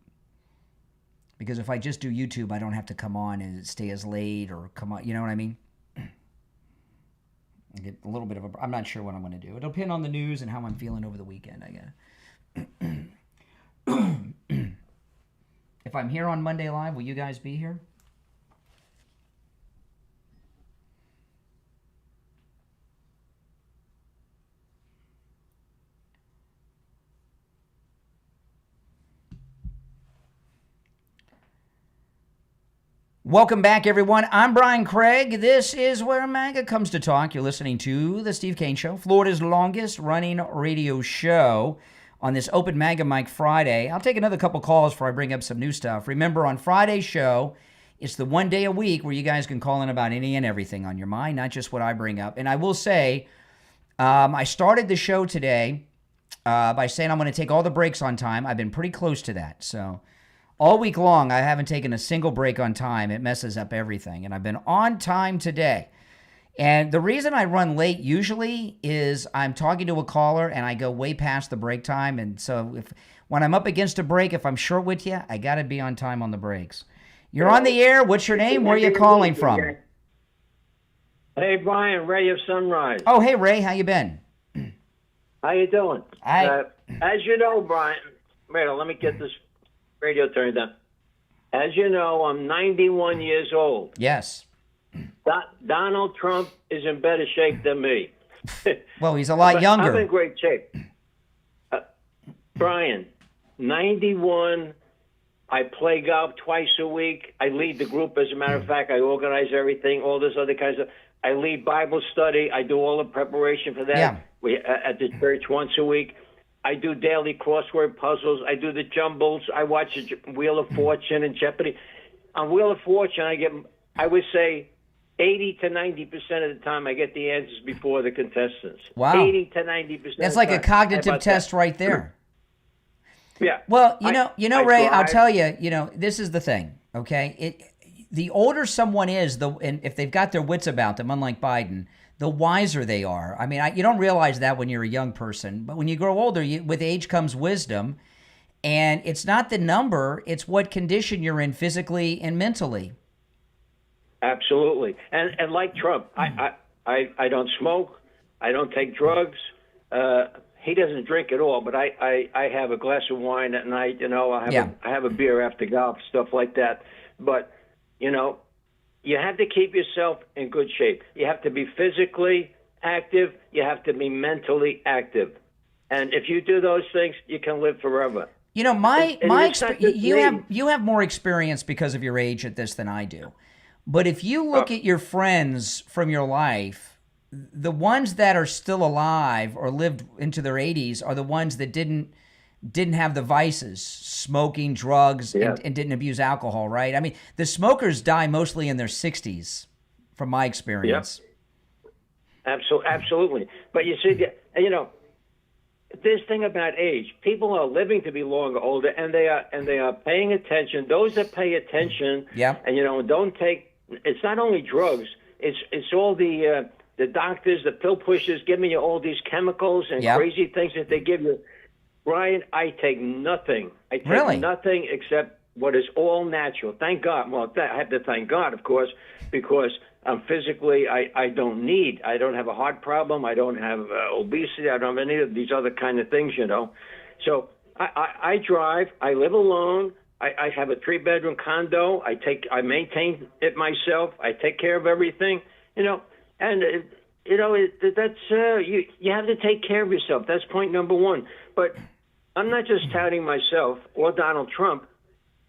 Because if I just do YouTube, I don't have to come on and stay as late or come on. You know what I mean? I get a little bit of a. I'm not sure what I'm going to do. It'll depend on the news and how I'm feeling over the weekend, I guess. If I'm here on Monday Live, will you guys be here? Welcome back, everyone. I'm Brian Craig. This is where MAGA comes to talk. You're listening to The Steve Kane Show, Florida's longest running radio show on this Open MAGA Mic Friday. I'll take another couple calls before I bring up some new stuff. Remember, on Friday's show, it's the one day a week where you guys can call in about any and everything on your mind, not just what I bring up. And I will say, I started the show today by saying I'm going to take all the breaks on time. I've been pretty close to that. So all week long, I haven't taken a single break on time. It messes up everything. And I've been on time today. And the reason I run late usually is I'm talking to a caller and I go way past the break time. And so when I'm up against a break, if I'm short with you, I got to be on time on the breaks. You're on the air. What's your name? Where are you calling from? Hey, Brian, Ray of Sunrise. Oh, hey, Ray. How you been? How you doing? Hi. As you know, Brian, wait, let me get this radio turned down. As you know, I'm 91 years old. Yes. Donald Trump is in better shape than me. Well, he's a lot younger. I'm in great shape. Brian, 91. I play golf twice a week. I lead the group. As a matter of fact, I organize everything, all this other kinds of. I lead Bible study. I do all the preparation for that. Yeah. We at the church once a week. I do daily crossword puzzles. I do the jumbles. I watch Wheel of Fortune and Jeopardy. On Wheel of Fortune, I would say 80 to 90% of the time I get the answers before the contestants. Wow. 80 to 90%. That's like a cognitive test right there. Yeah. Well, you know, Ray, I'll drive. tell you, this is the thing, okay? The older someone is, and if they've got their wits about them, unlike Biden, the wiser they are. I mean, you don't realize that when you're a young person, but when you grow older, with age comes wisdom, and it's not the number, it's what condition you're in physically and mentally. Absolutely. And like Trump, I don't smoke. I don't take drugs. He doesn't drink at all, but I have a glass of wine at night. I have a beer after golf, stuff like that. But, you have to keep yourself in good shape. You have to be physically active. You have to be mentally active. And if you do those things, you can live forever. You have more experience because of your age at this than I do. But if you look at your friends from your life, the ones that are still alive or lived into their 80s are the ones that didn't have the vices, smoking, drugs, and didn't abuse alcohol, right? I mean, the smokers die mostly in their 60s, from my experience. Yep. Absolutely. But you see, this thing about age, people are living to be longer, older, and they are paying attention. Those that pay attention, and don't take. It's not only drugs. It's all the doctors, the pill pushers, giving you all these chemicals and crazy things that they give you. Brian, I take nothing. I take nothing except what is all natural. Thank God. Well, I have to thank God, of course, because physically I don't have a heart problem. I don't have obesity. I don't have any of these other kind of things, So I drive. I live alone. I have a 3-bedroom condo. I maintain it myself. I take care of everything, and that's you have to take care of yourself. That's point number one. But I'm not just touting myself or Donald Trump.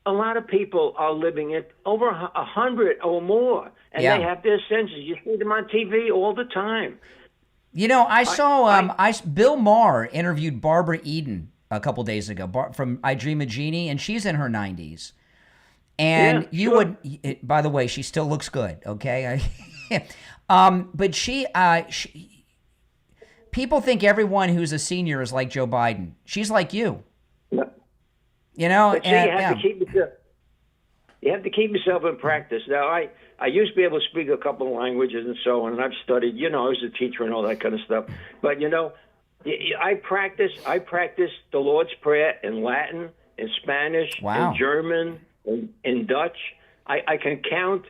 A lot of people are living it over 100 or more, and they have their senses. You see them on TV all the time. I saw Bill Maher interviewed Barbara Eden a couple days ago from I Dream of Jeannie, and she's in her 90s. And by the way, she still looks good, okay? But she people think everyone who's a senior is like Joe Biden. She's like you. But see, you have to keep yourself in practice. Now, I used to be able to speak a couple of languages and so on, and I've studied, I was a teacher and all that kind of stuff. But, I practice the Lord's Prayer in Latin, in Spanish, in German, in Dutch. I can count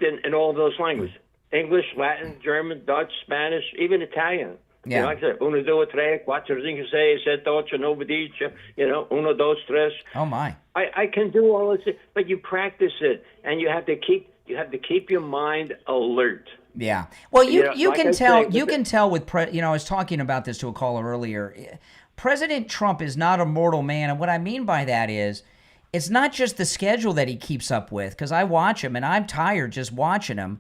in all of those languages. English, Latin, German, Dutch, Spanish, even Italian. Yeah. Like I said, 1, 2, 3, 4, 5, 6, 7, 8, 9, 10, 1, 2, 3. Oh my! I can do all this, but you practice it, and you have to keep your mind alert. Yeah. Well, you can tell with I was talking about this to a caller earlier. President Trump is not a mortal man, and what I mean by that is it's not just the schedule that he keeps up with, because I watch him and I'm tired just watching him.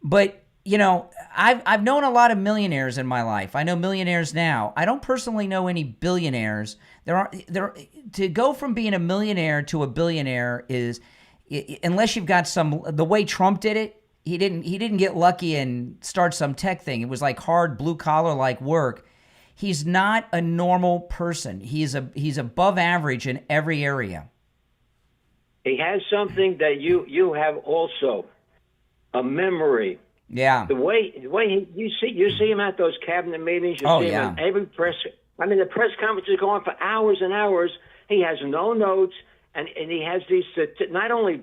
But, you know, I've known a lot of millionaires in my life. I know millionaires now. I don't personally know any billionaires. To go from being a millionaire to a billionaire is, unless you've got the way Trump did it, he didn't get lucky and start some tech thing. It was like hard blue collar like work. He's not a normal person. He's above average in every area. He has something that you have also, a memory. Yeah. The way you see him at those cabinet meetings. You see him in every press. I mean, the press conferences go on for hours and hours. He has no notes, and he has these not only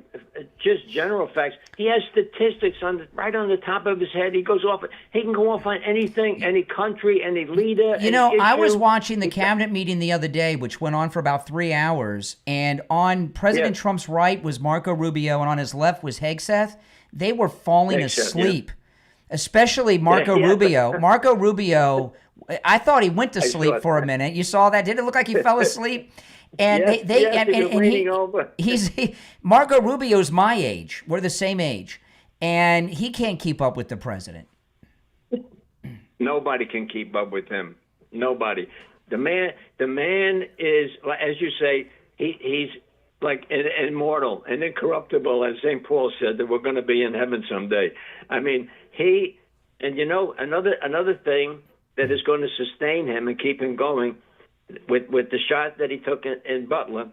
just general facts. He has statistics right on the top of his head. He can go off on anything, any country, any leader. You know, I was watching the cabinet meeting the other day, which went on for about 3 hours, and on President Trump's right was Marco Rubio, and on his left was Hegseth. They were falling asleep, especially Marco Rubio. Marco Rubio, I thought he went to sleep for a minute. You saw that? Didn't it look like he fell asleep? And Marco Rubio's my age. We're the same age, and he can't keep up with the president. Nobody can keep up with him. Nobody. The man is, as you say, he's like immortal and incorruptible, as St. Paul said, that we're going to be in heaven someday. I mean, another thing that is going to sustain him and keep him going with the shot that he took in Butler,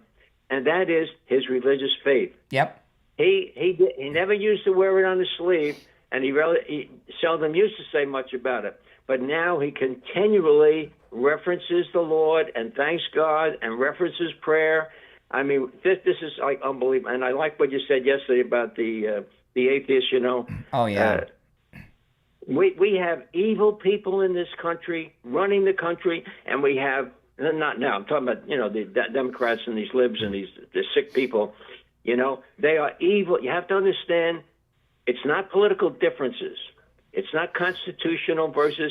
and that is his religious faith. Yep. He never used to wear it on his sleeve, and he seldom used to say much about it. But now he continually references the Lord and thanks God and references prayer. I mean, this is like unbelievable. And I like what you said yesterday about the atheists. You know. Oh yeah. We have evil people in this country running the country, and we have. Not now. I'm talking about, the Democrats and these libs and the sick people. They are evil. You have to understand, it's not political differences. It's not constitutional versus,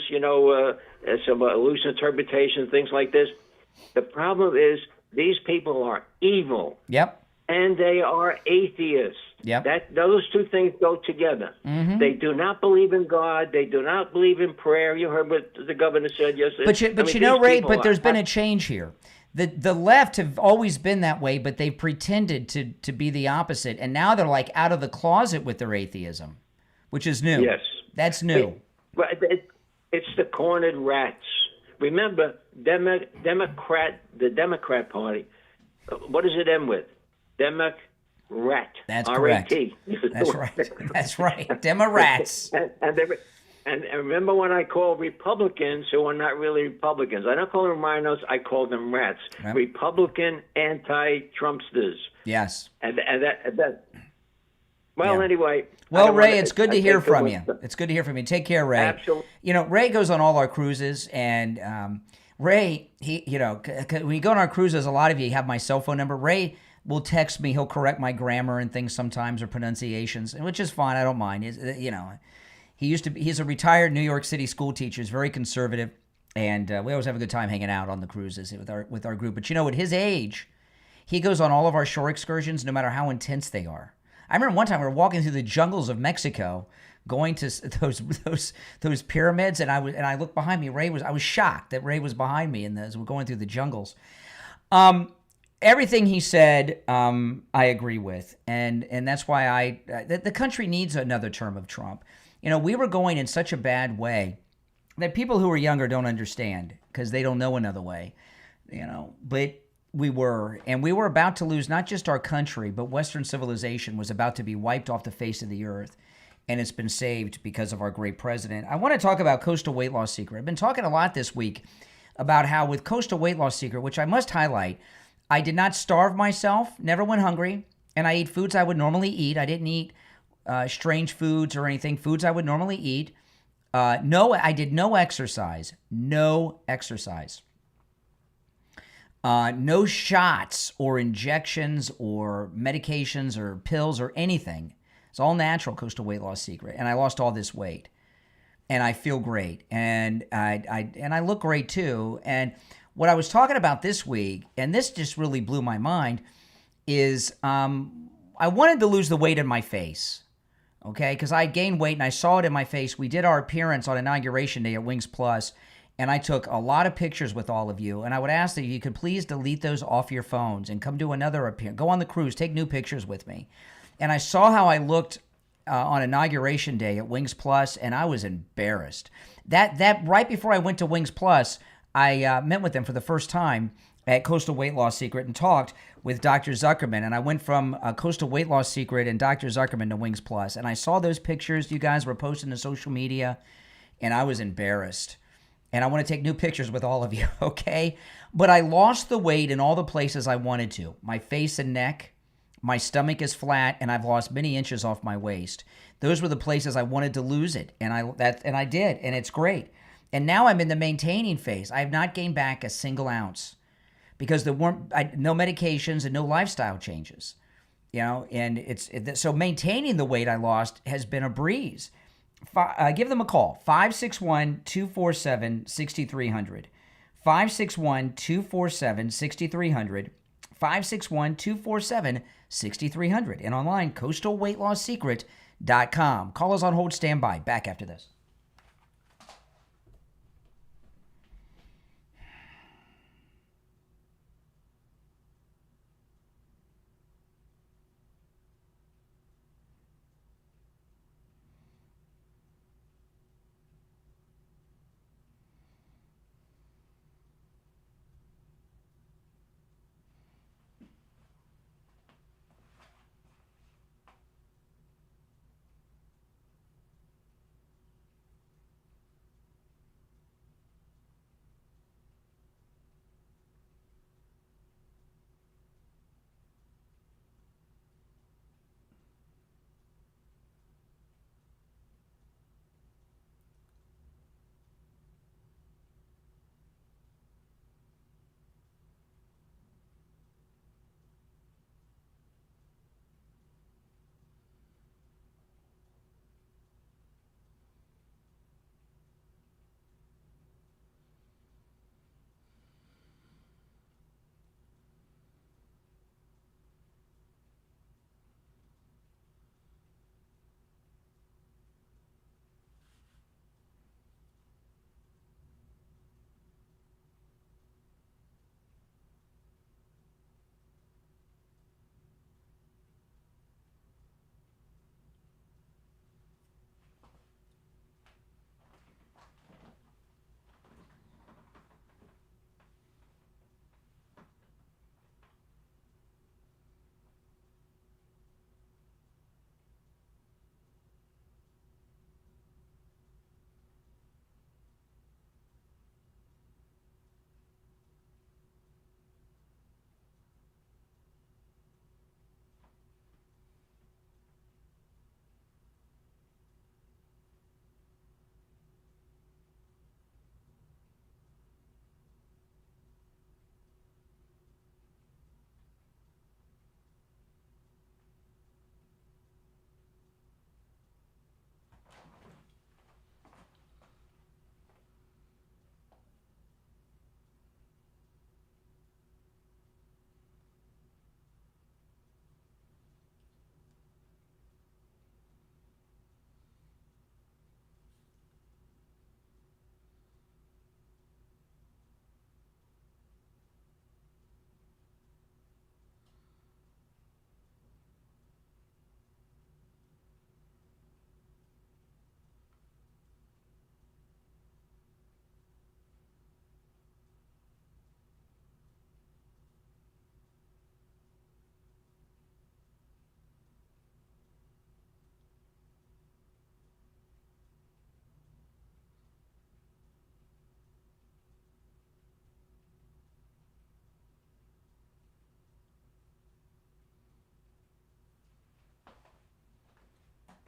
some loose interpretation, things like this. The problem is these people are evil. Yep. And they are atheists. Yep. Those two things go together. Mm-hmm. They do not believe in God. They do not believe in prayer. You heard what the governor said yesterday. But Ray, there's been a change here. The left have always been that way, but they've pretended to be the opposite. And now they're like out of the closet with their atheism, which is new. Yes. That's new. It's the cornered rats. Remember, the Democrat Party, what does it end with? Democrat. That's correct. That's right. That's right. Democrats. And remember when I call Republicans who are not really Republicans, I don't call them rhinos, I call them rats. Right. Republican anti-Trumpsters. Yes. And that. Well, anyway. Well, Ray, it's good to hear from you. It's good to hear from you. Take care, Ray. Absolutely. Ray goes on all our cruises, and Ray, when you go on our cruises, a lot of you have my cell phone number. Ray will text me. He'll correct my grammar and things sometimes, or pronunciations, which is fine. I don't mind. He's a retired New York City school teacher. He's very conservative, and we always have a good time hanging out on the cruises with our group. But at his age, he goes on all of our shore excursions, no matter how intense they are. I remember one time we were walking through the jungles of Mexico, going to those pyramids, and I looked behind me. I was shocked that Ray was behind me, as we're going through the jungles. Everything he said, I agree with, and that's why the country needs another term of Trump. We were going in such a bad way that people who are younger don't understand because they don't know another way. But we were about to lose not just our country, but Western civilization was about to be wiped off the face of the earth, and it's been saved because of our great president. I want to talk about Coastal Weight Loss Secret. I've been talking a lot this week about how with Coastal Weight Loss Secret, which I must highlight, I did not starve myself, never went hungry, and I ate foods I would normally eat. I didn't eat strange foods or anything, foods I would normally eat. I did no exercise. No exercise. No shots or injections or medications or pills or anything. It's all natural, Coastal Weight Loss Secret. And I lost all this weight. And I feel great. And I look great too. And what I was talking about this week, and this just really blew my mind, is I wanted to lose the weight in my face, okay? Because I gained weight and I saw it in my face. We did our appearance on Inauguration Day at Wings Plus, and I took a lot of pictures with all of you. And I would ask that you could please delete those off your phones and come do another appearance. Go on the cruise, take new pictures with me. And I saw how I looked on Inauguration Day at Wings Plus, and I was embarrassed. That right before I went to Wings Plus, I met with them for the first time at Coastal Weight Loss Secret and talked with Dr. Zuckerman. And I went from Coastal Weight Loss Secret and Dr. Zuckerman to Wings Plus. And I saw those pictures you guys were posting to social media, and I was embarrassed. And I want to take new pictures with all of you, okay? But I lost the weight in all the places I wanted to. My face and neck, my stomach is flat, and I've lost many inches off my waist. Those were the places I wanted to lose it, and I did, and it's great. And now I'm in the maintaining phase. I have not gained back a single ounce because there weren't no medications and no lifestyle changes, you know. And so maintaining the weight I lost has been a breeze. Give them a call, 561-247-6300, 561-247-6300, 561-247-6300, and online, coastalweightloss.secret.com. Call us on hold, stand by. Back after this.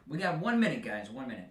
We got 1 minute, guys. 1 minute.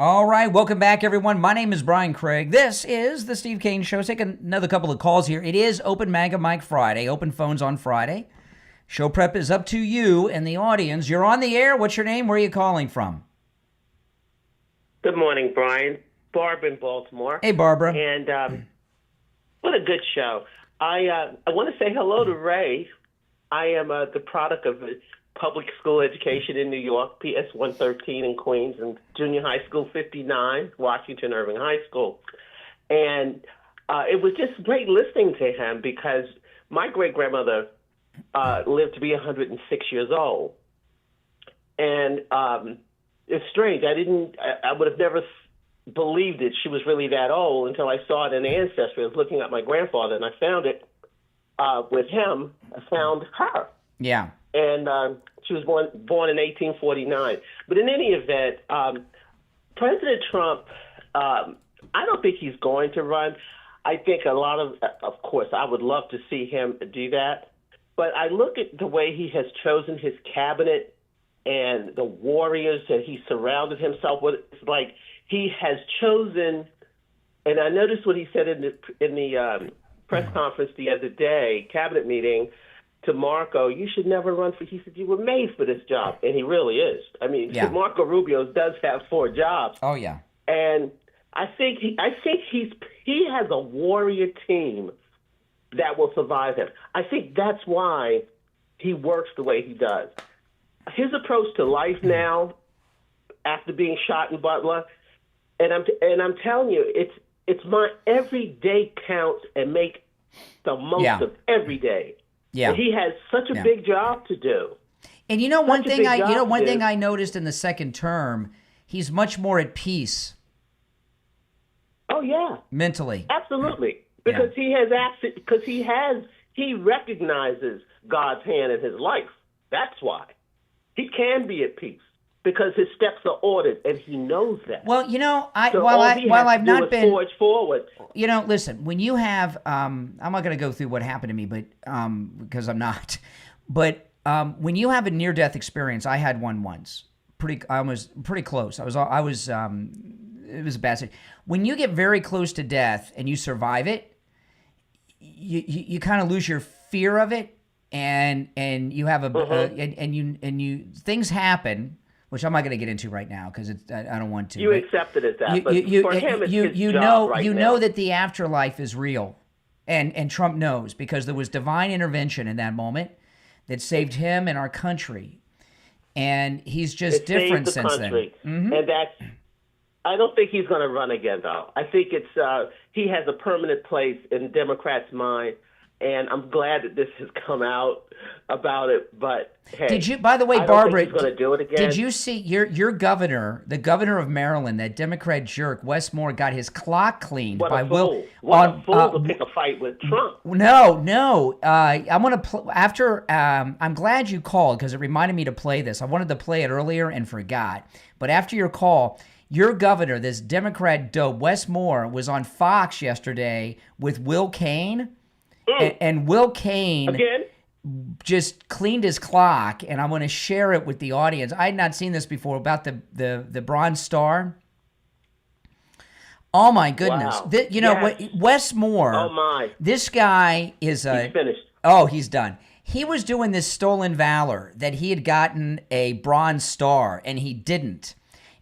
All right, welcome back, everyone. My name is Brian Craig. This is the Steve Kane Show. Let's take another couple of calls here. It is Open MAGA Mike Friday, open phones on Friday. Show prep is up to you and the audience. You're on the air. What's your name? Where are you calling from? Good morning, Brian. Barbara in Baltimore. Hey, Barbara. And what a good show. I want to say hello to Ray. I am the product of public school education in New York, PS 113 in Queens, and junior high school 59, Washington Irving High School. And it was just great listening to him because my great-grandmother lived to be 106 years old. And it's strange. I would have never believed it. She was really that old until I saw it in Ancestry. I was looking at my grandfather, and I found it with him. I found her. Yeah. And she was born in 1849. But in any event, President Trump, I don't think he's going to run. I think a lot of course, I would love to see him do that. But I look at the way he has chosen his cabinet and the warriors that he surrounded himself with. It's like he has chosen, and I noticed what he said in the press conference the other day, cabinet meeting, to Marco, you should never run for, he said, you were made for this job. And he really is. I mean, Yeah. Marco Rubio does have 4 jobs. Oh, yeah. And I think he has a warrior team that will survive him. I think that's why he works the way he does. His approach to life now, after being shot in Butler, and I'm telling you, it's my every day counts and make the most of every day. Yeah. And he has such a big job to do. And you know one Such a thing big job, thing I noticed in the second term, he's much more at peace. Oh yeah. Mentally. Absolutely. Because he recognizes God's hand in his life. That's why. He can be at peace because his steps are ordered and he knows that. Well, you know, So while all he has I've to do not is been forge forward. You know, listen, when you have I'm not going to go through what happened to me, but because I'm not. But when you have a near-death experience, I had one once. I was pretty close. It was a bad situation. When you get very close to death and you survive it, you kind of lose your fear of it, and you have and you things happen, which I'm not going to get into right now because I don't want to. You accept it as that, but for him, it's his you job know right you now. know that the afterlife is real, and Trump knows because there was divine intervention in that moment that saved him and our country, and he's just It different saved the since country. then. And that's. I don't think he's going to run again, though. I think it's he has a permanent place in Democrats' mind, and I'm glad that this has come out about it. But hey, Did you, by the way, I don't Barbara? think he's going to do it again. Did you see your governor, the governor of Maryland, that Democrat jerk Wes Moore, got his clock cleaned What by a fool! Will? What a fool to pick a fight with Trump. No. I'm gonna after. I'm glad you called because it reminded me to play this. I wanted to play it earlier and forgot. But after your call, your governor, this Democrat dope, Wes Moore, was on Fox yesterday with Will Kane, and Will Kane Again? just cleaned his clock, and I'm going to share it with the audience. I had not seen this before about the Bronze Star. Oh my goodness! Wow. What Wes Moore? Oh my! This guy is He's finished. Oh, he's done. He was doing this stolen valor that he had gotten a Bronze Star, and he didn't.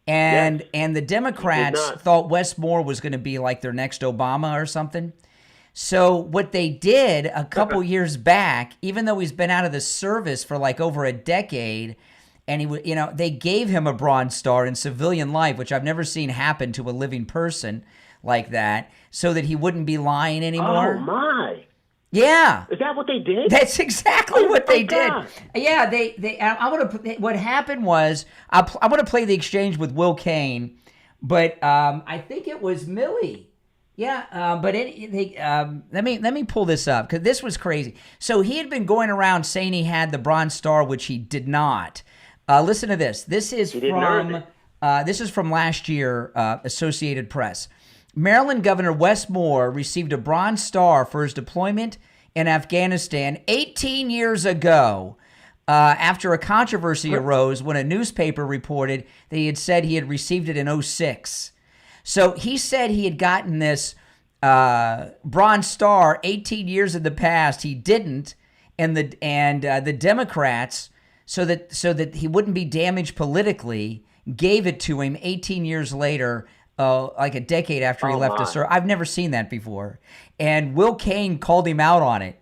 And the Democrats thought Wes Moore was going to be like their next Obama or something. So what they did a couple years back, even though he's been out of the service for like over a decade, and they gave him a Bronze Star in civilian life, which I've never seen happen to a living person like that, so that he wouldn't be lying anymore. Oh my! Yeah. Is that what they did? That's exactly what they did. God. Yeah, I want to. What happened was I want to play the exchange with Will Kane, but I think it was Millie. Yeah, but let me pull this up because this was crazy. So he had been going around saying he had the Bronze Star, which he did not. Listen to this. This is from last year, Associated Press. Maryland Governor Wes Moore received a Bronze Star for his deployment in Afghanistan 18 years ago. after a controversy arose when a newspaper reported that he had said he had received it in 2006. So he said he had gotten this Bronze Star 18 years in the past. He didn't, and the Democrats, so that he wouldn't be damaged politically, gave it to him 18 years later, like a decade after he left us. I've never seen that before. And Will Kane called him out on it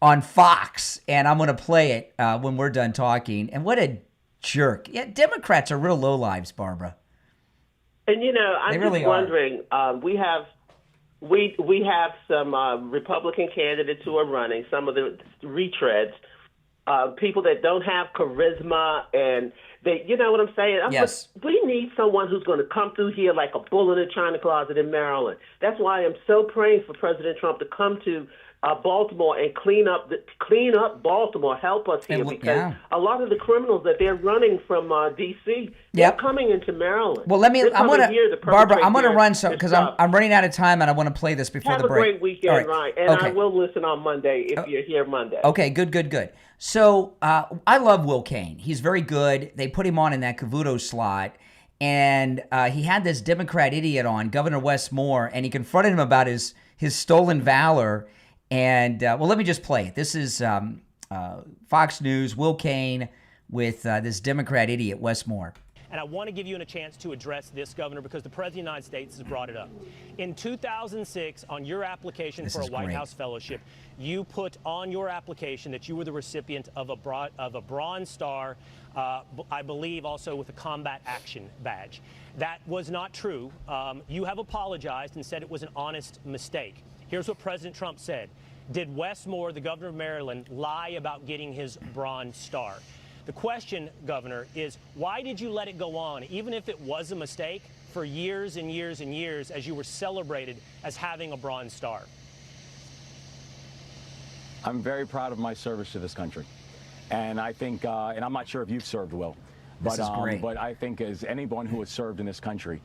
on Fox, and I'm going to play it when we're done talking. And what a jerk. Yeah, Democrats are real lowlives, Barbara. And, I'm really just wondering, we have some Republican candidates who are running, some of the retreads, people that don't have charisma, and they, you know what I'm saying? Yes. We need someone who's going to come through here like a bull in a china closet in Maryland. That's why I'm so praying for President Trump to come to Baltimore and clean up Baltimore, help us here, because a lot of the criminals that they're running from D.C. they're coming into Maryland. Well, Barbara, I'm going to run some because I'm running out of time and I want to play this before the break. Have a great weekend, Ryan, and I will listen on Monday if you're here Monday. Okay, good. So I love Will Kane. He's very good. They put him on in that Cavuto slot. And he had this Democrat idiot on, Governor Wes Moore, and he confronted him about his stolen valor. And, let me just play it. This is Fox News, Will Kane with this Democrat idiot, Wes Moore. And I want to give you a chance to address this, Governor, because the President of the United States has brought it up. In 2006, on your application for a White House fellowship, you put on your application that you were the recipient of a Bronze Star, I believe also with a Combat Action Badge. That was not true. You have apologized and said it was an honest mistake. Here's what President Trump said. Did Wes Moore, the governor of Maryland, lie about getting his Bronze Star? The question, Governor, is why did you let it go on, even if it was a mistake, for years and years and years as you were celebrated as having a Bronze Star? I'm very proud of my service to this country. And I think, and I'm not sure if you've served, Will, but I think as anyone who has served in this country,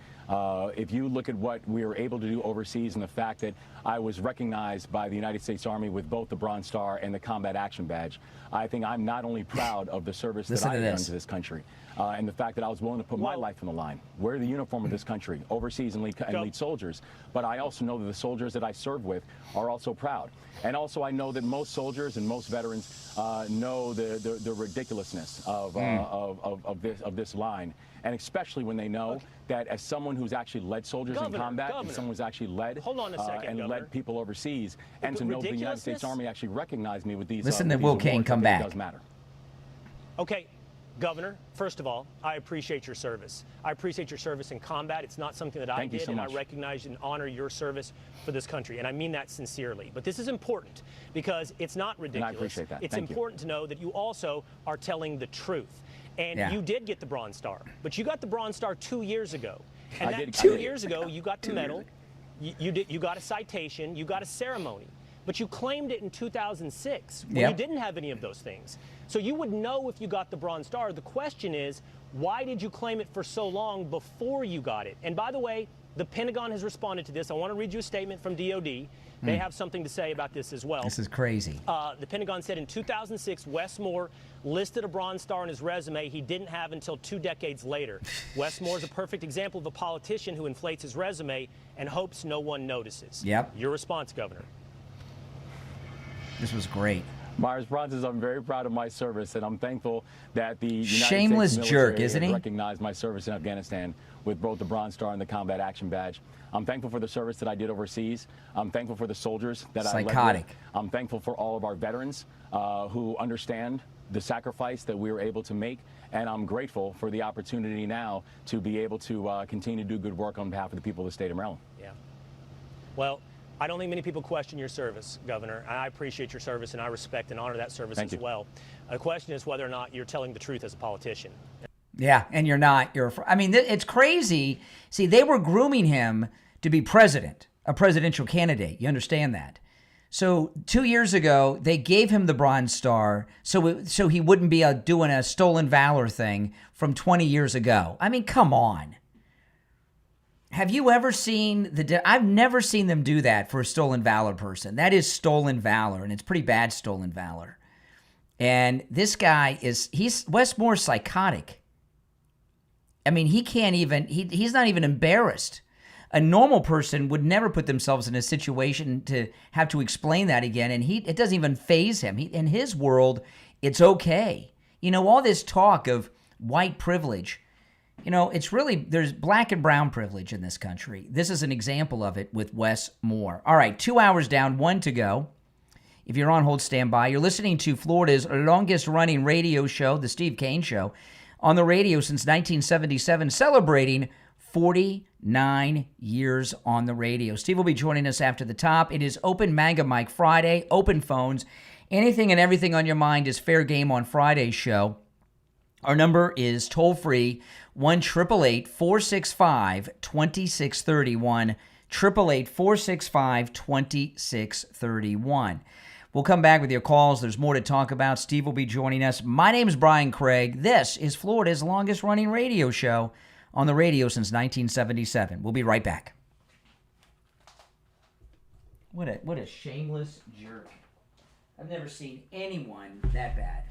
if you look at what we were able to do overseas and the fact that I was recognized by the United States Army with both the Bronze Star and the Combat Action Badge, I think I'm not only proud of the service that I've done to this country and the fact that I was willing to put my life on the line, wear the uniform of this country overseas and lead soldiers, but I also know that the soldiers that I serve with are also proud. And also I know that most soldiers and most veterans know the ridiculousness of this line. And especially when they know that as someone who's actually led soldiers in combat, and someone who's actually led led people overseas, and to know the United States Army actually recognized me with these. Listen to Will Kane come back. It does matter. Okay, Governor, first of all, I appreciate your service. I appreciate your service in combat. It's not something that I did, and I recognize and honor your service for this country, and I mean that sincerely. But this is important because it's not ridiculous. And I appreciate that. It's important to know that you also are telling the truth. And you did get the Bronze Star, but you got the Bronze Star 2 years ago. And 2 years ago, you got the medal, you got a citation, you got a ceremony, but you claimed it in 2006 when you didn't have any of those things. So you would know if you got the Bronze Star. The question is, why did you claim it for so long before you got it? And by the way, the Pentagon has responded to this. I want to read you a statement from DOD. They have something to say about this as well. This is crazy. The Pentagon said in 2006, Wes Moore listed a Bronze Star on his resume he didn't have until 2 decades later. Wes Moore is a perfect example of a politician who inflates his resume and hopes no one notices. Yep. Your response, Governor. This was great. Myers Bronson, I'm very proud of my service, and I'm thankful that the United Shameless States jerk, military isn't he? recognized my service in Afghanistan with both the Bronze Star and the Combat Action Badge. I'm thankful for the service that I did overseas. I'm thankful for the soldiers that I led with. I'm thankful for all of our veterans who understand the sacrifice that we were able to make, and I'm grateful for the opportunity now to be able to continue to do good work on behalf of the people of the state of Maryland. Yeah. Well, I don't think many people question your service, Governor, and I appreciate your service, and I respect and honor that service as well. The question is whether or not you're telling the truth as a politician. Yeah, and you're not. I mean, it's crazy. See, they were grooming him to be president, a presidential candidate. You understand that? So 2 years ago, they gave him the Bronze Star so he wouldn't be doing a stolen valor thing from 20 years ago. I mean, come on. Have you ever seen I've never seen them do that for a stolen valor person. That is stolen valor, and it's pretty bad stolen valor. And this guy he's Wes Moore's psychotic. I mean, he can't even, he's not even embarrassed. A normal person would never put themselves in a situation to have to explain that again, and it doesn't even faze him. In his world, it's okay. You know, all this talk of white privilege, you know, it's really, there's black and brown privilege in this country. This is an example of it with Wes Moore. All right, 2 hours down, 1 to go. If you're on hold, stand by. You're listening to Florida's longest-running radio show, The Steve Kane Show, on the radio since 1977, celebrating 49 years on the radio. Steve will be joining us after the top. It is Open Manga Mic Friday, open phones. Anything and everything on your mind is fair game on Friday's show. Our number is toll-free, 1-888-465-2631, 888-465-2631. We'll come back with your calls. There's more to talk about. Steve will be joining us. My name is Brian Craig. This is Florida's longest-running radio show on the radio since 1977. We'll be right back. What a shameless jerk. I've never seen anyone that bad.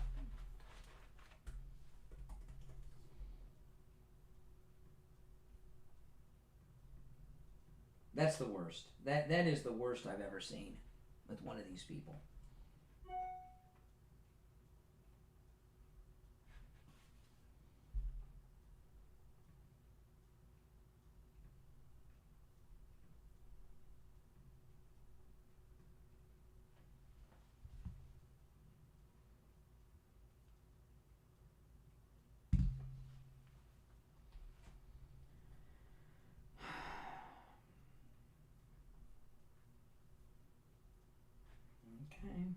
That's the worst. That is the worst I've ever seen with one of these people. Okay.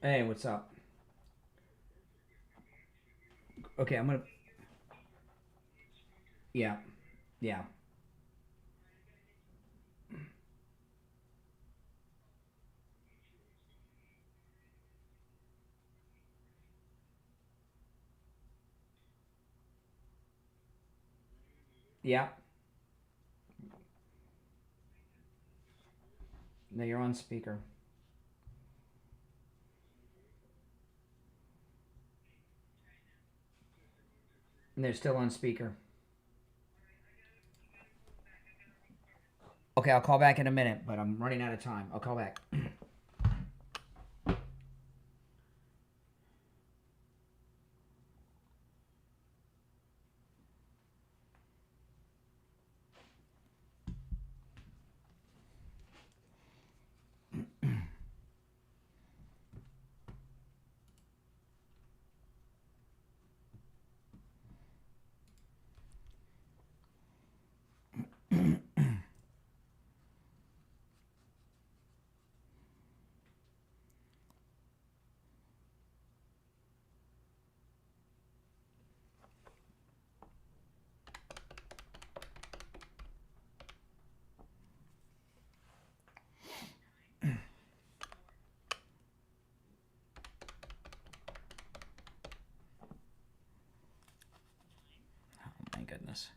Hey, what's up? Okay, I'm gonna... Yeah. Yeah. Yeah. No, you're on speaker. And they're still on speaker. Okay, I'll call back in a minute, but I'm running out of time. I'll call back. Goodness.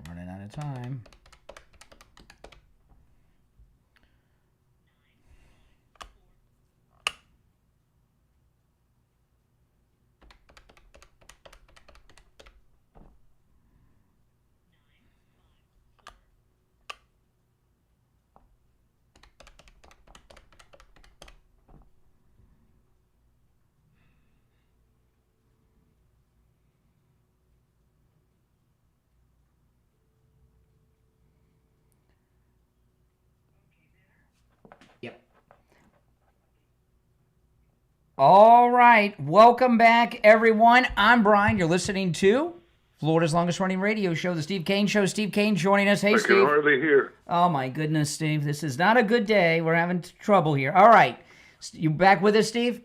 Running out of time. All right. Welcome back, everyone. I'm Brian. You're listening to Florida's longest running radio show, The Steve Kane Show. Steve Kane joining us. Hey, Steve. I can hardly hear. Oh, my goodness, Steve. This is not a good day. We're having trouble here. All right. You back with us, Steve?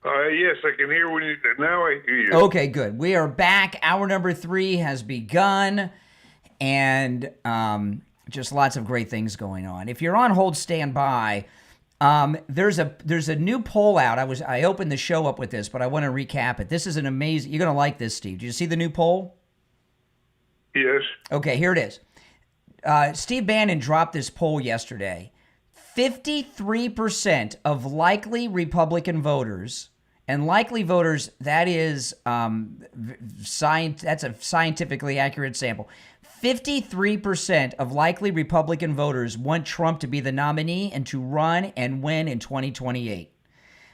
Yes, I can hear when you. Now I hear you. Okay, good. We are back. Hour number 3 has begun, and just lots of great things going on. If you're on hold, stand by. There's a new poll out. I opened the show up with this, but I want to recap it. This is an amazing. You're going to like this, Steve. Did you see the new poll? Yes. Okay, here it is. Steve Bannon dropped this poll yesterday. 53% of likely Republican voters, and likely voters, that is that's a scientifically accurate sample. 53% of likely Republican voters want Trump to be the nominee and to run and win in 2028.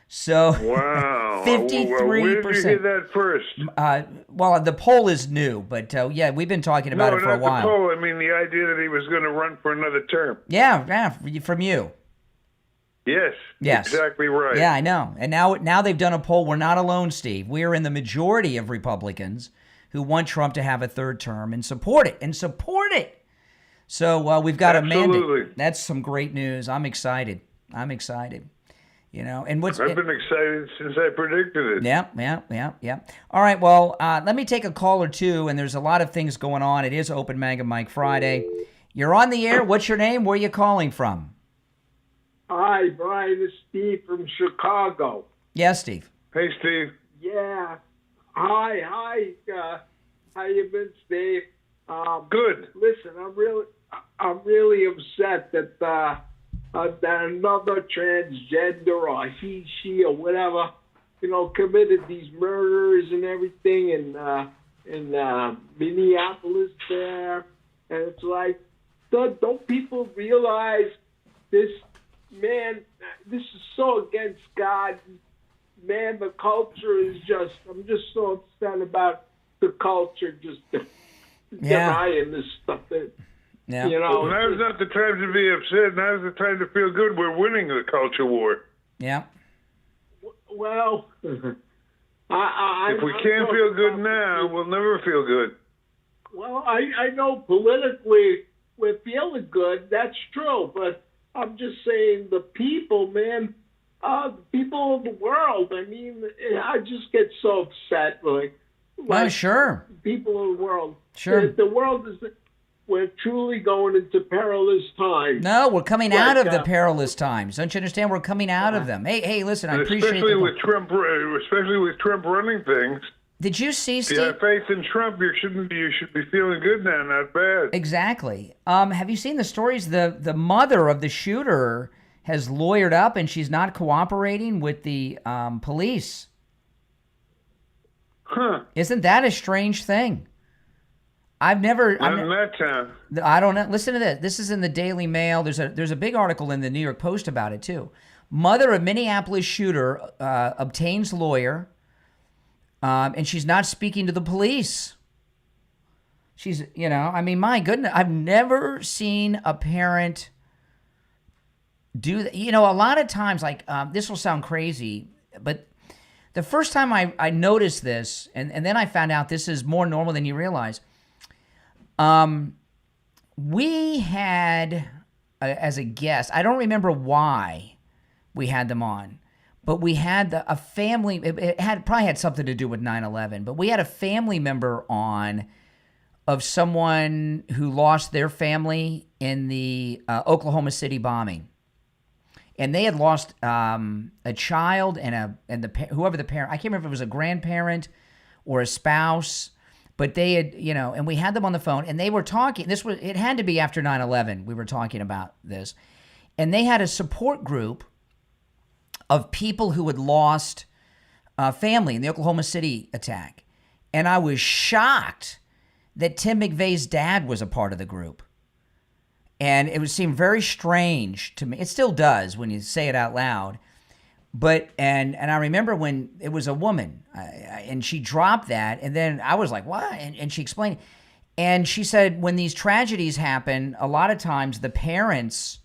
So, wow, 53%. Where did you hear that first? Well, the poll is new, but yeah, we've been talking about it for a while. No, not the poll. I mean, the idea that he was going to run for another term. Yeah, from you. Yes, exactly right. Yeah, I know. And now they've done a poll. We're not alone, Steve. We are in the majority of Republicans who want Trump to have a third term and support it. So we've got a mandate. That's some great news. I'm excited. You know, and I've been excited since I predicted it. Yeah. All right, well, let me take a call or two, and there's a lot of things going on. It is Open Mag and Mike Friday. You're on the air. What's your name? Where are you calling from? Hi, Brian. It's Steve from Chicago. Yes, Steve. Hey, Steve. Yeah. Hi. How you been, Steve? Good. Listen, I'm really upset that that another transgender or he, she, or whatever, committed these murders and everything in Minneapolis there, and it's like, don't people realize this? Man, this is so against God. Man, the culture is I'm just so upset about the culture just denying this stuff. Yeah. Now's not the time to be upset. Now's the time to feel good. We're winning the culture war. Yeah. Well, if we can't feel good now, we'll never feel good. Well, I know politically we're feeling good. That's true, but I'm just saying the people, man, the people of the world. I mean, I just get so upset. Like sure. People of the world. Sure. The world is. We're truly going into perilous times. No, we're coming out of the perilous times. Don't you understand? We're coming out of them. Hey, listen, I appreciate especially with Trump running things. Did you see, Steve? If you have faith in Trump, you should be feeling good now, not bad. Exactly. Have you seen the stories? The mother of the shooter has lawyered up, and she's not cooperating with the police. Huh? Isn't that a strange thing? Not in that town. I don't know. Listen to this. This is in the Daily Mail. There's a big article in the New York Post about it too. Mother of Minneapolis shooter obtains lawyer, and she's not speaking to the police. She's, my goodness, I've never seen a parent do that. A lot of times, this will sound crazy, but the first time I noticed this, and then I found out this is more normal than you realize. We had, as a guest, I don't remember why we had them on, but we had a family, it probably had something to do with 9/11, but we had a family member on of someone who lost their family in the Oklahoma City bombing. And they had lost a child and whoever the parent, I can't remember if it was a grandparent or a spouse. But they had, and we had them on the phone, and they were talking. It had to be after 9/11. We were talking about this, and they had a support group of people who had lost family in the Oklahoma City attack, and I was shocked that Tim McVeigh's dad was a part of the group, and it would seem very strange to me. It still does when you say it out loud. But, and I remember when it was a woman, and she dropped that, and then I was like, what? And she explained, and she said when these tragedies happen, a lot of times the parents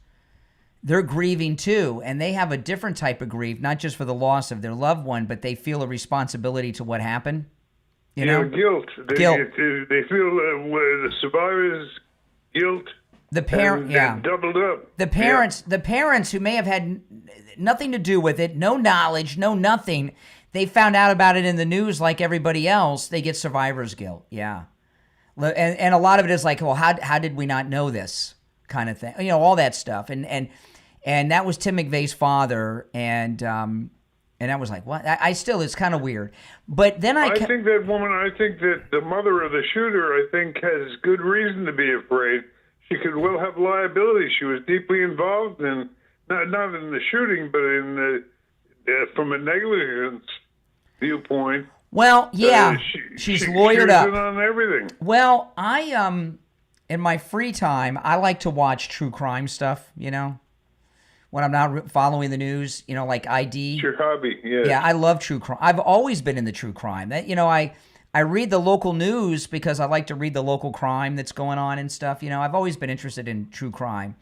they're grieving too, and they have a different type of grief, not just for the loss of their loved one, but they feel a responsibility to what happened. You know, guilt. Guilt. They feel the survivor's guilt. The parent, yeah, doubled up. The parents who may have had nothing to do with it, no knowledge, no nothing. They found out about it in the news like everybody else. They get survivor's guilt. Yeah, and a lot of it is like, well, how did we not know this kind of thing? You know, all that stuff. And that was Tim McVeigh's father, and that was like, what? I still, it's kind of weird. But then I think that woman. I think that the mother of the shooter, I think, has good reason to be afraid. She could well have liability. She was deeply involved in not in the shooting, but in from a negligence viewpoint. Well, yeah, she's lawyered up. She's in on everything. Well, I in my free time, I like to watch true crime stuff. You know, when I'm not following the news, you know, like ID. It's your hobby, yeah. Yeah, I love true crime. I've always been in the true crime. That, you know, I read the local news because I like to read the local crime that's going on and stuff. You know, I've always been interested in true crime.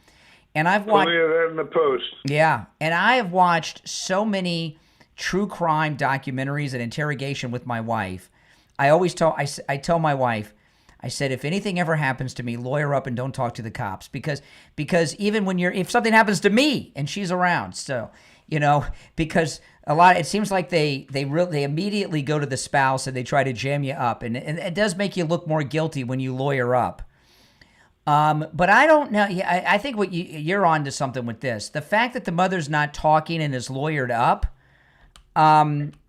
And I've watched... Oh, yeah, that in the Post. Yeah, and I have watched so many true crime documentaries and interrogation with my wife. I always I tell my wife, I said, if anything ever happens to me, lawyer up and don't talk to the cops. Because even when if something happens to me and she's around, so, you know, because... it seems like they immediately go to the spouse and they try to jam you up, and it does make you look more guilty when you lawyer up. But I don't know. I think what you're on to something with this. The fact that the mother's not talking and is lawyered up,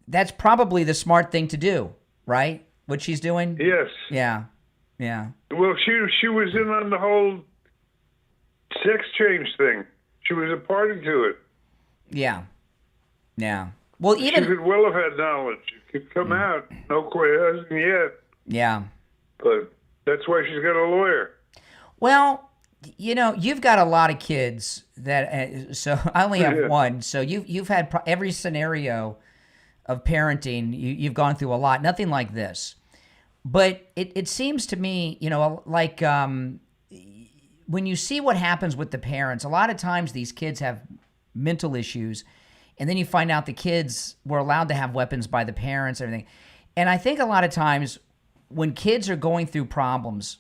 that's probably the smart thing to do, right? What she's doing. Yes. Yeah. Yeah. Well, she was in on the whole sex change thing. She was a party to it. Yeah. Yeah. Well, she could well have had knowledge. It could come out. No question, hasn't yet. Yeah. But that's why she's got a lawyer. Well, you know, you've got a lot of kids that. So I only have one. So you've had every scenario of parenting. You've gone through a lot. Nothing like this, but it seems to me, you know, like when you see what happens with the parents, a lot of times these kids have mental issues. And then you find out the kids were allowed to have weapons by the parents and everything. And I think a lot of times when kids are going through problems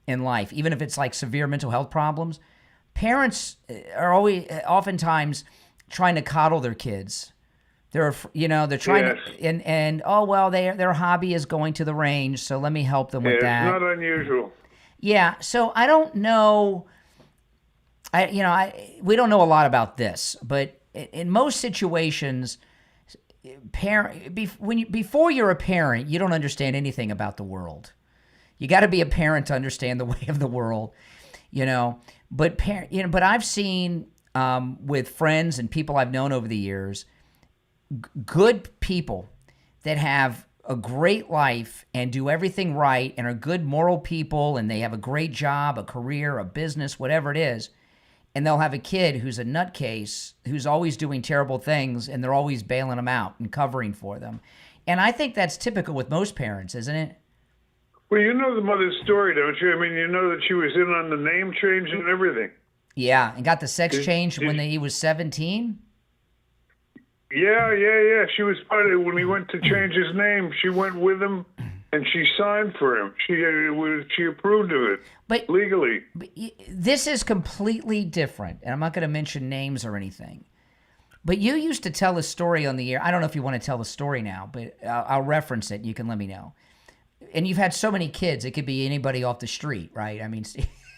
in life, even if it's like severe mental health problems, parents are oftentimes trying to coddle their kids. They're trying to, and oh, well, their hobby is going to the range, so let me help them with that. It's not unusual. Yeah, so I don't know. We don't know a lot about this, but in most situations, before you're a parent, you don't understand anything about the world. You got to be a parent to understand the way of the world, you know. But I've seen with friends and people I've known over the years, good people that have a great life and do everything right and are good moral people and they have a great job, a career, a business, whatever it is. And they'll have a kid who's a nutcase, who's always doing terrible things, and they're always bailing them out and covering for them. And I think that's typical with most parents, isn't it? Well, you know the mother's story, don't you? I mean, you know that she was in on the name change and everything. Yeah, and got the sex change when he was 17? Yeah. She was part of it. When he went to change his name, she went with him. And she signed for him. She approved of it, but legally. But this is completely different, and I'm not going to mention names or anything. But you used to tell a story on the air. I don't know if you want to tell the story now, but I'll reference it, and you can let me know. And you've had so many kids; it could be anybody off the street, right? I mean,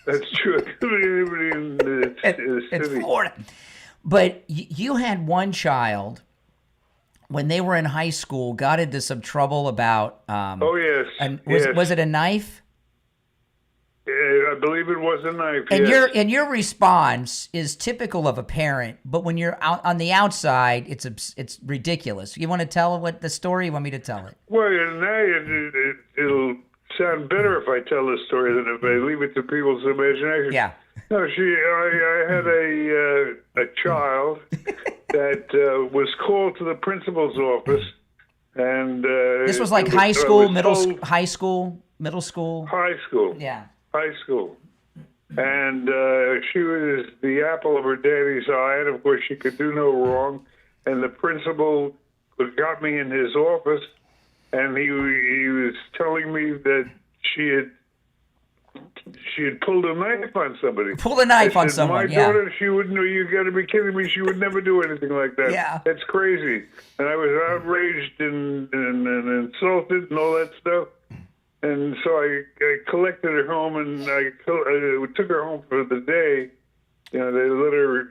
that's true. It could be anybody in the city. It's Florida. But you had one child. When they were in high school, got into some trouble about... oh, yes. Was it a knife? I believe it was a knife, and your response is typical of a parent, but when you're out on the outside, it's ridiculous. You want to tell what the story? You want me to tell it? Well, now it'll sound better if I tell the story than if I leave it to people's imagination. Yeah. No, I had a child that was called to the principal's office, and this was like high school, middle school. High school. Yeah. High school. And she was the apple of her daddy's eye, and of course she could do no wrong. And the principal got me in his office, and he was telling me that she had pulled a knife on somebody. Pulled a knife on someone, My daughter, she wouldn't. You got to be kidding me! She would never do anything like that. Yeah, that's crazy. And I was outraged and insulted and all that stuff. And so I collected her home, and I took her home for the day. You know, they let her.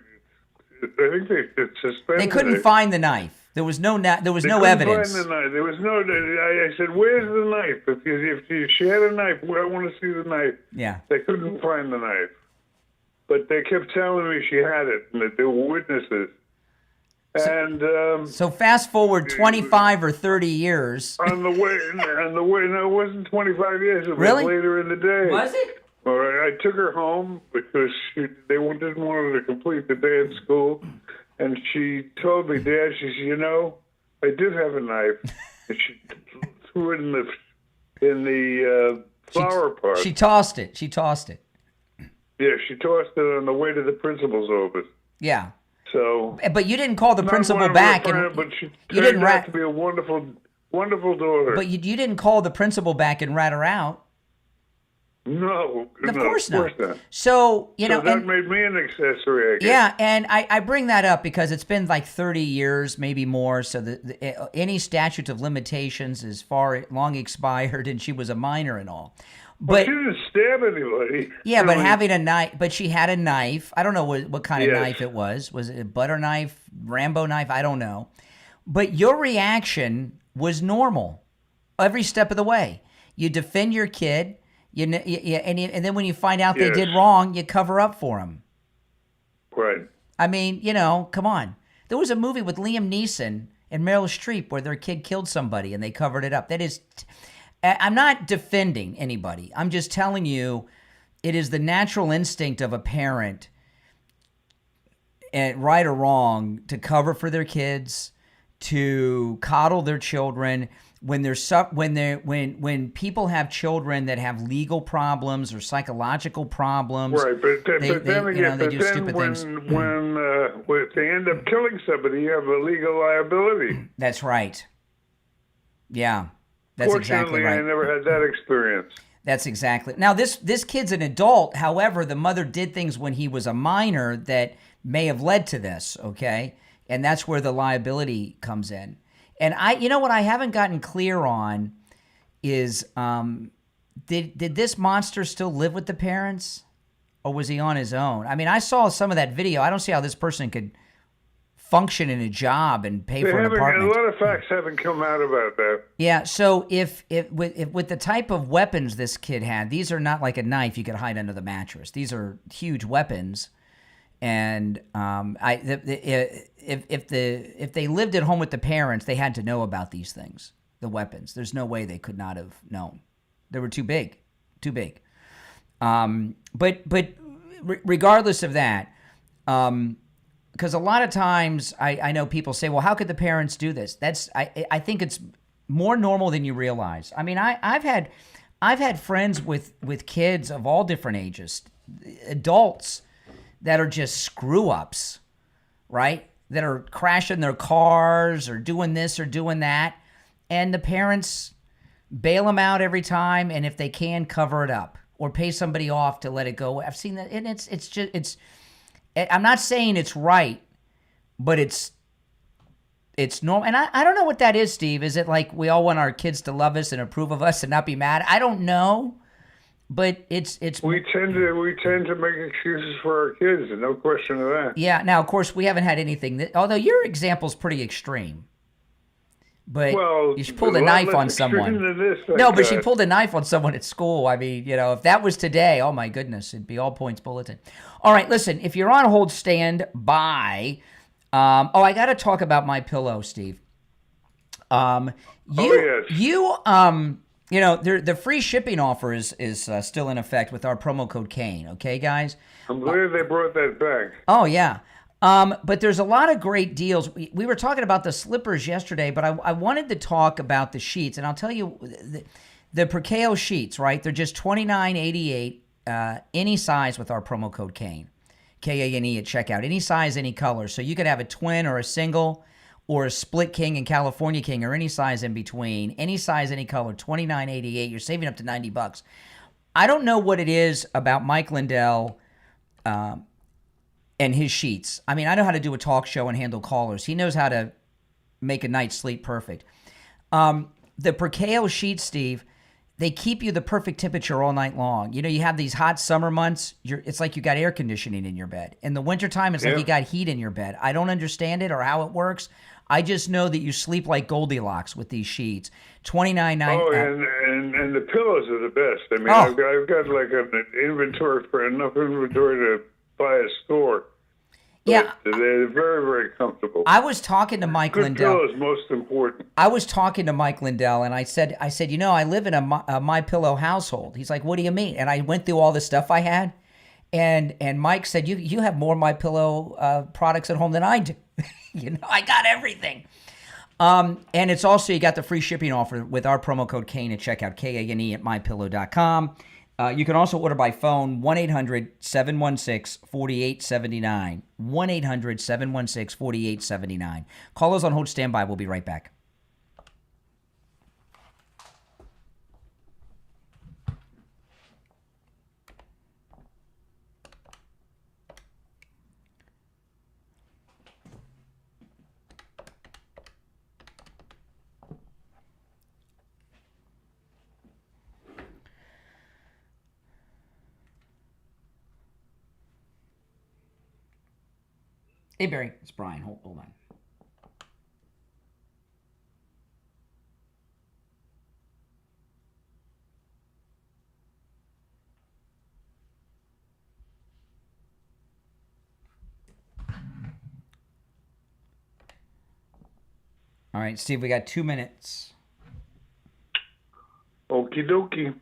I think they suspended. They couldn't find the knife. There was no evidence. Find the knife. There was no. I said, "Where's the knife? If she had a knife, I want to see the knife." Yeah. They couldn't find the knife, but they kept telling me she had it, and that there were witnesses. And so fast forward 25 or 30 years. On the way, no, it wasn't 25 years. It was Really? later in the day. Was it? All right, I took her home because they didn't want her to complete the day at school. And she told me, Dad, she said, you know, I did have a knife. And she threw it in the flower pot. She tossed it. Yeah, she tossed it on the way to the principal's office. Yeah. So. But you didn't call the principal back. But she turned out to be a wonderful, wonderful daughter. But you didn't call the principal back and rat her out. No, of course not. So, that made me an accessory, I guess. Yeah, and I bring that up because it's been like 30 years, maybe more, so any statute of limitations is long expired, and she was a minor and all. But she didn't stab anybody. Yeah, but having a knife, but she had a knife. I don't know what kind of knife it was. Was it a butter knife, Rambo knife? I don't know. But your reaction was normal every step of the way. You defend your kid. And then when you find out they did wrong, you cover up for them. Right. I mean, come on. There was a movie with Liam Neeson and Meryl Streep where their kid killed somebody and they covered it up. That is, I'm not defending anybody. I'm just telling you, it is the natural instinct of a parent, right or wrong, to cover for their kids, to coddle their children. When people have children that have legal problems or psychological problems, right? But then again, they do stupid things. When they end up killing somebody, you have a legal liability. That's right. Yeah, that's exactly right. Fortunately, I never had that experience. That's exactly. Now, this kid's an adult. However, the mother did things when he was a minor that may have led to this. Okay, and that's where the liability comes in. And what I haven't gotten clear on is, did this monster still live with the parents, or was he on his own? I mean, I saw some of that video. I don't see how this person could function in a job and pay for an apartment. A lot of facts haven't come out about that. Yeah. So if with the type of weapons this kid had, these are not like a knife you could hide under the mattress. These are huge weapons. And if they lived at home with the parents, they had to know about these things, the weapons. There's no way they could not have known. They were too big. But regardless of that, because a lot of times I know people say, well, how could the parents do this? I think it's more normal than you realize. I mean, I've had friends with kids of all different ages, adults that are just screw-ups, right? That are crashing their cars or doing this or doing that. And the parents bail them out every time, and if they can, cover it up or pay somebody off to let it go. I've seen that, and it's I'm not saying it's right, but it's normal. And I don't know what that is, Steve. Is it like we all want our kids to love us and approve of us and not be mad? I don't know. But it's we tend to make excuses for our kids, and no question of that. Yeah. Now, of course, we haven't had anything although your example's pretty extreme. But she pulled a knife on someone. No, but she pulled a knife on someone at school. I mean, if that was today, oh my goodness, it'd be all points bulletin. All right, listen, if you're on hold, stand by. I got to talk about my pillow, Steve. The free shipping offer is still in effect with our promo code Kane. Okay, guys? I'm glad they brought that back. Oh, yeah. But there's a lot of great deals. We were talking about the slippers yesterday, but I wanted to talk about the sheets. And I'll tell you, the Percale sheets, right? They're just $29.88 any size with our promo code Kane, Kane at checkout. Any size, any color. So you could have a twin or a single or a split king and California king or any size in between. Any size, any color. $29.88. You're saving up to $90. I don't know what it is about Mike Lindell and his sheets. I mean, I know how to do a talk show and handle callers. He knows how to make a night's sleep perfect. The Percale sheets, Steve, they keep you the perfect temperature all night long. You know, you have these hot summer months. It's like you got air conditioning in your bed. In the wintertime, it's like you got heat in your bed. I don't understand it or how it works. I just know that you sleep like Goldilocks with these sheets. $29.99. Oh, and the pillows are the best. I mean, I've got like an inventory for enough inventory to buy a store. Yeah. But they're very, very comfortable. I was talking to Mike Lindell. Good pillow is most important. I was talking to Mike Lindell, and I said, you know, I live in a MyPillow household. He's like, what do you mean? And I went through all the stuff I had, and Mike said, you have more MyPillow products at home than I do. You know, I got everything. And it's also, you got the free shipping offer with our promo code Kane at checkout, Kane at mypillow.com. You can also order by phone, 1-800-716-4879. 1-800-716-4879. Callers on hold, standby. We'll be right back. Hey, Barry, it's Brian. Hold on. All right, Steve, we got 2 minutes. Okie dokie.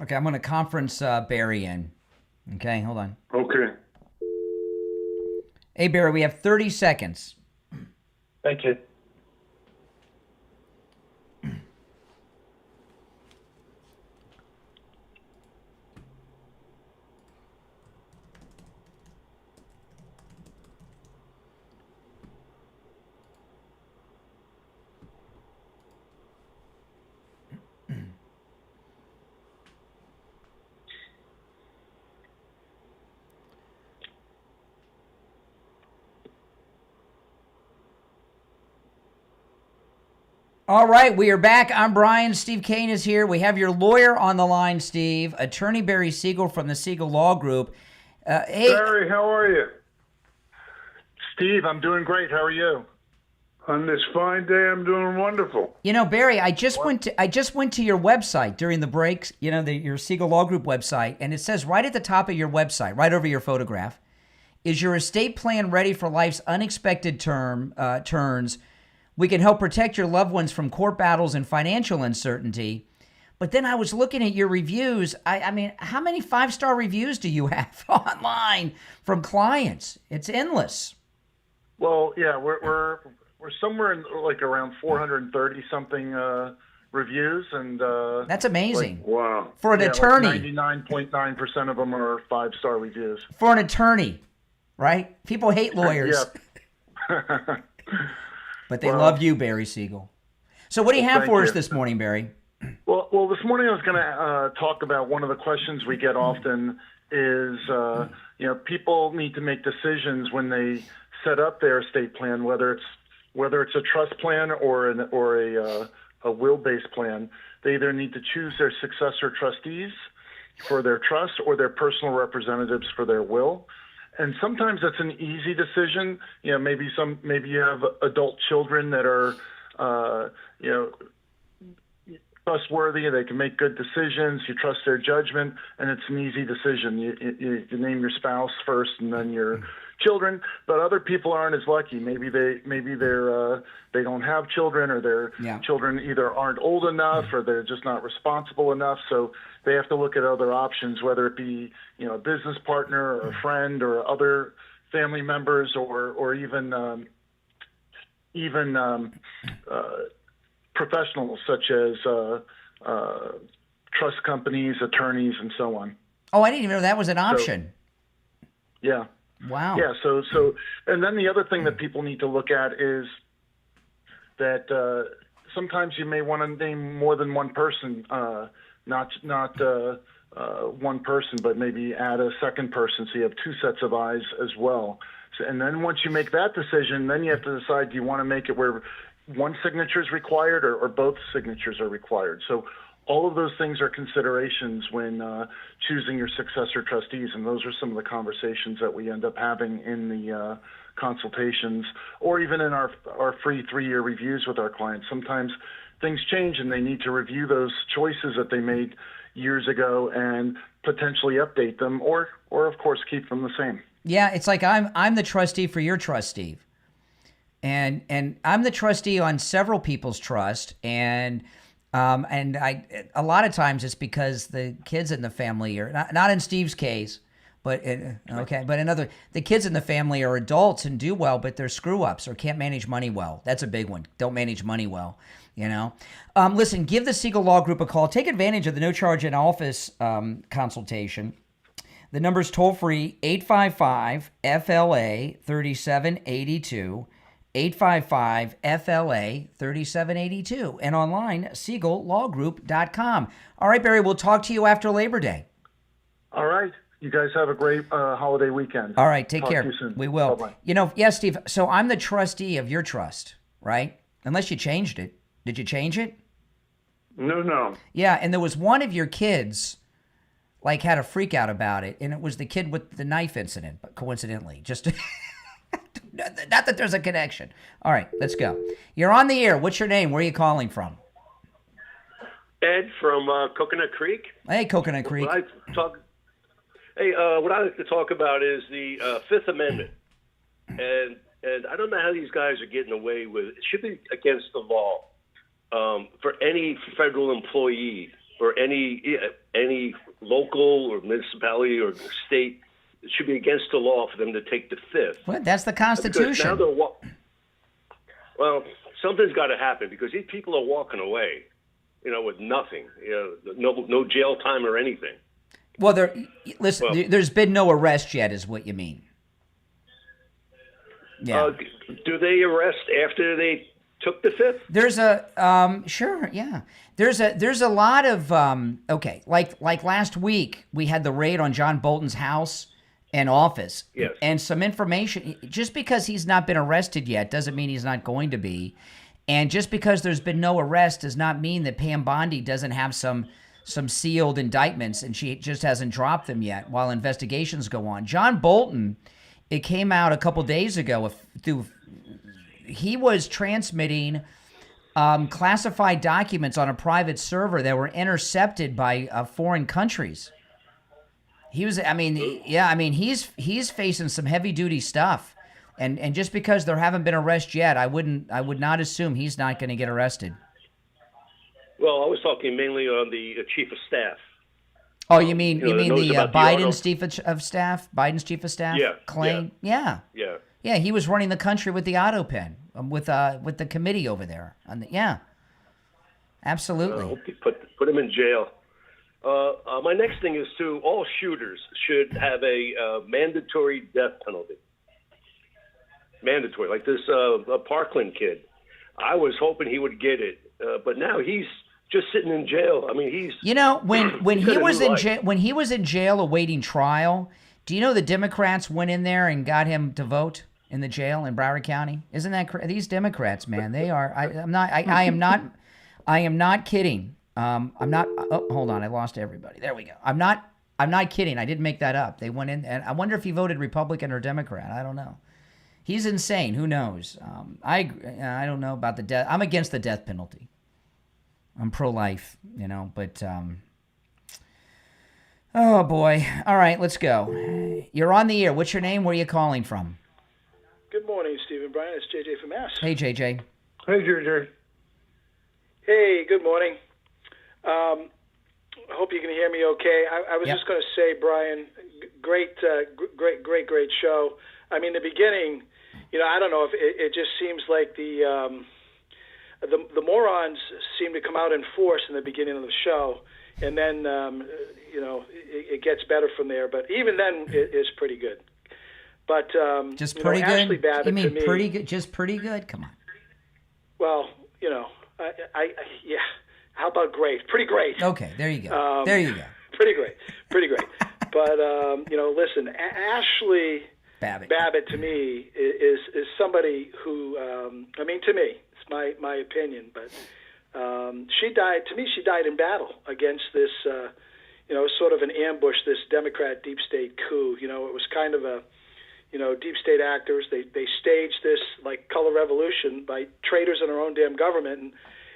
Okay, I'm going to conference Barry in. Okay, hold on. Okay. Hey, Barry, we have 30 seconds. Thank you. All right, we are back. I'm Brian. Steve Kane is here. We have your lawyer on the line, Steve. Attorney Barry Siegel from the Siegel Law Group. Hey, Barry, how are you? Steve, I'm doing great. How are you? On this fine day, I'm doing wonderful. You know, Barry, I just went to your website during the breaks. You know, your Siegel Law Group website, and it says right at the top of your website, right over your photograph, is your estate plan ready for life's unexpected turns? We can help protect your loved ones from court battles and financial uncertainty. But then I was looking at your reviews. I mean, how many 5-star reviews do you have online from clients? It's endless. Well, yeah, we're somewhere in like around 430 something reviews, and that's amazing. Wow. For an attorney. 99.9% of them are 5-star reviews. For an attorney, right? People hate lawyers. But they love you, Barry Siegel. So what do you have for us this morning, Barry? Well, this morning I was going to talk about one of the questions we get often is, people need to make decisions when they set up their estate plan, whether it's a trust plan or a will-based plan. They either need to choose their successor trustees for their trust or their personal representatives for their will. And sometimes that's an easy decision. Maybe you have adult children that are, trustworthy. They can make good decisions. You trust their judgment, and it's an easy decision. You name your spouse first, and then your children. But other people aren't as lucky. Maybe they don't have children, or their children either aren't old enough, or they're just not responsible enough. So they have to look at other options, whether it be a business partner or a friend or other family members, or even professionals such as trust companies, attorneys, and so on. Oh, I didn't even know that was an option. Yeah. Wow. Yeah. So, and then the other thing that people need to look at is that sometimes you may want to name more than one person, not one person, but maybe add a second person, so you have two sets of eyes as well. So, and then once you make that decision, then you have to decide, do you want to make it where one signature is required or both signatures are required? So all of those things are considerations when choosing your successor trustees, and those are some of the conversations that we end up having in the consultations, or even in our free 3-year reviews with our clients. Sometimes things change and they need to review those choices that they made years ago and potentially update them, or of course keep them the same. Yeah, it's like I'm the trustee for your trust, Steve. And I'm the trustee on several people's trust, and I a lot of times it's because the kids in the family are not in Steve's case, but the kids in the family are adults and do well, but they're screw ups or can't manage money well. That's a big one. Don't manage money well. Listen, give the Siegel Law Group a call. Take advantage of the no charge in office consultation. The number's toll free 855-FLA-3782. 855-FLA-3782, and online, SiegelLawGroup.com. All right, Barry, we'll talk to you after Labor Day. All right. You guys have a great holiday weekend. All right, take care. Talk to you soon. We will. Bye-bye. Steve, so I'm the trustee of your trust, right? Unless you changed it. Did you change it? No. Yeah, and there was one of your kids, had a freak out about it, and it was the kid with the knife incident, but coincidentally, just... Not that there's a connection. All right, let's go. You're on the air. What's your name? Where are you calling from? Ed from Coconut Creek. Hey, Coconut Creek. What I like to talk about is the Fifth Amendment. And I don't know how these guys are getting away with it. It should be against the law for any federal employee or any local or municipality or state. It should be against the law for them to take the Fifth. Well, that's the Constitution. Well, something's got to happen because these people are walking away, with nothing, no jail time or anything. Well, there's been no arrest yet, is what you mean. Yeah. Do they arrest after they took the Fifth? There's a sure, yeah. There's a lot of like last week we had the raid on John Bolton's house and office. Yes. And some information, just because he's not been arrested yet doesn't mean he's not going to be. And just because there's been no arrest does not mean that Pam Bondi doesn't have some sealed indictments and she just hasn't dropped them yet while investigations go on. John Bolton, it came out a couple days ago he was transmitting classified documents on a private server that were intercepted by foreign countries. He's facing some heavy duty stuff, and just because there haven't been arrests yet, I would not assume he's not going to get arrested. Well, I was talking mainly on the chief of staff. Oh, you mean the Biden's chief of staff? Biden's chief of staff? Yeah. Claim? Yeah. Yeah, he was running the country with the auto pen with the committee over there. Absolutely. I hope they put him in jail. My next thing is all shooters should have a mandatory death penalty. Mandatory, like this Parkland kid. I was hoping he would get it, but now he's just sitting in jail. I mean, he's when he was in jail, when he was in jail awaiting trial. Do you know the Democrats went in there and got him to vote in the jail in Broward County? Isn't that these Democrats, man? They are. I am not kidding. I'm not. Oh, hold on, I lost everybody. There we go. I'm not kidding. I didn't make that up. They went in, and I wonder if he voted Republican or Democrat. I don't know. He's insane. Who knows? I don't know about the death. I'm against the death penalty. I'm pro-life, but oh boy. All right, let's go. You're on the air. What's your name? Where are you calling from? Good morning, Steve and Brian. It's JJ from Mass. Hey, JJ. Hey, JJ. Hey, good morning. I hope you can hear me okay. I was just going to say, Brian, great show. I mean, the beginning, I don't know if it just seems like the morons seem to come out in force in the beginning of the show, and then it gets better from there. But even then, it's pretty good. But just pretty good. Ashley Babbitt, you mean to me, pretty good? Just pretty good? Come on. Well, yeah. How about great? Pretty great. Okay, there you go. Pretty great. But listen, Ashley Babbitt to me is somebody who, to me, it's my opinion, but she died. To me, she died in battle against this, sort of an ambush, this Democrat deep state coup. It was kind of a, deep state actors. They staged this like color revolution by traitors in our own damn government,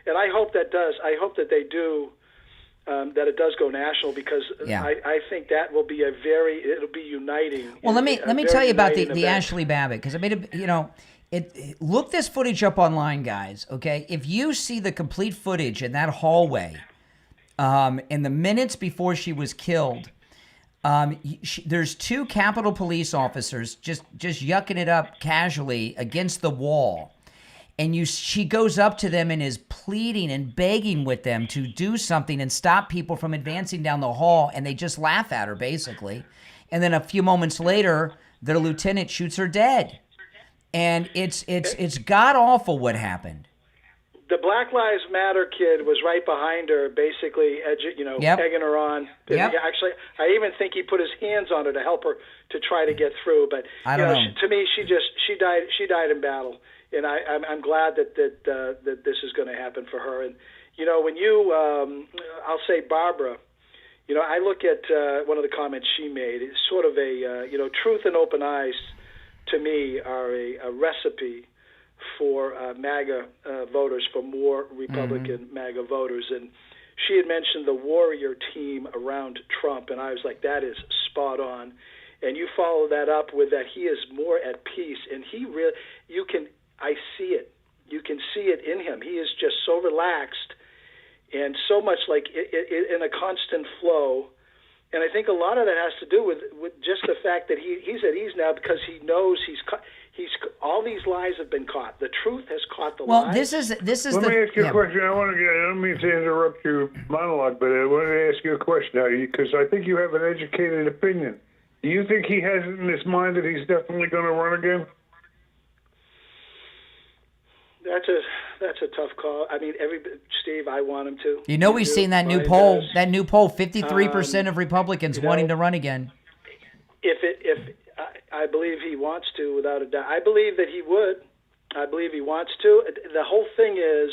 and I hope that they do. That it does go national, because I think that will be it'll be uniting. Well, let me tell you about the Ashley Babbitt, because I made look this footage up online, guys. Okay, if you see the complete footage in that hallway, in the minutes before she was killed, there's two Capitol Police officers just yucking it up casually against the wall. And she goes up to them and is pleading and begging with them to do something and stop people from advancing down the hall, and they just laugh at her, basically. And then a few moments later, the lieutenant shoots her dead. And it's god-awful what happened. The Black Lives Matter kid was right behind her, basically, egging her on. Yep. Actually, I even think he put his hands on her to help her to try to get through. But I don't know. To me, she died in battle. And I'm glad that this is going to happen for her. And when I'll say Barbara, I look at one of the comments she made. It's sort of a truth and open eyes to me are a recipe for MAGA voters, for more Republican MAGA voters. And she had mentioned the warrior team around Trump, and I was like, that is spot on. And you follow that up with that he is more at peace, and he really I see it. You can see it in him. He is just so relaxed and so much like in a constant flow. And I think a lot of that has to do with just the fact that he's at ease now, because he knows he's all these lies have been caught. The truth has caught the lies. Well, this is. Let me ask you a question. I don't mean to interrupt your monologue, but I want to ask you a question now, because I think you have an educated opinion. Do you think he has it in his mind that he's definitely going to run again? That's a tough call. I mean, Steve, I want him to. We've seen that new poll. That new poll, 53% of Republicans wanting to run again. I believe he wants to, without a doubt. I believe that he would. I believe he wants to. The whole thing is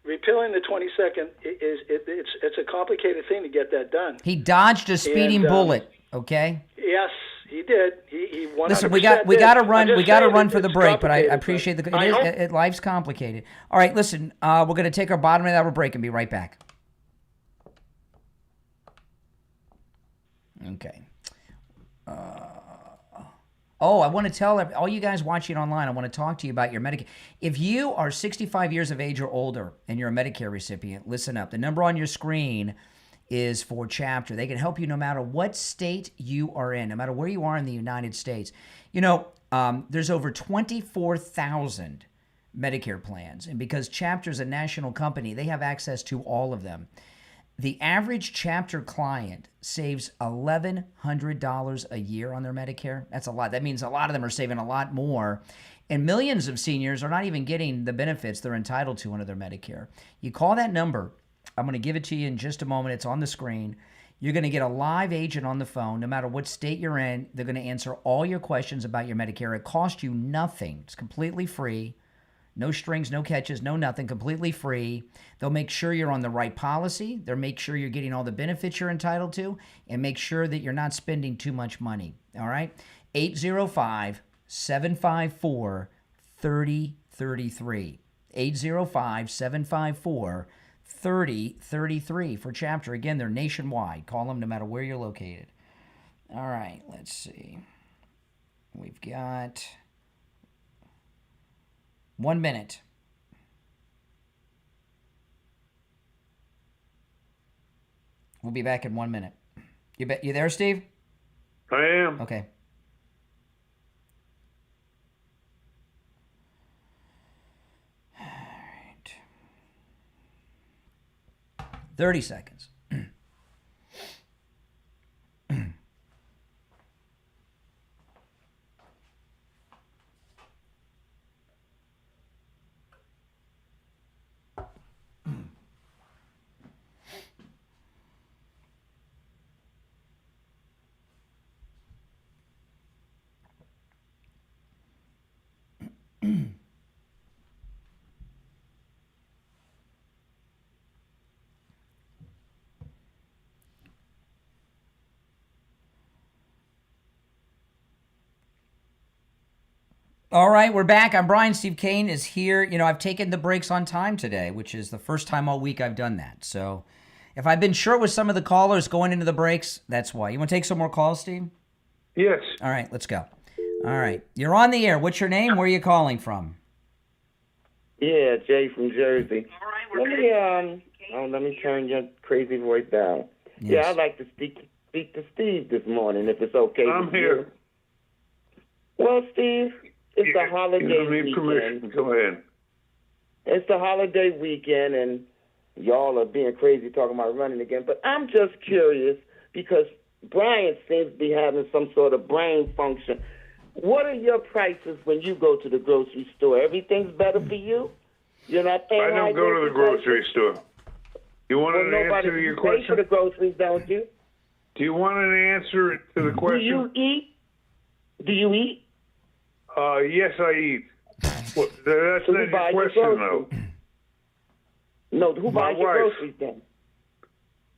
repealing the 22nd. It's a complicated thing to get that done. He dodged a speeding bullet. Okay. Yes. He did. He 100% Listen, we got to run. We got to run for the break, but I appreciate life's complicated. All right, listen. We're going to take our bottom of the hour break and be right back. Okay. I want to tell all you guys watching online, I want to talk to you about your Medicare. If you are 65 years of age or older and you're a Medicare recipient, listen up. The number on your screen is for Chapter. They can help you no matter what state you are in, no matter where you are in the United States. There's over 24,000 Medicare plans. And because Chapter's a national company, they have access to all of them. The average Chapter client saves $1,100 a year on their Medicare. That's a lot. That means a lot of them are saving a lot more. And millions of seniors are not even getting the benefits they're entitled to under their Medicare. You call that number. I'm going to give it to you in just a moment. It's on the screen. You're going to get a live agent on the phone. No matter what state you're in, they're going to answer all your questions about your Medicare. It costs you nothing. It's completely free. No strings, no catches, no nothing, completely free. They'll make sure you're on the right policy. They'll make sure you're getting all the benefits you're entitled to and make sure that you're not spending too much money. All right? 805-754-3033. 805-754-3033 for Chapter. Again, they're nationwide. Call them no matter where you're located. All right, let's see. We've got 1 minute. We'll be back in 1 minute. You there, Steve? I am. Okay. All right. 30 seconds. All right, we're back. I'm Brian. Steve Kane is here. You know, I've taken the breaks on time today, which is the first time all week I've done that. So if I've been short with some of the callers going into the breaks, that's why. You want to take some more calls, Steve? Yes. All right, let's go. All right. You're on the air. What's your name? Where are you calling from? Yeah, Jay from Jersey. Let me turn your crazy voice down. Yes. Yeah, I'd like to speak to Steve this morning, if it's okay. I'm here. Well, Steve, it's the holiday You don't need permission. weekend. Go ahead. It's the holiday weekend, and y'all are being crazy talking about running again. But I'm just curious because Brian seems to be having some sort of brain function. What are your prices when you go to the grocery store? Everything's better for you? You're not paying I don't go to the grocery store. You want an answer to your question? You pay for the groceries, don't you? Do you want an answer to the question? Do you eat? Do you eat? Yes, I eat. Well, that's So not who buys your your question, though. No, who My buys your wife. groceries then?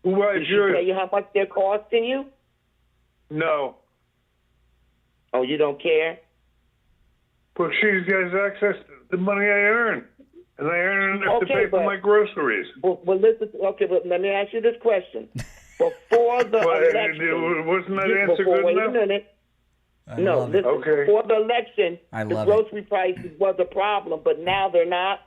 Who buys Does she yours? tell you how much they're costing you? No. Oh, you don't care? Well, she has access to the money I earn. And I earn enough to Okay, pay for but- my groceries. Well, listen. Okay, but let me ask you this question: before the election, wasn't that answer good wait enough? a minute. I No, love it. listen. Okay. Before the election, I the love it. grocery prices was a problem, but now they're not.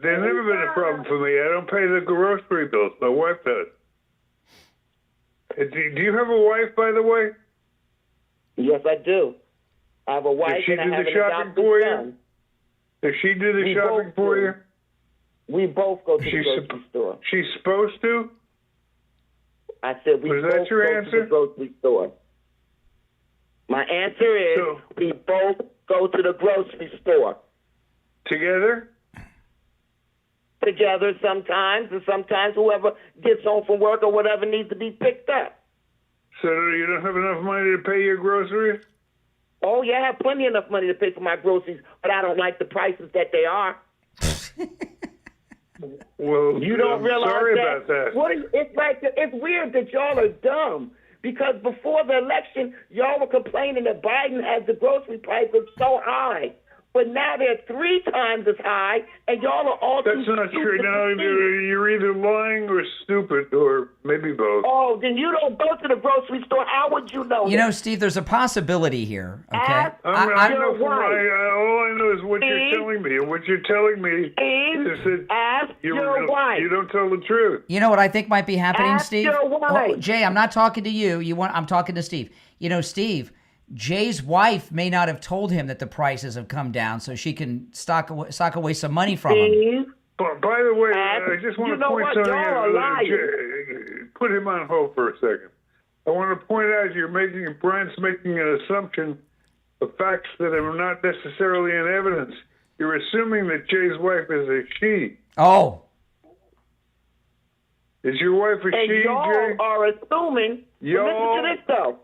There's never been a problem for me. I don't pay the grocery bills. My wife does. Do you have a wife, by the way? Yes, I do. I have a wife Does she and I do have the an shopping adopted for you? son. Does she do the We shopping both for do. you? We both go to the She's grocery store. She's supposed to? I said we Was both that your go to answer? the grocery store. My answer is we both go to the grocery store. Together? Together sometimes, and sometimes whoever gets home from work or whatever needs to be picked up. So you don't have enough money to pay your groceries? Oh, yeah, I have plenty enough money to pay for my groceries, but I don't like the prices that they are. Well, You don't I'm realize sorry that. about that. It's weird that y'all are dumb because before the election, y'all were complaining that Biden has the grocery prices so high. But now they're 3 times as high, and y'all are all That's too not stupid true. to No, see. you're either lying or stupid, or maybe both. Oh, then you don't go to the grocery store. How would you know? You know, Steve, there's a possibility here, okay? Ask I know your from wife. all I know is what you're Steve? telling me. And what you're telling me is that ask you your wife. You don't tell the truth. You know what I think might be happening, Ask Steve? your wife. Oh, Jay, I'm not talking to you. I'm talking to Steve. You know, Steve, Jay's wife may not have told him that the prices have come down, so she can sock away some money from him. By the way, I just want to point something out. Put him on hold for a second. I want to point out Brian's making an assumption of facts that are not necessarily in evidence. You're assuming that Jay's wife is a she. Oh. Is your wife a she, y'all Jay? Are assuming. Y'all. Listen to this, though.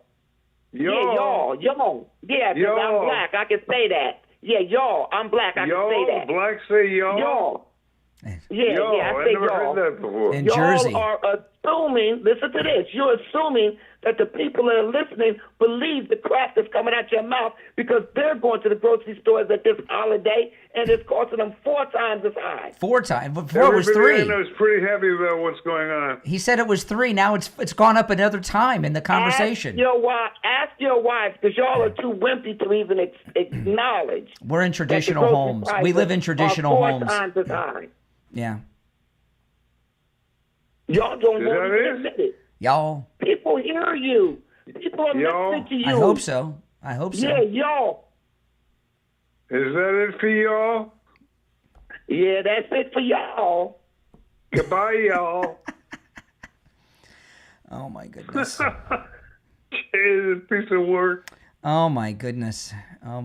Y'all. Yeah, y'all. Yeah, because I'm black. I can say that. Yeah, y'all. I'm black. I can say that. Blacks say y'all? Y'all. Yeah, I say never y'all. heard that before. In y'all Jersey. Are assuming, listen to this, you're assuming that the people that are listening believe the crap that's coming out your mouth because they're going to the grocery stores at this holiday and it's costing them 4 times as high. 4 times? Before it was 3. Everybody I know is pretty happy about what's going on. He said it was 3. Now it's gone up another time in the conversation. Ask your wife, because y'all are too wimpy to even acknowledge. We're in traditional homes. We live in traditional homes. 4 times as high. Yeah. Y'all don't want to admit it. Y'all. People hear you. People are listening to you. I hope so. Yeah, y'all. Is that it for y'all? Yeah, that's it for y'all. Goodbye, y'all. Oh, my goodness. It's a piece of work. Oh, my goodness. All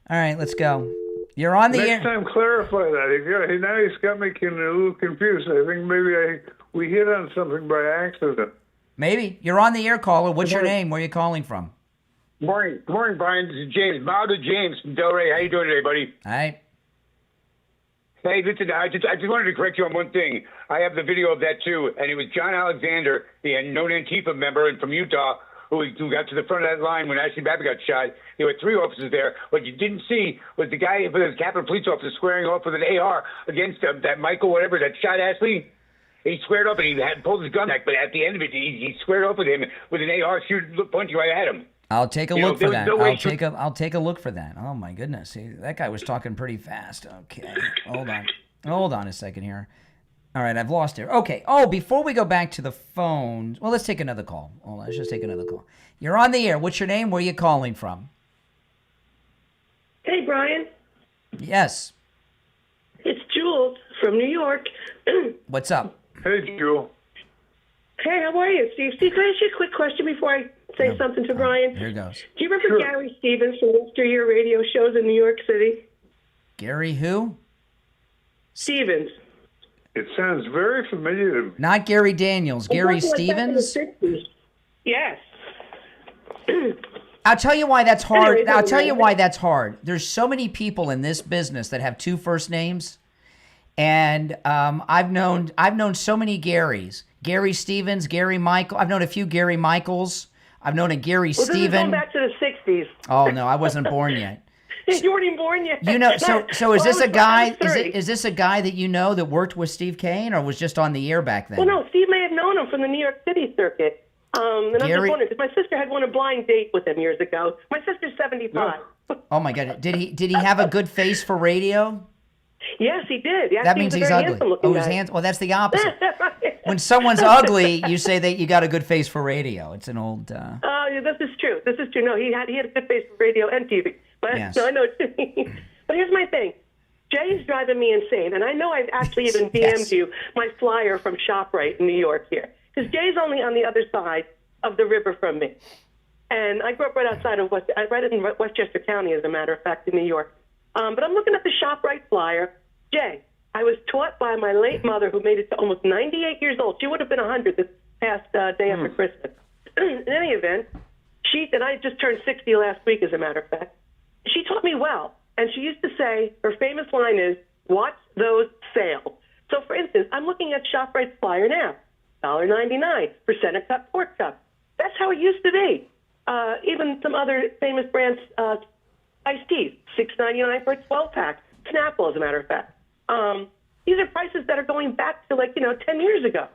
right, let's go. You're on the air. Next time, clarify that. Now he's got me a little confused. I think maybe we hit on something by accident. Maybe. You're on the air, caller. What's your name? Where are you calling from? Good morning, Brian. This is James. Milder James from Delray. How you doing today, buddy? All right. Hey, listen, I just wanted to correct you on one thing. I have the video of that, too. And it was John Alexander, the known Antifa member and from Utah, who got to the front of that line when Ashley Babbitt got shot. There were 3 officers there. What you didn't see was the guy, the Capitol Police officer, squaring off with an AR against that Michael, whatever, that shot Ashley. He squared up and he had pulled his gun back, but at the end of it, he squared off with him with an AR, pointing right at him. I'll take a look for that. I'll take a look for that. Oh my goodness, see, that guy was talking pretty fast. Okay, hold on a second here. All right, I've lost it. Okay. Oh, before we go back to the phone, well, let's take another call. Hold on, let's just take another call. You're on the air. What's your name? Where are you calling from? Hey, Brian. Yes. It's Jules from New York. What's up? Hey, Jules. Hey, how are you, Steve? Steve, can I ask you a quick question before I say something to Brian? Here goes. Do you remember Gary Stevens from SFjr radio shows in New York City? Gary who? Stevens. It sounds very familiar to me. Not Gary Daniels. Gary Stevens? Yes. I'll tell you why that's hard. Anyway, I'll tell you why that's hard. There's so many people in this business that have 2 first names. And I've known so many Garys. Gary Stevens, Gary Michael. I've known a few Gary Michaels. I've known a Gary Steven. This is going back to the 60s. Oh, no, I wasn't born yet. You weren't even born yet. You know, so is this a guy? Is this a guy that you know that worked with Steve Kane, or was just on the air back then? Well, no, Steve may have known him from the New York City circuit. And I'm just wondering, because my sister had won a blind date with him years ago. My sister's 75. Oh my God, did he have a good face for radio? Yes, he did. That means he's ugly. Oh, his hands. Well, that's the opposite. When someone's ugly, you say that you got a good face for radio. It's an old. Oh, yeah, this is true. No, he had a good face for radio and TV. But yes. No, I know what you mean. But here's my thing. Jay's driving me insane, and I know I've actually even DM'd you my flyer from ShopRite in New York here, because Jay's only on the other side of the river from me, and I grew up right outside of right in Westchester County, as a matter of fact, in New York. But I'm looking at the ShopRite flyer. Jay, I was taught by my late mother, who made it to almost 98 years old. She would have been 100 this past day after Christmas. In any event, and I just turned 60 last week, as a matter of fact. She taught me well, and she used to say, her famous line is, watch those sales. So, for instance, I'm looking at ShopRite's flyer now, $1.99 for center cut pork chop. That's how it used to be. Even some other famous brands, iced teas, $6.99 for a 12-pack. Snapple, as a matter of fact. These are prices that are going back to 10 years ago.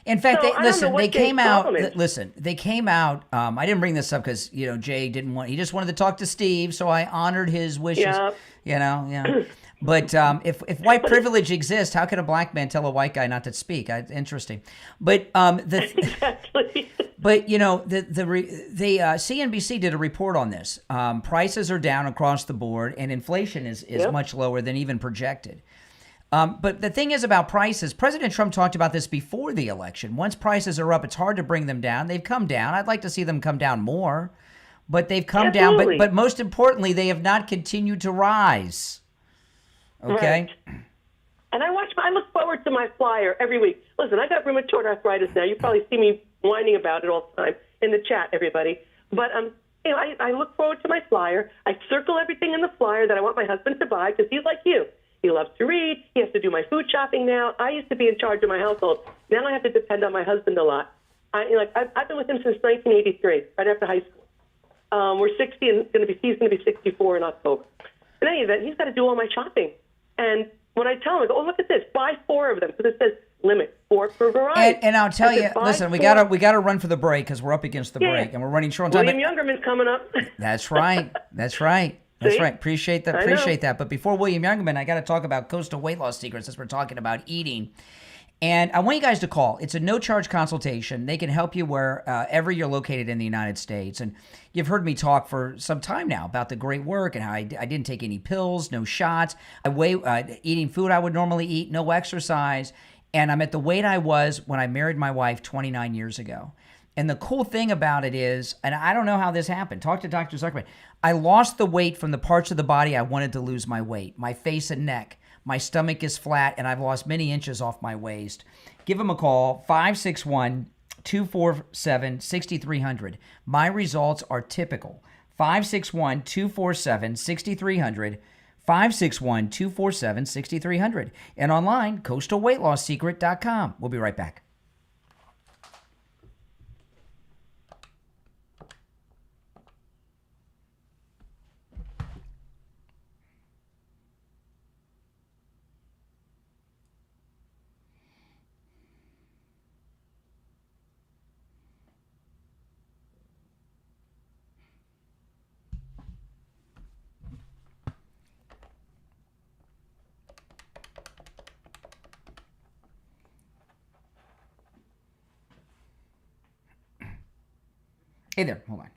In fact, they came out. I didn't bring this up because Jay didn't want. He just wanted to talk to Steve, so I honored his wishes. Yep. Yeah. But if white privilege exists, how can a black man tell a white guy not to speak? Interesting. But exactly. But you know, the CNBC did a report on this. Prices are down across the board, and inflation is much lower than even projected. But the thing is about prices, President Trump talked about this before the election. Once prices are up, it's hard to bring them down. They've come down. I'd like to see them come down more, but they've come down. But most importantly, they have not continued to rise. Okay. Right. And I look forward to my flyer every week. Listen, I got rheumatoid arthritis now. You probably see me whining about it all the time in the chat, everybody. But you know, I look forward to my flyer. I circle everything in the flyer that I want my husband to buy because he's like you. He loves to read. He has to do my food shopping now. I used to be in charge of my household. Now I have to depend on my husband a lot. I've been with him since 1983, right after high school. We're 60, and he's going to be 64 in October. In any event, he's got to do all my shopping. And when I tell him, I go, oh, look at this, buy 4 of them, because it says limit 4 per variety. And I'll tell you, listen, we gotta run for the break because we're up against the break and we're running short on time. William Youngerman's coming up. That's right. That's right. That's right. Appreciate that. But before William Youngerman, I got to talk about coastal weight loss secrets as we're talking about eating. And I want you guys to call. It's a no-charge consultation. They can help you wherever you're located in the United States. And you've heard me talk for some time now about the great work and how I didn't take any pills, no shots. Eating food I would normally eat, no exercise. And I'm at the weight I was when I married my wife 29 years ago. And the cool thing about it is, and I don't know how this happened, talk to Dr. Zuckerman, I lost the weight from the parts of the body I wanted to lose my weight, my face and neck. My stomach is flat, and I've lost many inches off my waist. Give them a call, 561-247-6300. My results are typical. 561-247-6300. 561-247-6300. And online, coastalweightlossecret.com. We'll be right back. Hey there, hold on.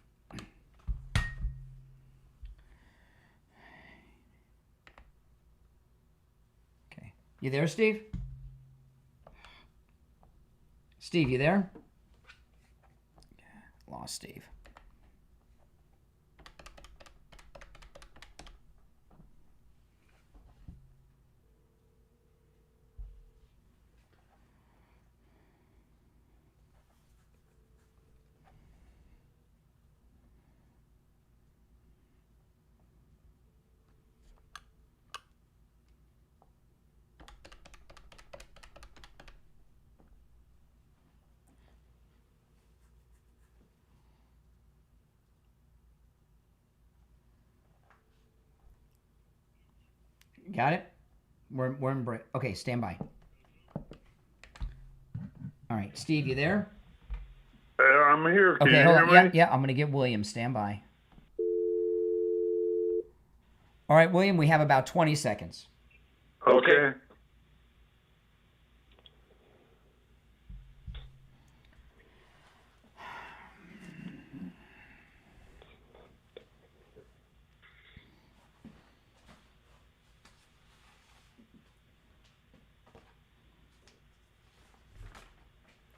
Okay. You there, Steve? Steve, you there? Lost Steve. Got it? We're in break. Okay, stand by. All right, Steve, you there? I'm here. Can okay, you hold hear on. me? Yeah, I'm going to get William. Stand by. All right, William, we have about 20 seconds. Okay.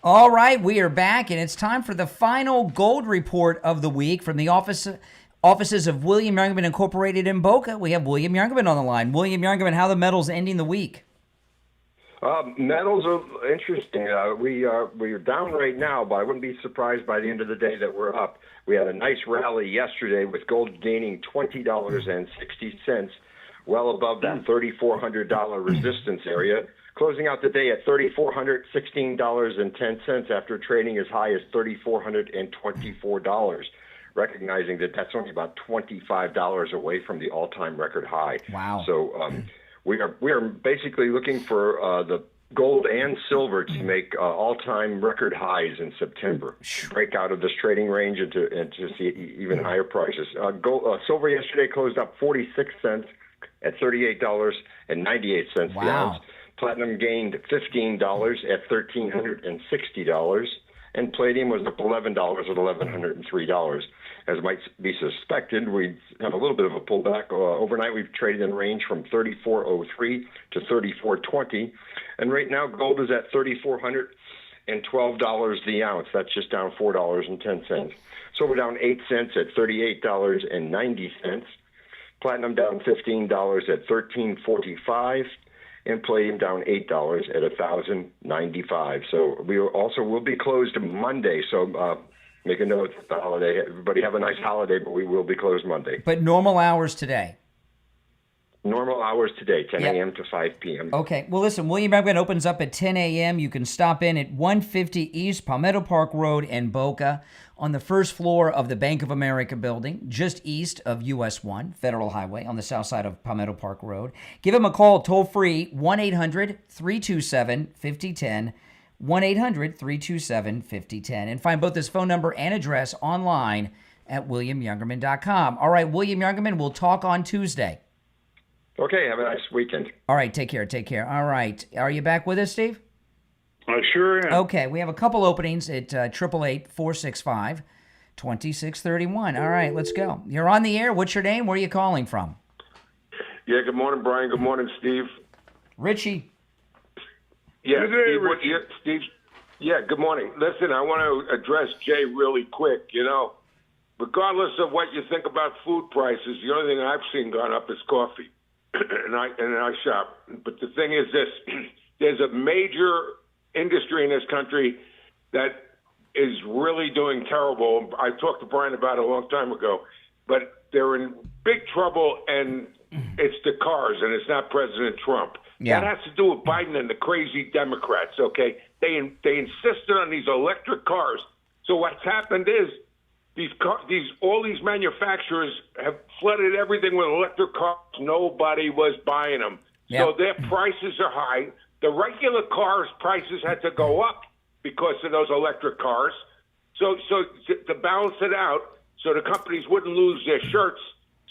All right, we are back, and it's time for the final gold report of the week from the offices of William Youngerman Incorporated in Boca. We have William Youngerman on the line. William Youngerman, how are the metals ending the week? Metals are interesting. We are down right now, but I wouldn't be surprised by the end of the day that we're up. We had a nice rally yesterday with gold gaining $20.60, well above that $3,400 resistance area. Closing out the day at $3,416.10 after trading as high as $3,424, recognizing that that's only about $25 away from the all-time record high. Wow. So we are basically looking for the gold and silver to make all-time record highs in September. Break out of this trading range and to see even higher prices. Silver yesterday closed up 46 cents. at $38.98 the ounce. Platinum gained $15 at $1,360, and palladium was up $11 at $1,103. As might be suspected, we have a little bit of a pullback. Overnight, we've traded in the range from $34.03 to $34.20, and right now gold is at $3,412 the ounce. That's just down $4.10. So we're down 8 cents at $38.90. Platinum down $15 at $13.45. And palladium down $8 at $1,095. So we also will be closed Monday. So make a note of the holiday. Everybody have a nice holiday, but we will be closed Monday. But normal hours today. Normal hours today, 10 a.m. to 5 p.m. Okay. Well, listen, William Youngman opens up at 10 a.m. You can stop in at 150 East Palmetto Park Road in Boca on the first floor of the Bank of America building, just east of US 1, Federal Highway, on the south side of Palmetto Park Road. Give him a call, toll-free, 1-800-327-5010, 1-800-327-5010, and find both his phone number and address online at williamyoungerman.com. All right, William Youngerman, we'll talk on Tuesday. Okay, have a nice weekend. All right, take care. All right, are you back with us, Steve? I sure am. Okay, we have a couple openings at 888-465-2631. All right, let's go. You're on the air. What's your name? Where are you calling from? Yeah, good morning, Brian. Good morning, Steve. Richie. Yeah, Steve. Yeah, good morning. Listen, I want to address Jay really quick. You know, regardless of what you think about food prices, the only thing I've seen gone up is coffee, and I shop. But the thing is this: there's a major industry in this country that is really doing terrible. I talked to Brian about it a long time ago, but they're in big trouble, and it's the cars, and it's not President Trump. Yeah. That has to do with Biden and the crazy Democrats, okay? They insisted on these electric cars. So what's happened is all these manufacturers have flooded everything with electric cars. Nobody was buying them. Yep. So their prices are high. The regular cars' prices had to go up because of those electric cars. So to balance it out, so the companies wouldn't lose their shirts.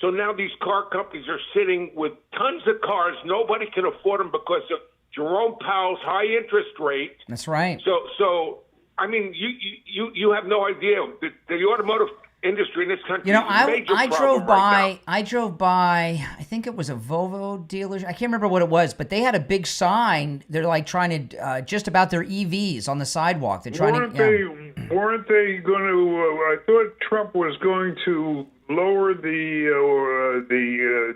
So now these car companies are sitting with tons of cars. Nobody can afford them because of Jerome Powell's high interest rate. That's right. So I mean, you have no idea. The automotive industry in this country. You know, is a major I problem right now. I drove by. I think it was a Volvo dealership. I can't remember what it was, but they had a big sign. They're like trying to just about their EVs on the sidewalk. They're trying weren't they going to? I thought Trump was going to lower the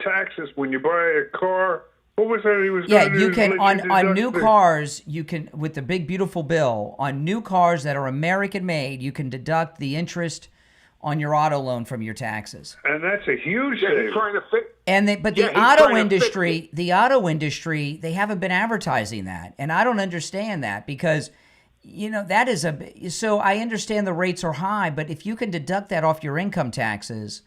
taxes when you buy a car. What was that he was going to do? Yeah, you can on new cars. You can, with the big beautiful bill on new cars that are American made, you can deduct the interest on your auto loan from your taxes. And that's a huge Yeah, thing. he's trying to fix. The auto industry, they haven't been advertising that, and I don't understand that because, you know, that is so I understand the rates are high, but if you can deduct that off your income taxes,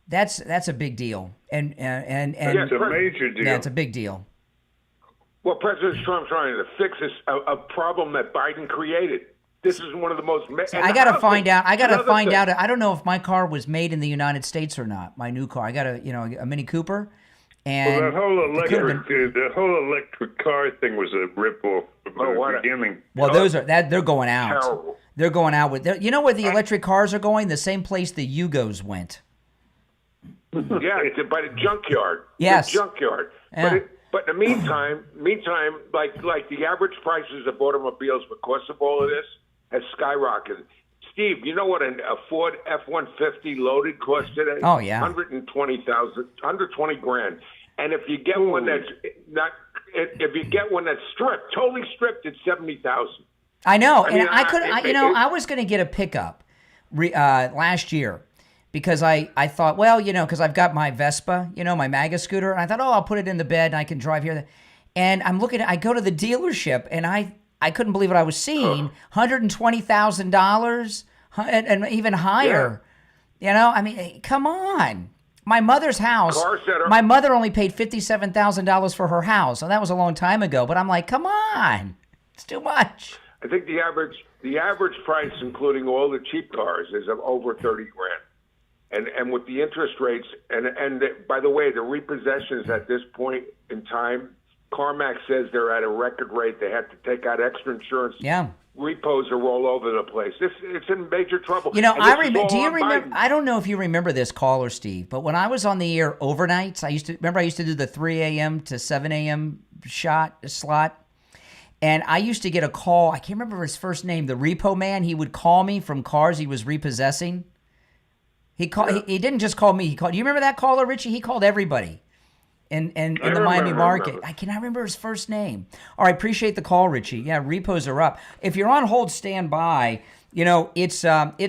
that's a big deal, and It's a major deal. Yeah, it's a big deal. Well, President Trump's trying to fix a problem that Biden created. This is one of the most. I got to find out. I don't know if my car was made in the United States or not. My new car. I got a Mini Cooper, and the whole electric car thing was a ripoff from the beginning. Well, they're going out. Terrible. They're going out with. You know where the electric cars are going? The same place the Yugos went. Yeah, it's by the junkyard. Yes. The junkyard. Yeah. But in the meantime, like the average prices of automobiles because of all of this has skyrocketed. Steve, you know what a Ford F-150 loaded costs today? Oh yeah, $120,000. And if you get one that's stripped, totally stripped, it's $70,000. I know, I was going to get a pickup last year. Because I thought, well, because I've got my Vespa, my MAGA scooter, and I thought, I'll put it in the bed and I can drive here. And I go to the dealership, and I couldn't believe what I was seeing, $120,000 and even higher. Yeah. I mean, come on. My mother's house, my mother only paid $57,000 for her house, and that was a long time ago. But I'm like, come on, it's too much. I think the average price, including all the cheap cars, is of over $30,000. And with the interest rates, by the way, the repossessions at this point in time, CarMax says they're at a record rate. They have to take out extra insurance. Yeah. Repos are all over the place. It's in major trouble. You know, I remember. Do you remember? I don't know if you remember this caller, Steve, but when I was on the air overnights, I used to do the 3 a.m. to 7 a.m. slot. And I used to get a call. I can't remember his first name. The repo man. He would call me from cars he was repossessing. He didn't just call me. He called. Do you remember that caller, Richie? He called everybody. In the Miami market. I cannot remember his first name. All right, appreciate the call, Richie. Yeah, repos are up. If you're on hold, stand by. You know, it's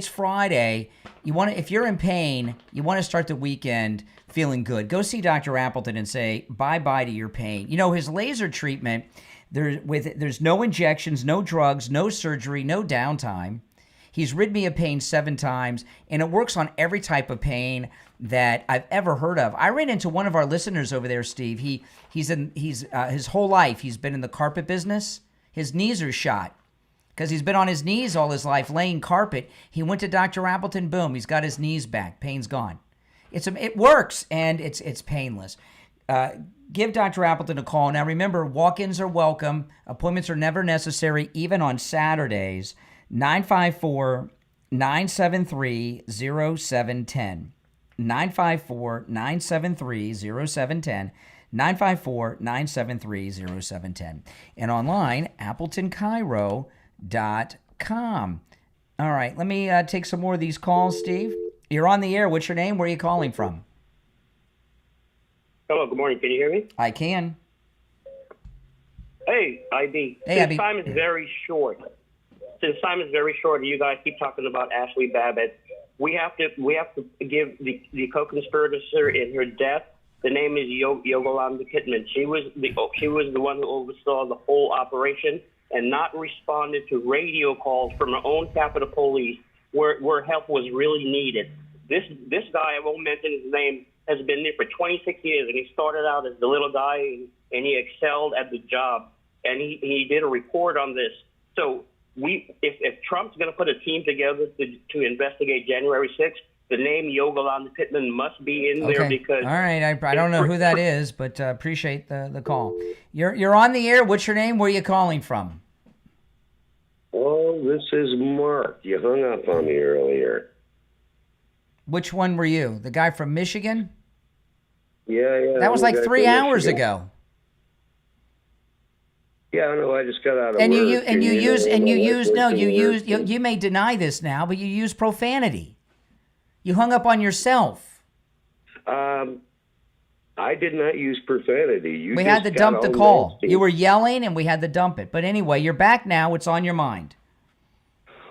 Friday. If you're in pain, you want to start the weekend feeling good. Go see Dr. Appleton and say bye-bye to your pain. You know, his laser treatment, there's no injections, no drugs, no surgery, no downtime. He's rid me of pain 7 times, and it works on every type of pain that I've ever heard of. I ran into one of our listeners over there, Steve. He's his whole life he's been in the carpet business. His knees are shot because he's been on his knees all his life laying carpet. He went to Dr. Appleton. Boom, he's got his knees back. Pain's gone. It works and it's painless. Give Dr. Appleton a call. Now remember, walk-ins are welcome. Appointments are never necessary, even on Saturdays. 954-973-0710. 954-973-0710. 954-973-0710. And online, AppletonCairo.com. All right, let me take some more of these calls, Steve. You're on the air. What's your name? Where are you calling from? Hello, good morning. Can you hear me? I can. Hey, IB. Hey, Since IB. time is very short. And you guys keep talking about Ashley Babbitt. We have to give the co-conspirator in her death. The name is Yolanda Pittman. She was the one who oversaw the whole operation and not responded to radio calls from her own Capitol Police where help was really needed. This guy, I won't mention his name, has been there for 26 years, and he started out as the little guy, and he excelled at the job. And he did a report on this. So if Trump's going to put a team together to investigate January 6th, the name Yolanda Pittman must be in there because. All right, I don't know who that is, but appreciate the call. You're on the air. What's your name? Where are you calling from? Oh, this is Mark. You hung up on me earlier. Which one were you? The guy from Michigan? Yeah. That was like 3 hours ago. Yeah, I know. I just got out of and work. You may deny this now, but you use profanity. You hung up on yourself. I did not use profanity. We had to dump the call. You were yelling, and we had to dump it. But anyway, you're back now. It's on your mind.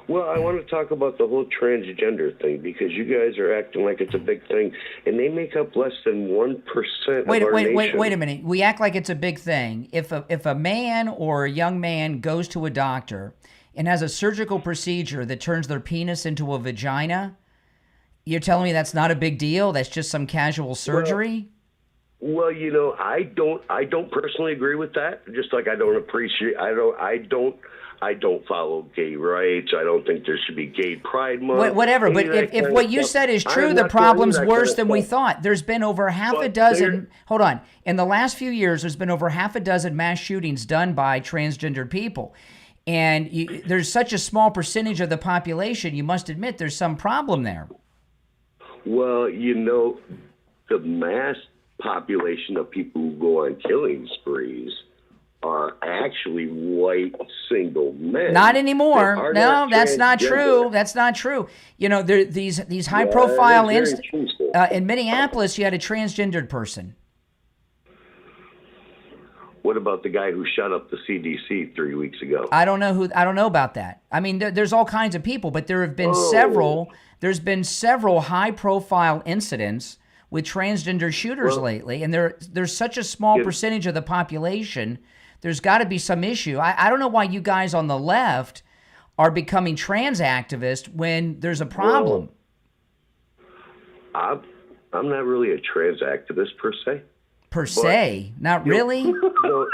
Well, I want to talk about the whole transgender thing because you guys are acting like it's a big thing, and they make up less than 1% of our nation. Wait a minute. We act like it's a big thing. If a man or a young man goes to a doctor and has a surgical procedure that turns their penis into a vagina, you're telling me that's not a big deal? That's just some casual surgery? Well, I don't personally agree with that. Just like I don't appreciate. I don't follow gay rights. I don't think there should be gay pride month. Whatever, but if what you said is true, the problem's worse than we thought. There's been over half a dozen. Hold on. In the last few years, there's been over half a dozen mass shootings done by transgendered people. And there's such a small percentage of the population, you must admit there's some problem there. Well, the mass population of people who go on killing sprees are actually white single men. Not anymore. No, that's not true. That's not true. These high-profile in Minneapolis, you had a transgendered person. What about the guy who shot up the CDC 3 weeks ago? I don't know about that. I mean, there's all kinds of people, but there have been several. There's been several high-profile incidents with transgender shooters lately, and there's such a small percentage of the population. There's got to be some issue. I don't know why you guys on the left are becoming trans activists when there's a problem. Well, I'm not really a trans activist per se. per se, not really. No.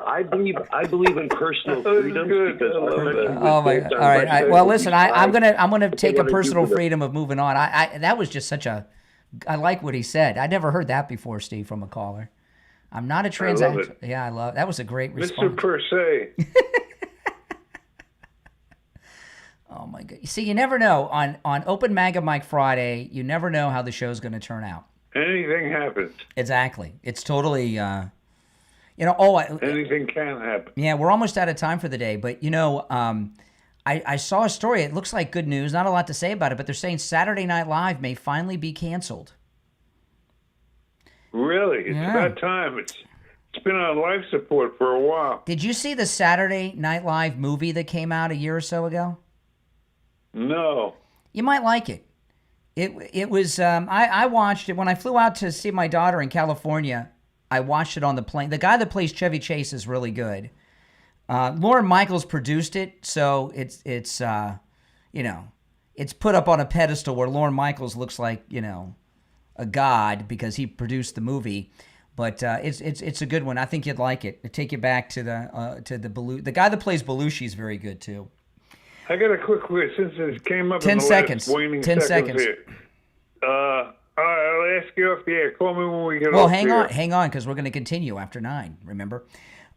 I believe in personal freedom because oh my! All right. Well, listen. I'm gonna take a personal freedom of moving on. That was just such a. I like what he said. I never heard that before, Steve, from a caller. I'm not a transaction. Yeah, I love. That was a great response. Mr. Per se. Oh my God! See, you never know on Open MAGA Mike Friday. You never know how the show's going to turn out. Anything happens. Exactly. It's totally. Anything can happen. Yeah, we're almost out of time for the day, but I saw a story. It looks like good news. Not a lot to say about it, but they're saying Saturday Night Live may finally be canceled. Really? It's about time. It's been on life support for a while. Did you see the Saturday Night Live movie that came out a year or so ago? No. You might like it. It was I watched it when I flew out to see my daughter in California. I watched it on the plane. The guy that plays Chevy Chase is really good. Lorne Michaels produced it, so it's put up on a pedestal where Lorne Michaels looks like a god because he produced the movie. But it's a good one. I think you'd like it. It'll take you back to the Belushi. The guy that plays Belushi is very good too. I got a quick question since it came up 10 in the seconds. last waning 10 seconds. seconds. Here. I'll ask you off the air. Call me when we get Well, off hang the on, because we're going to continue after 9, remember?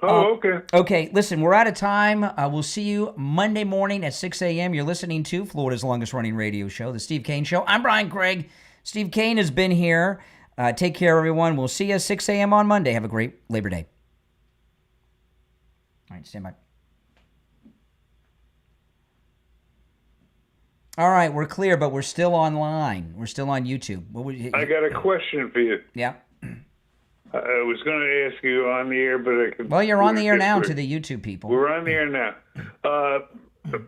Okay. Okay, listen, we're out of time. We'll see you Monday morning at 6 a.m. You're listening to Florida's longest-running radio show, The Steve Kane Show. I'm Brian Craig. Steve Kane has been here. Take care, everyone. We'll see you at 6 a.m. on Monday. Have a great Labor Day. All right, stand by. All right, we're clear, but we're still online. We're still on YouTube. I got a question for you. Yeah. I was going to ask you on the air, but I could. Well, you're on the air now to the YouTube people. We're on the air now. A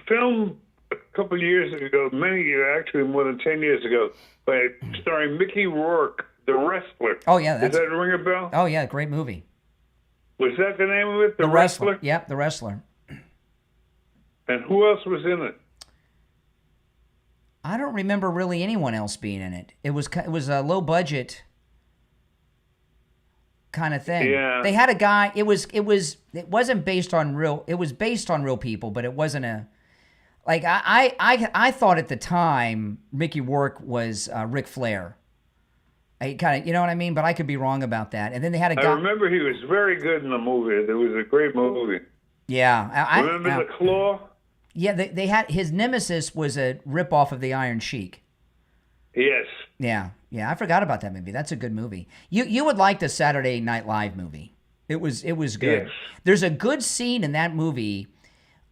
film a couple of years ago, actually more than 10 years ago, starring Mickey Rourke, The Wrestler. Oh, yeah. Does that ring a bell? Oh, yeah, great movie. Was that the name of it? The Wrestler? Yep, The Wrestler. And who else was in it? I don't remember really anyone else being in it. It was a low budget kind of thing. Yeah. They had a guy. It wasn't based on real. It was based on real people, but it wasn't a. Like I thought at the time Mickey Rourke was Ric Flair. I kind of, you know what I mean, but I could be wrong about that. And then they had a guy. I remember he was very good in the movie. It was a great movie. Yeah, remember The Claw? Yeah, they had his nemesis was a ripoff of the Iron Sheik. Yes. Yeah, I forgot about that movie. That's a good movie. You would like the Saturday Night Live movie. It was good. Yes. There's a good scene in that movie.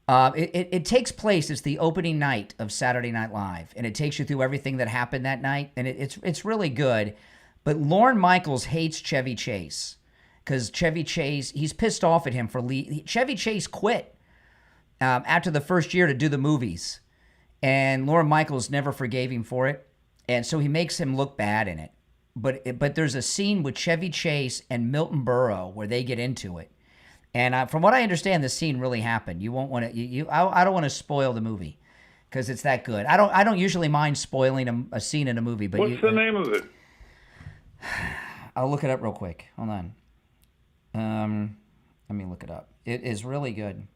It takes place. It's the opening night of Saturday Night Live, and it takes you through everything that happened that night, and it's really good. But Lorne Michaels hates Chevy Chase because Chevy Chase, he's pissed off at him for Chevy Chase quit after the first year to do the movies, and Lorne Michaels never forgave him for it, and so he makes him look bad in it. But there's a scene with Chevy Chase and Milton Berle where they get into it, and from what I understand, the scene really happened. You won't want to. I don't want to spoil the movie because it's that good. I don't usually mind spoiling a scene in a movie. But what's the name of it? I'll look it up real quick. Hold on. Let me look it up. It is really good.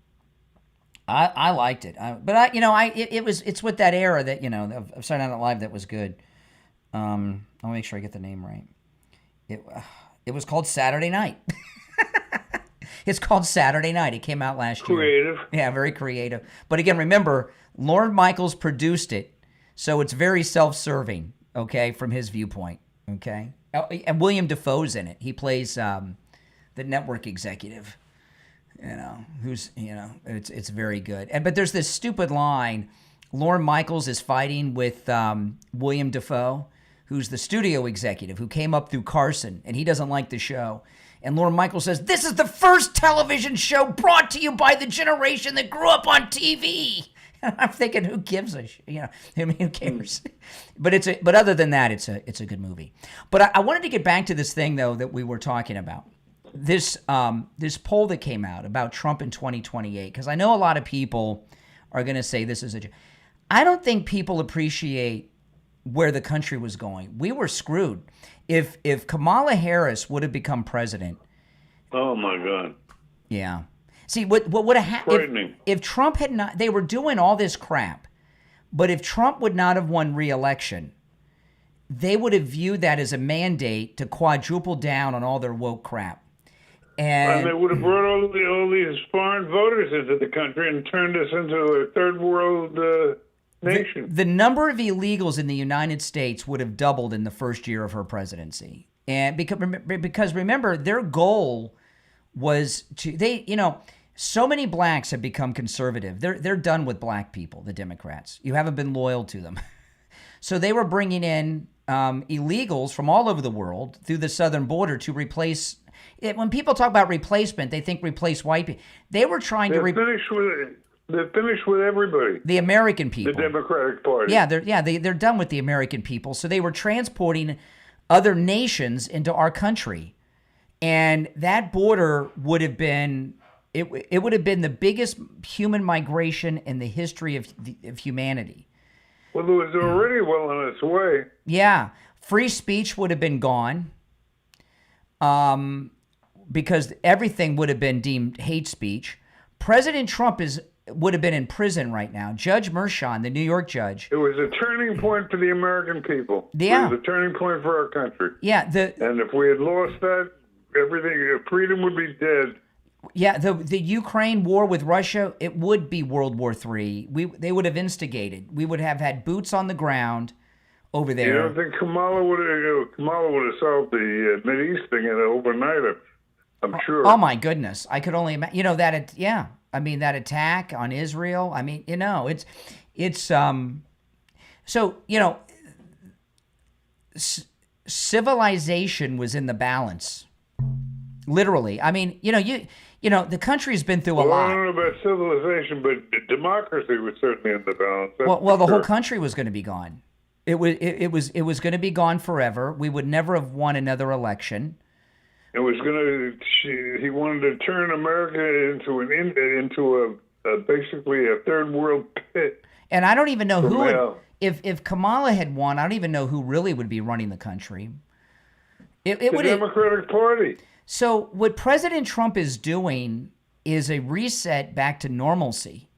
I liked it, it's with that era that of Saturday Night Live that was good. I'll make sure I get the name right. It was called Saturday Night. It's called Saturday Night. It came out last year. Creative. Yeah, very creative. But again, remember, Lorne Michaels produced it, so it's very self-serving. Okay, from his viewpoint. Okay, and William Dafoe's in it. He plays the network executive. Who's it's very good. But there's this stupid line. Lorne Michaels is fighting with William Dafoe, who's the studio executive who came up through Carson, and he doesn't like the show. And Lorne Michaels says, "This is the first television show brought to you by the generation that grew up on TV." And I'm thinking, who gives a who cares? But other than that, it's a good movie. But I wanted to get back to this thing though that we were talking about. This poll that came out about Trump in 2028, because I know a lot of people are going to say this is I don't think people appreciate where the country was going. We were screwed. If Kamala Harris would have become president. Oh my God. Yeah. See, what would have happened if Trump had not, they were doing all this crap, but if Trump would not have won re-election, they would have viewed that as a mandate to quadruple down on all their woke crap. And they would have brought all these foreign voters into the country and turned us into a third world nation. The number of illegals in the United States would have doubled in the first year of her presidency. And because remember, their goal was to, so many blacks have become conservative. They're done with black people, the Democrats. You haven't been loyal to them. So they were bringing in illegals from all over the world through the southern border to replace. When people talk about replacement, they think replace white people. They were trying to They're finished with everybody. The American people. The Democratic Party. Yeah, they're done with the American people. So they were transporting other nations into our country. And that border would have been it would have been the biggest human migration in the history of humanity. Well, it was already well on its way. Yeah. Free speech would have been gone. Because everything would have been deemed hate speech. President Trump would have been in prison right now. Judge Merchan, the New York judge. It was a turning point for the American people. Yeah. It was a turning point for our country. Yeah. And if we had lost that, freedom would be dead. Yeah, the Ukraine war with Russia, it would be World War III. They would have instigated. We would have had boots on the ground over there. You don't think Kamala would have solved the Mideast thing overnight? I'm sure. Oh my goodness, I could only imagine. That attack on Israel. Civilization was in the balance. Literally. The country's been through a lot. I don't know about civilization, but democracy was certainly in the balance. Well, the whole country was going to be gone. It was going to be gone forever. We would never have won another election. It was he wanted to turn America into basically a third world pit. And I don't even know who if Kamala had won, I don't even know who really would be running the country. The Democratic Party. So what President Trump is doing is a reset back to normalcy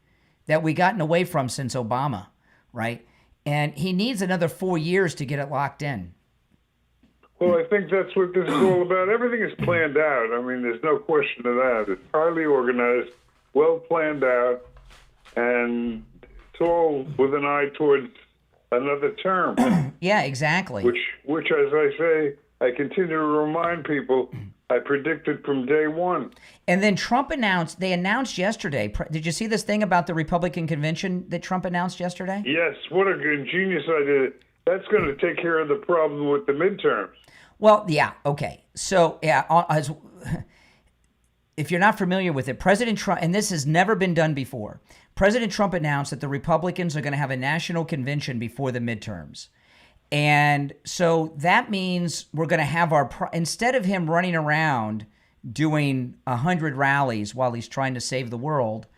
that we've gotten away from since Obama, right? And he needs another 4 years to get it locked in. Well, I think that's what this is all about. Everything is planned out. There's no question of that. It's highly organized, well planned out, and it's all with an eye towards another term. Yeah, exactly. Which, as I say, I continue to remind people, I predicted from day one. And then they announced yesterday. Did you see this thing about the Republican convention that Trump announced yesterday? Yes, what a ingenious idea. That's going to take care of the problem with the midterms. Well, yeah, okay. So, if you're not familiar with it, President Trump, and this has never been done before, President Trump announced that the Republicans are going to have a national convention before the midterms. And so that means we're going to have instead of him running around doing 100 rallies while he's trying to save the world,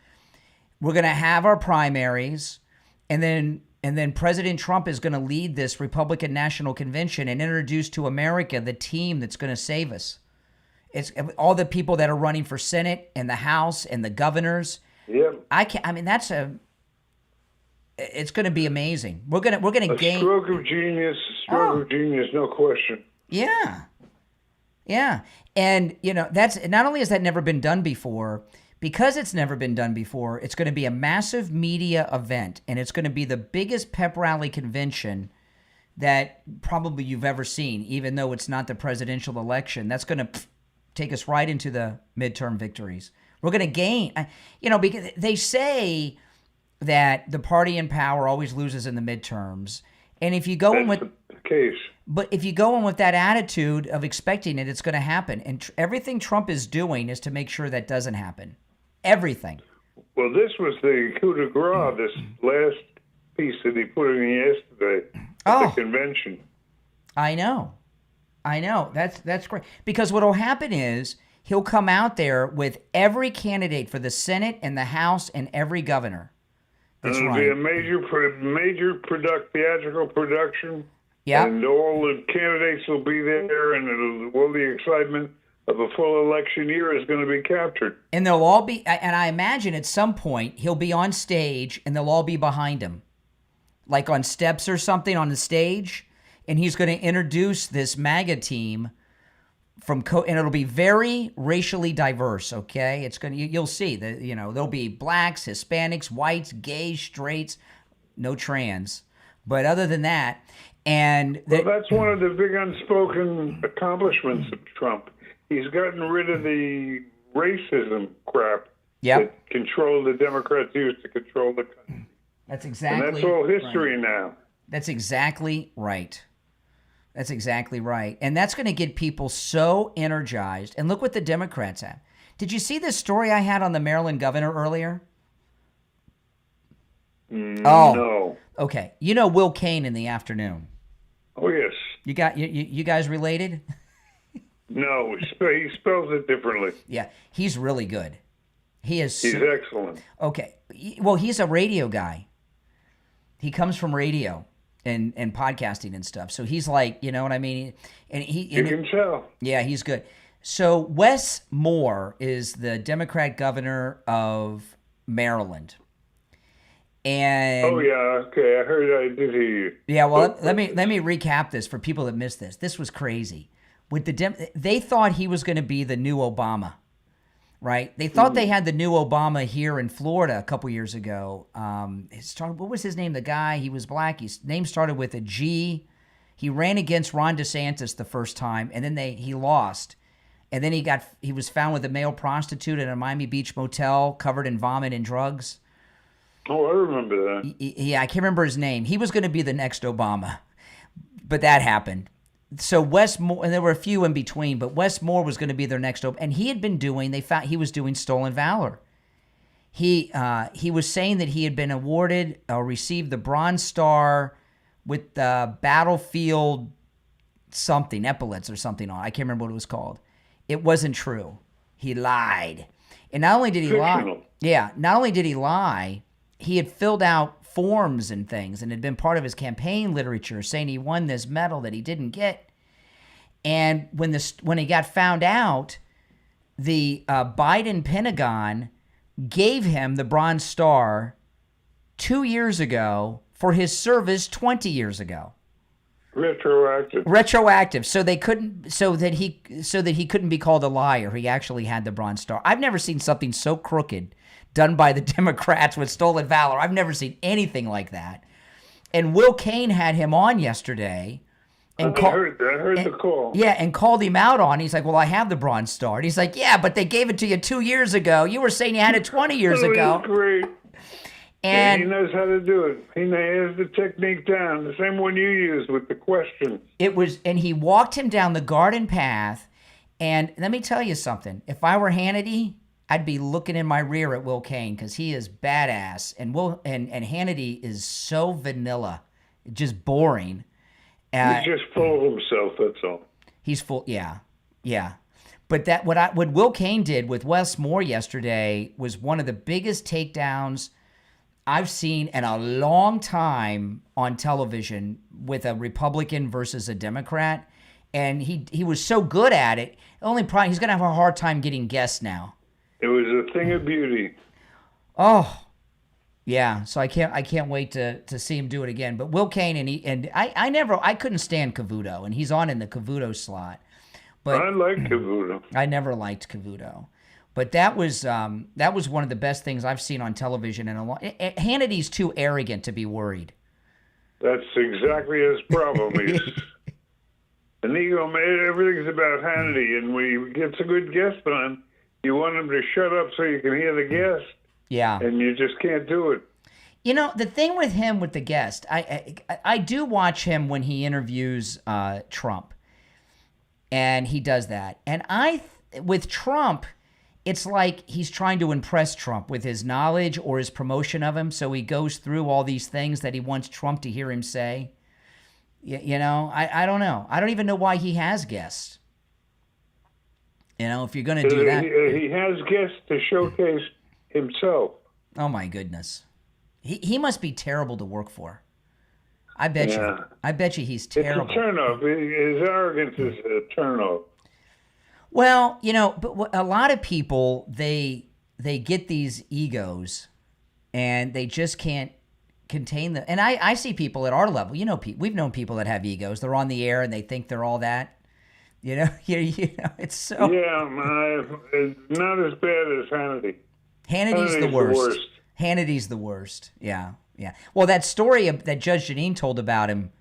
we're going to have our primaries, and then President Trump is going to lead this Republican National Convention and introduce to America the team that's going to save us. It's all the people that are running for Senate and the House and the governors. Yeah. It's going to be amazing. We're going to gain stroke of genius, no question. Yeah. Yeah. And that's not only has that never been done before, because it's never been done before, it's going to be a massive media event, and it's going to be the biggest pep rally convention that probably you've ever seen, even though it's not the presidential election. That's going to take us right into the midterm victories. We're going to gain, because they say that the party in power always loses in the midterms. And if you go in with the case, but if you go in with that attitude of expecting it, it's going to happen. And everything Trump is doing is to make sure that doesn't happen. Everything. Well, this was the coup de grace, this last piece that he put in yesterday at the convention. I know. That's great. Because what will happen is he'll come out there with every candidate for the Senate and the House and every governor. That's and it'll right. be a major theatrical production. Yeah. And all the candidates will be there, and all the excitement of a full election year is going to be captured. And they'll all be, and I imagine at some point he'll be on stage and they'll all be behind him, like on steps or something on the stage, and he's going to introduce this MAGA team and it'll be very racially diverse. Okay, you'll see that there'll be blacks, Hispanics, whites, gays, straights, no trans, but other than that. And that's one of the big unspoken accomplishments of Trump. He's gotten rid of the racism crap that the Democrats used to control the country. That's exactly. And that's all history now. That's exactly right. That's exactly right. And that's going to get people so energized. And look what the Democrats have. Did you see this story I had on the Maryland governor earlier? No. Okay. You know Will Kane in the afternoon. Oh, yes. You guys related? No, he spells it differently. Yeah, he's really good. He's excellent. Okay. Well, he's a radio guy. He comes from radio and podcasting and stuff. So he's like, you know what I mean? And you can tell. Yeah, he's good. So Wes Moore is the Democrat governor of Maryland. And oh yeah, okay. I did hear you. Yeah, well, let me recap this for people that missed this. This was crazy. With they thought he was going to be the new Obama, right? They thought they had the new Obama here in Florida a couple years ago. What was his name? The guy, he was black. His name started with a G. He ran against Ron DeSantis the first time, and then he lost. And then he was found with a male prostitute in a Miami Beach motel, covered in vomit and drugs. Oh, I remember that. Yeah, I can't remember his name. He was going to be the next Obama, but that happened. So Wes Moore, and there were a few in between, but Wes Moore was going to be their next Obama, and he had been doing. They found he was doing stolen valor. He was saying that he had been awarded or received the Bronze Star with the battlefield something, epaulets or something on. I can't remember what it was called. It wasn't true. He lied, and not only did he lie. Yeah, not only did he lie. He had filled out forms and things and had been part of his campaign literature saying he won this medal that he didn't get. And when he got found out, the Biden Pentagon gave him the Bronze Star 2 years ago for his service 20 years ago. Retroactive. So they couldn't. So that he couldn't be called a liar. He actually had the Bronze Star. I've never seen something so crooked done by the Democrats with stolen valor. I've never seen anything like that. And Will Kane had him on yesterday. And I heard the call. Yeah, and called him out on. He's like, well, I have the Bronze Star. And he's like, yeah, but they gave it to you 2 years ago. You were saying you had it 20 years ago. Great. And he knows how to do it. He has the technique down, the same one you used with the question. And he walked him down the garden path. And let me tell you something. If I were Hannity, I'd be looking in my rear at Will Kane because he is badass. And and Hannity is so vanilla, just boring. He's just full of himself, that's all. He's full, yeah. But what Will Kane did with Wes Moore yesterday was one of the biggest takedowns I've seen in a long time on television with a Republican versus a Democrat. And he was so good at it. The only problem, he's going to have a hard time getting guests now. It was a thing of beauty. Oh, yeah. So I can't wait to see him do it again. But Will Kane I couldn't stand Cavuto, and he's on in the Cavuto slot. But I like Cavuto. I never liked Cavuto. But that was one of the best things I've seen on television in a long. Hannity's too arrogant to be worried. That's exactly his problem. He's an ego man. Everything's about Hannity, and when he gets a good guest on, you want him to shut up so you can hear the guest. Yeah. And you just can't do it. You know, the thing with him, with the guest, I do watch him when he interviews Trump. And he does that. And with Trump, it's like he's trying to impress Trump with his knowledge or his promotion of him. So he goes through all these things that he wants Trump to hear him say. You know, I don't know. I don't even know why he has guests. You know, if you're going to do that. He has guests to showcase himself. Oh, my goodness. He must be terrible to work for. I bet you. I bet you he's terrible. It's a turnoff. His arrogance is a turnoff. Well, but a lot of people, they get these egos, and they just can't contain them. And I see people at our level. We've known people that have egos. They're on the air and they think they're all that. It's so. Yeah, it's not as bad as Hannity. Hannity's the worst. Hannity's the worst. Yeah. Well, that story that Judge Janine told about him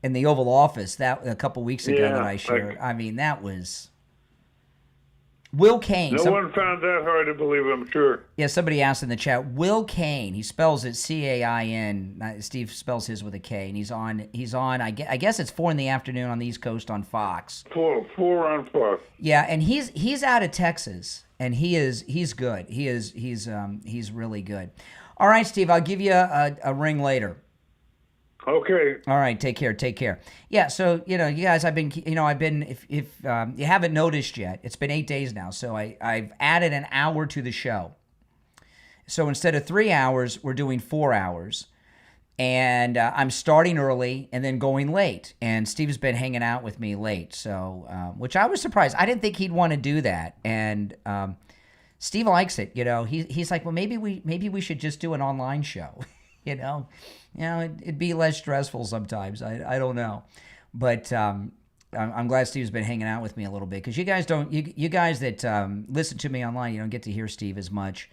in the Oval Office that a couple weeks ago that I shared. That was Will Kane. No one found that hard to believe, I'm sure. Yeah, somebody asked in the chat. Will Kane. He spells it Cain. Steve spells his with a K, and he's on. I guess it's 4 p.m. on the East Coast on Fox. 4 on Fox. Yeah, and he's out of Texas, and he's good. He's really good. All right, Steve, I'll give you a ring later. Okay. All right, take care. Yeah, so, you guys, I've been, if you haven't noticed yet, it's been 8 days now, so I've added an hour to the show. So instead of 3 hours, we're doing 4 hours. And I'm starting early and then going late. And Steve's been hanging out with me late, so which I was surprised. I didn't think he'd want to do that. And Steve likes it, He's like, well, maybe we should just do an online show, it'd be less stressful sometimes. I don't know, but I'm glad Steve's been hanging out with me a little bit, because you guys that listen to me online, you don't get to hear Steve as much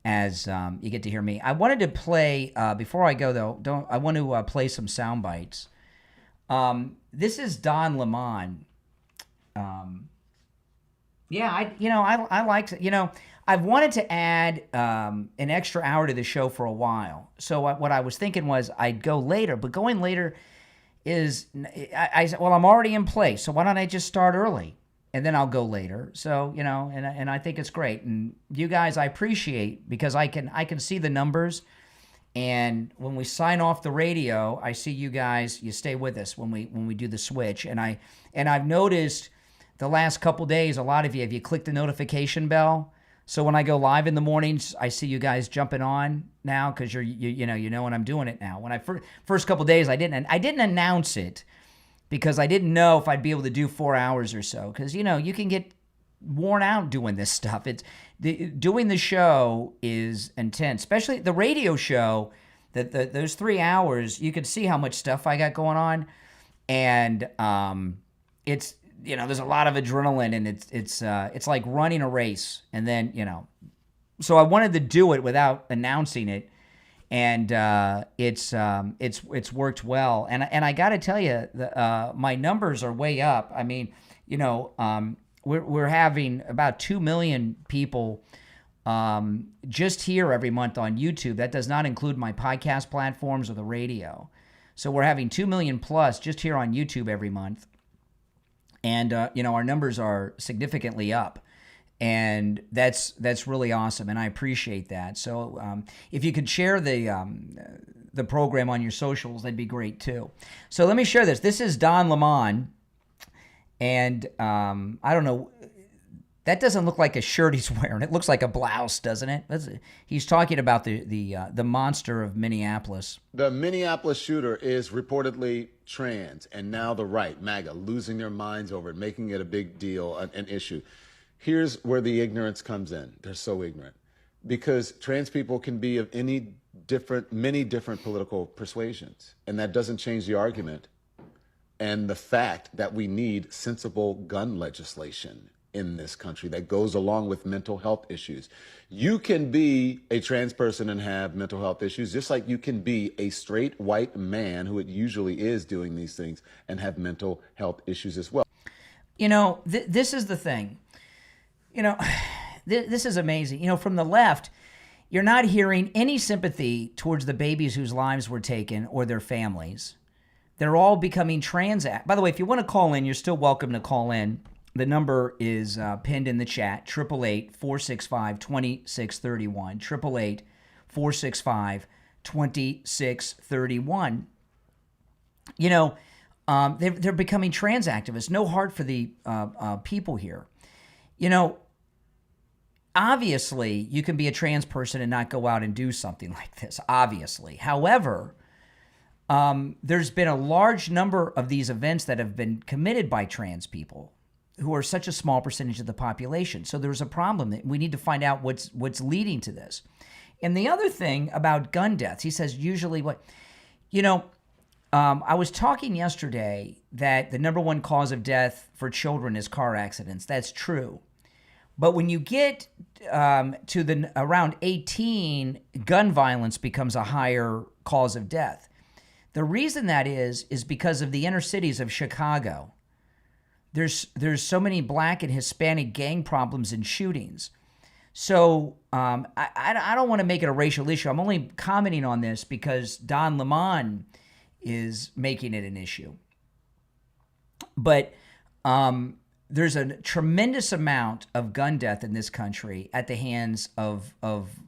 as you get to hear me. I wanted to play before I go though. I want to play some sound bites. This is Don Lemon. I liked it. I've wanted to add an extra hour to the show for a while. So what I was thinking was I'd go later, but going later is, I'm already in place. So why don't I just start early and then I'll go later? So, and I think it's great. And you guys, I appreciate, because I can see the numbers. And when we sign off the radio, I see you guys, you stay with us when we do the switch. And I've noticed the last couple days, a lot of you, have you clicked the notification bell? So when I go live in the mornings, I see you guys jumping on now, because you know when I'm doing it now. When I first couple days, I didn't announce it, because I didn't know if I'd be able to do 4 hours or so. Because you can get worn out doing this stuff. Doing the show is intense, especially the radio show. Those 3 hours, you can see how much stuff I got going on, and it's. There's a lot of adrenaline, and it's like running a race. And then, so I wanted to do it without announcing it, and it's worked well. And I got to tell you, my numbers are way up. I mean, we're having about 2 million people just here every month on YouTube. That does not include my podcast platforms or the radio. So we're having 2 million plus just here on YouTube every month. And, our numbers are significantly up, and that's really awesome, and I appreciate that. So if you could share the program on your socials, that'd be great too. So let me share this. This is Don Lemon, and I don't know, that doesn't look like a shirt he's wearing. It looks like a blouse, doesn't it? He's talking about the monster of Minneapolis. The Minneapolis shooter is reportedly trans, and now the right, MAGA, losing their minds over it, making it a big deal, an issue. Here's where the ignorance comes in. They're so ignorant, because trans people can be of many different political persuasions, and that doesn't change the argument and the fact that we need sensible gun legislation in this country that goes along with mental health issues. You can be a trans person and have mental health issues, just like you can be a straight white man, who it usually is doing these things, and have mental health issues as well. This is the thing. This is amazing. From the left, you're not hearing any sympathy towards the babies whose lives were taken or their families. They're all becoming trans. By the way, if you want to call in, you're still welcome to call in. The number is pinned in the chat, 888-465-2631, 888-465-2631. They're becoming trans activists. No heart for the people here. obviously, you can be a trans person and not go out and do something like this, obviously. However, there's been a large number of these events that have been committed by trans people who are such a small percentage of the population. So there's a problem that we need to find out what's leading to this. And the other thing about gun deaths, he says usually I was talking yesterday that the number one cause of death for children is car accidents. That's true. But when you get to around 18, gun violence becomes a higher cause of death. The reason that is because of the inner cities of Chicago. There's so many black and Hispanic gang problems and shootings. So I don't want to make it a racial issue. I'm only commenting on this because Don Lemon is making it an issue. But there's a tremendous amount of gun death in this country at the hands of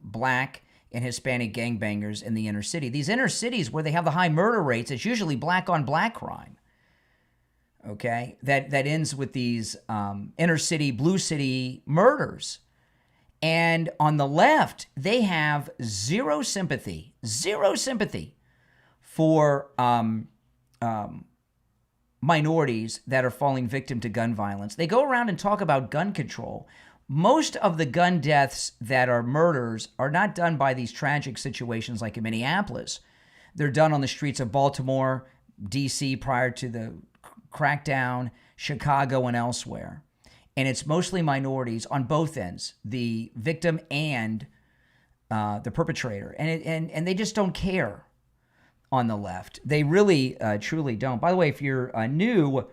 black and Hispanic gangbangers in the inner city. These inner cities where they have the high murder rates, it's usually black on black crime. Okay, that ends with these inner city, blue city murders. And on the left, they have zero sympathy for minorities that are falling victim to gun violence. They go around and talk about gun control. Most of the gun deaths that are murders are not done by these tragic situations like in Minneapolis. They're done on the streets of Baltimore, D.C. prior to the crackdown, Chicago, and elsewhere. And it's mostly minorities on both ends, the victim and the perpetrator. And they just don't care on the left. They really, truly don't. By the way, if you're new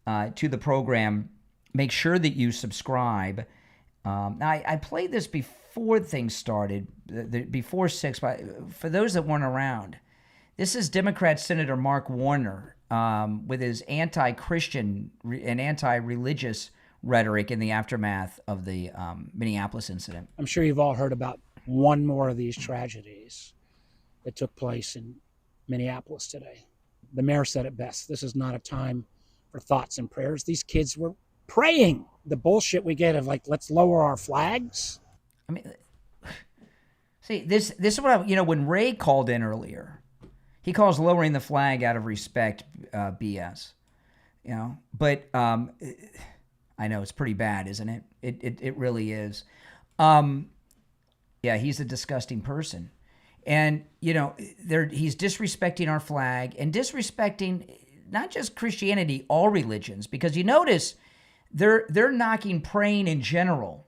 to the program, make sure that you subscribe. I played this before things started, before 6, but for those that weren't around, this is Democrat Senator Mark Warner with his anti-Christian and anti-religious rhetoric in the aftermath of the Minneapolis incident. I'm sure you've all heard about one more of these tragedies that took place in Minneapolis today. The mayor said it best. This is not a time for thoughts and prayers. These kids were praying. The bullshit we get of let's lower our flags. I mean, see, this is what when Ray called in earlier, he calls lowering the flag out of respect BS. But I know it's pretty bad, isn't it? It really is. Yeah, he's a disgusting person. And, he's disrespecting our flag and disrespecting not just Christianity, all religions, because you notice they're knocking praying in general.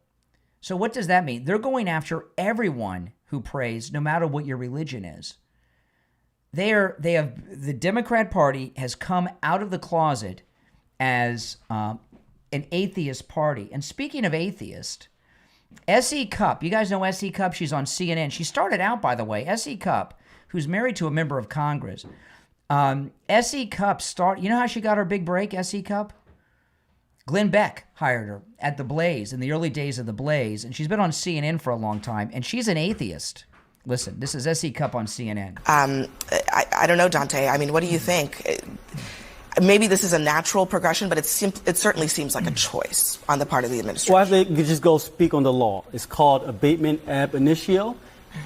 So what does that mean? They're going after everyone who prays, no matter what your religion is. The Democrat Party has come out of the closet as an atheist party. And speaking of atheist, S.E. Cupp, you guys know S.E. Cupp? She's on CNN. She started out, by the way, S.E. Cupp, who's married to a member of Congress. S.E. Cupp you know how she got her big break, S.E. Cupp? Glenn Beck hired her at The Blaze in the early days of The Blaze, and she's been on CNN for a long time, and she's an atheist. Listen, this is S.E. Cupp on CNN. I don't know, Dante. I mean, what do you think? Maybe this is a natural progression, but it certainly seems like a choice on the part of the administration. Well, I think you just go speak on the law. It's called abatement ab initio.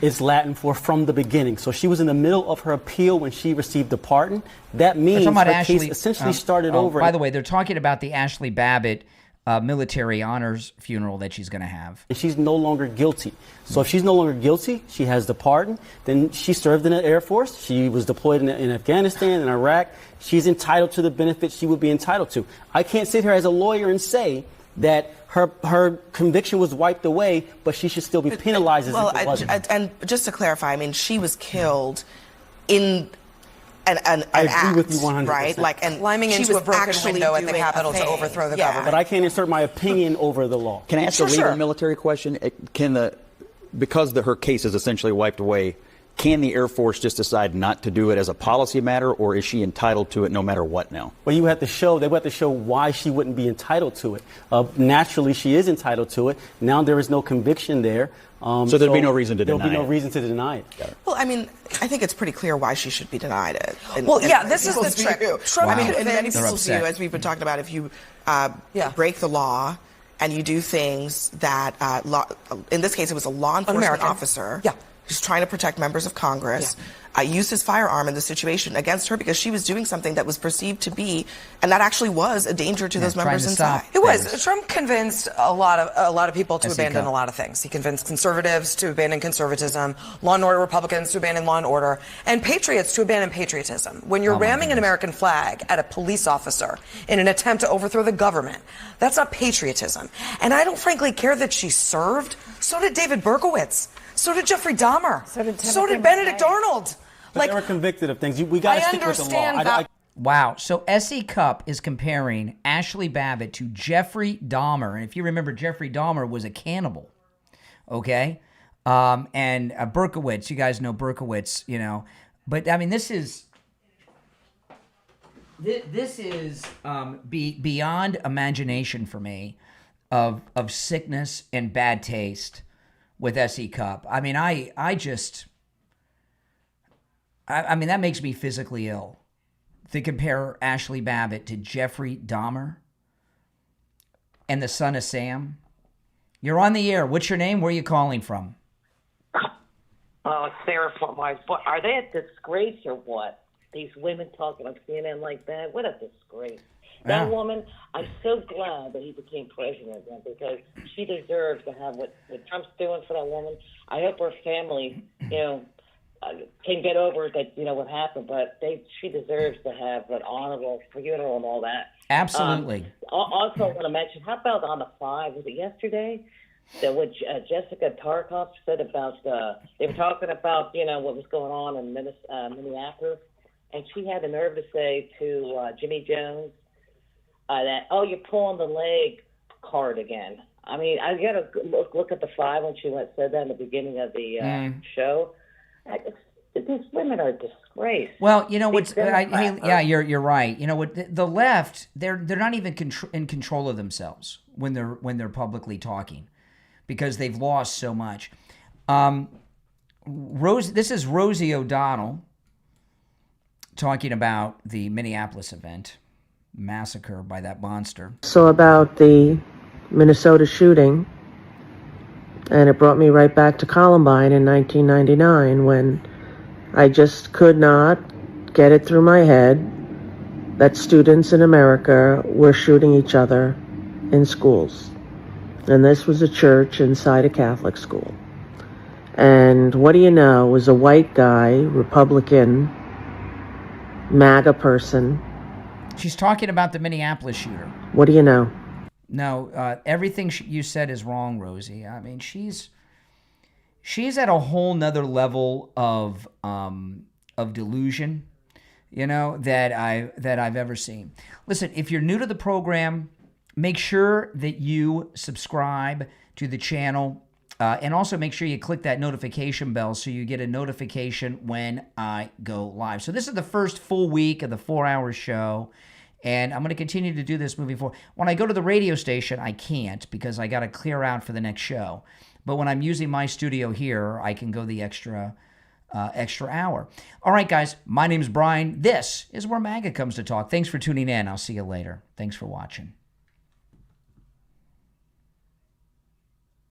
It's Latin for from the beginning. So she was in the middle of her appeal when she received the pardon. That means her case essentially started over. By the way, they're talking about the Ashley Babbitt military honors funeral that she's going to have. And she's no longer guilty. So if she's no longer guilty, she has the pardon. Then she served in the Air Force. She was deployed in Afghanistan and Iraq. She's entitled to the benefits she would be entitled to. I can't sit here as a lawyer and say that her conviction was wiped away, but she should still be penalized as if it wasn't. And just to clarify, I mean, she was killed in an I act, agree with you 100%. right? And climbing into a broken window at the Capitol to overthrow the government. But I can't insert my opinion over the law. Can I ask a legal military question? Because her case is essentially wiped away, can the Air Force just decide not to do it as a policy matter, or is she entitled to it no matter what now? Well, they would have to show why she wouldn't be entitled to it. Naturally, she is entitled to it. Now there is no conviction there. So there'd be no reason to deny it. There'll be no reason to deny it. Well, I mean, I think it's pretty clear why she should be denied it. This is the trick. I mean, in many people's view, as we've been talking about, if you break the law and you do things that, in this case, it was a law enforcement officer who's trying to protect members of Congress, used his firearm in this situation against her because she was doing something that was perceived to be, and that actually was a danger to those members inside. It was. Trump convinced a lot of people to abandon a lot of things. He convinced conservatives to abandon conservatism, law and order Republicans to abandon law and order, and patriots to abandon patriotism. When you're ramming an American flag at a police officer in an attempt to overthrow the government, that's not patriotism. And I don't frankly care that she served. So did David Berkowitz. So did Jeffrey Dahmer. So did Benedict Arnold. But they were convicted of things. We got to stick with the law. Wow. So S.E. Cupp is comparing Ashley Babbitt to Jeffrey Dahmer. And if you remember, Jeffrey Dahmer was a cannibal. Okay? And Berkowitz, you guys know Berkowitz, you know. But, I mean, this is beyond imagination for me of sickness and bad taste with S.E. Cupp. I mean, I mean, that makes me physically ill to compare Ashley Babbitt to Jeffrey Dahmer and the son of Sam. You're on the air. What's your name? Where are you calling from? Sarah from my. Are they a disgrace or what? These women talking on CNN like that? What a disgrace. That woman, I'm so glad that he became president again because she deserves to have what Trump's doing for that woman. I hope her family, can get over that, what happened, but she deserves to have an honorable funeral and all that. Absolutely. Also, I want to mention, how about on the 5, was it yesterday, that what Jessica Tarkoff said about, they were talking about, what was going on in Minneapolis, and she had the nerve to say to Jimmy Jones that, you're pulling the leg card again. I mean, I got to look at the 5 when she said that in the beginning of the show. These women are a disgrace. Well, you know what's you're right. You know what, the left, they're not even in control of themselves when they're publicly talking because they've lost so much. This is Rosie O'Donnell talking about the Minneapolis event, massacre by that monster. So about the Minnesota shooting, and it brought me right back to Columbine in 1999 when I just could not get it through my head that students in America were shooting each other in schools. And this was a church inside a Catholic school. And what do you know, it was a white guy, Republican, MAGA person. She's talking about the Minneapolis shooter. What do you know? No, everything you said is wrong, Rosie. I mean, she's at a whole nother level of delusion, that I've ever seen. Listen, if you're new to the program, make sure that you subscribe to the channel, and also make sure you click that notification bell so you get a notification when I go live. So this is the first full week of the 4-hour show. And I'm going to continue to do this moving forward. When I go to the radio station, I can't because I got to clear out for the next show. But when I'm using my studio here, I can go the extra hour. All right, guys, my name's Brian. This is where MAGA comes to talk. Thanks for tuning in. I'll see you later. Thanks for watching.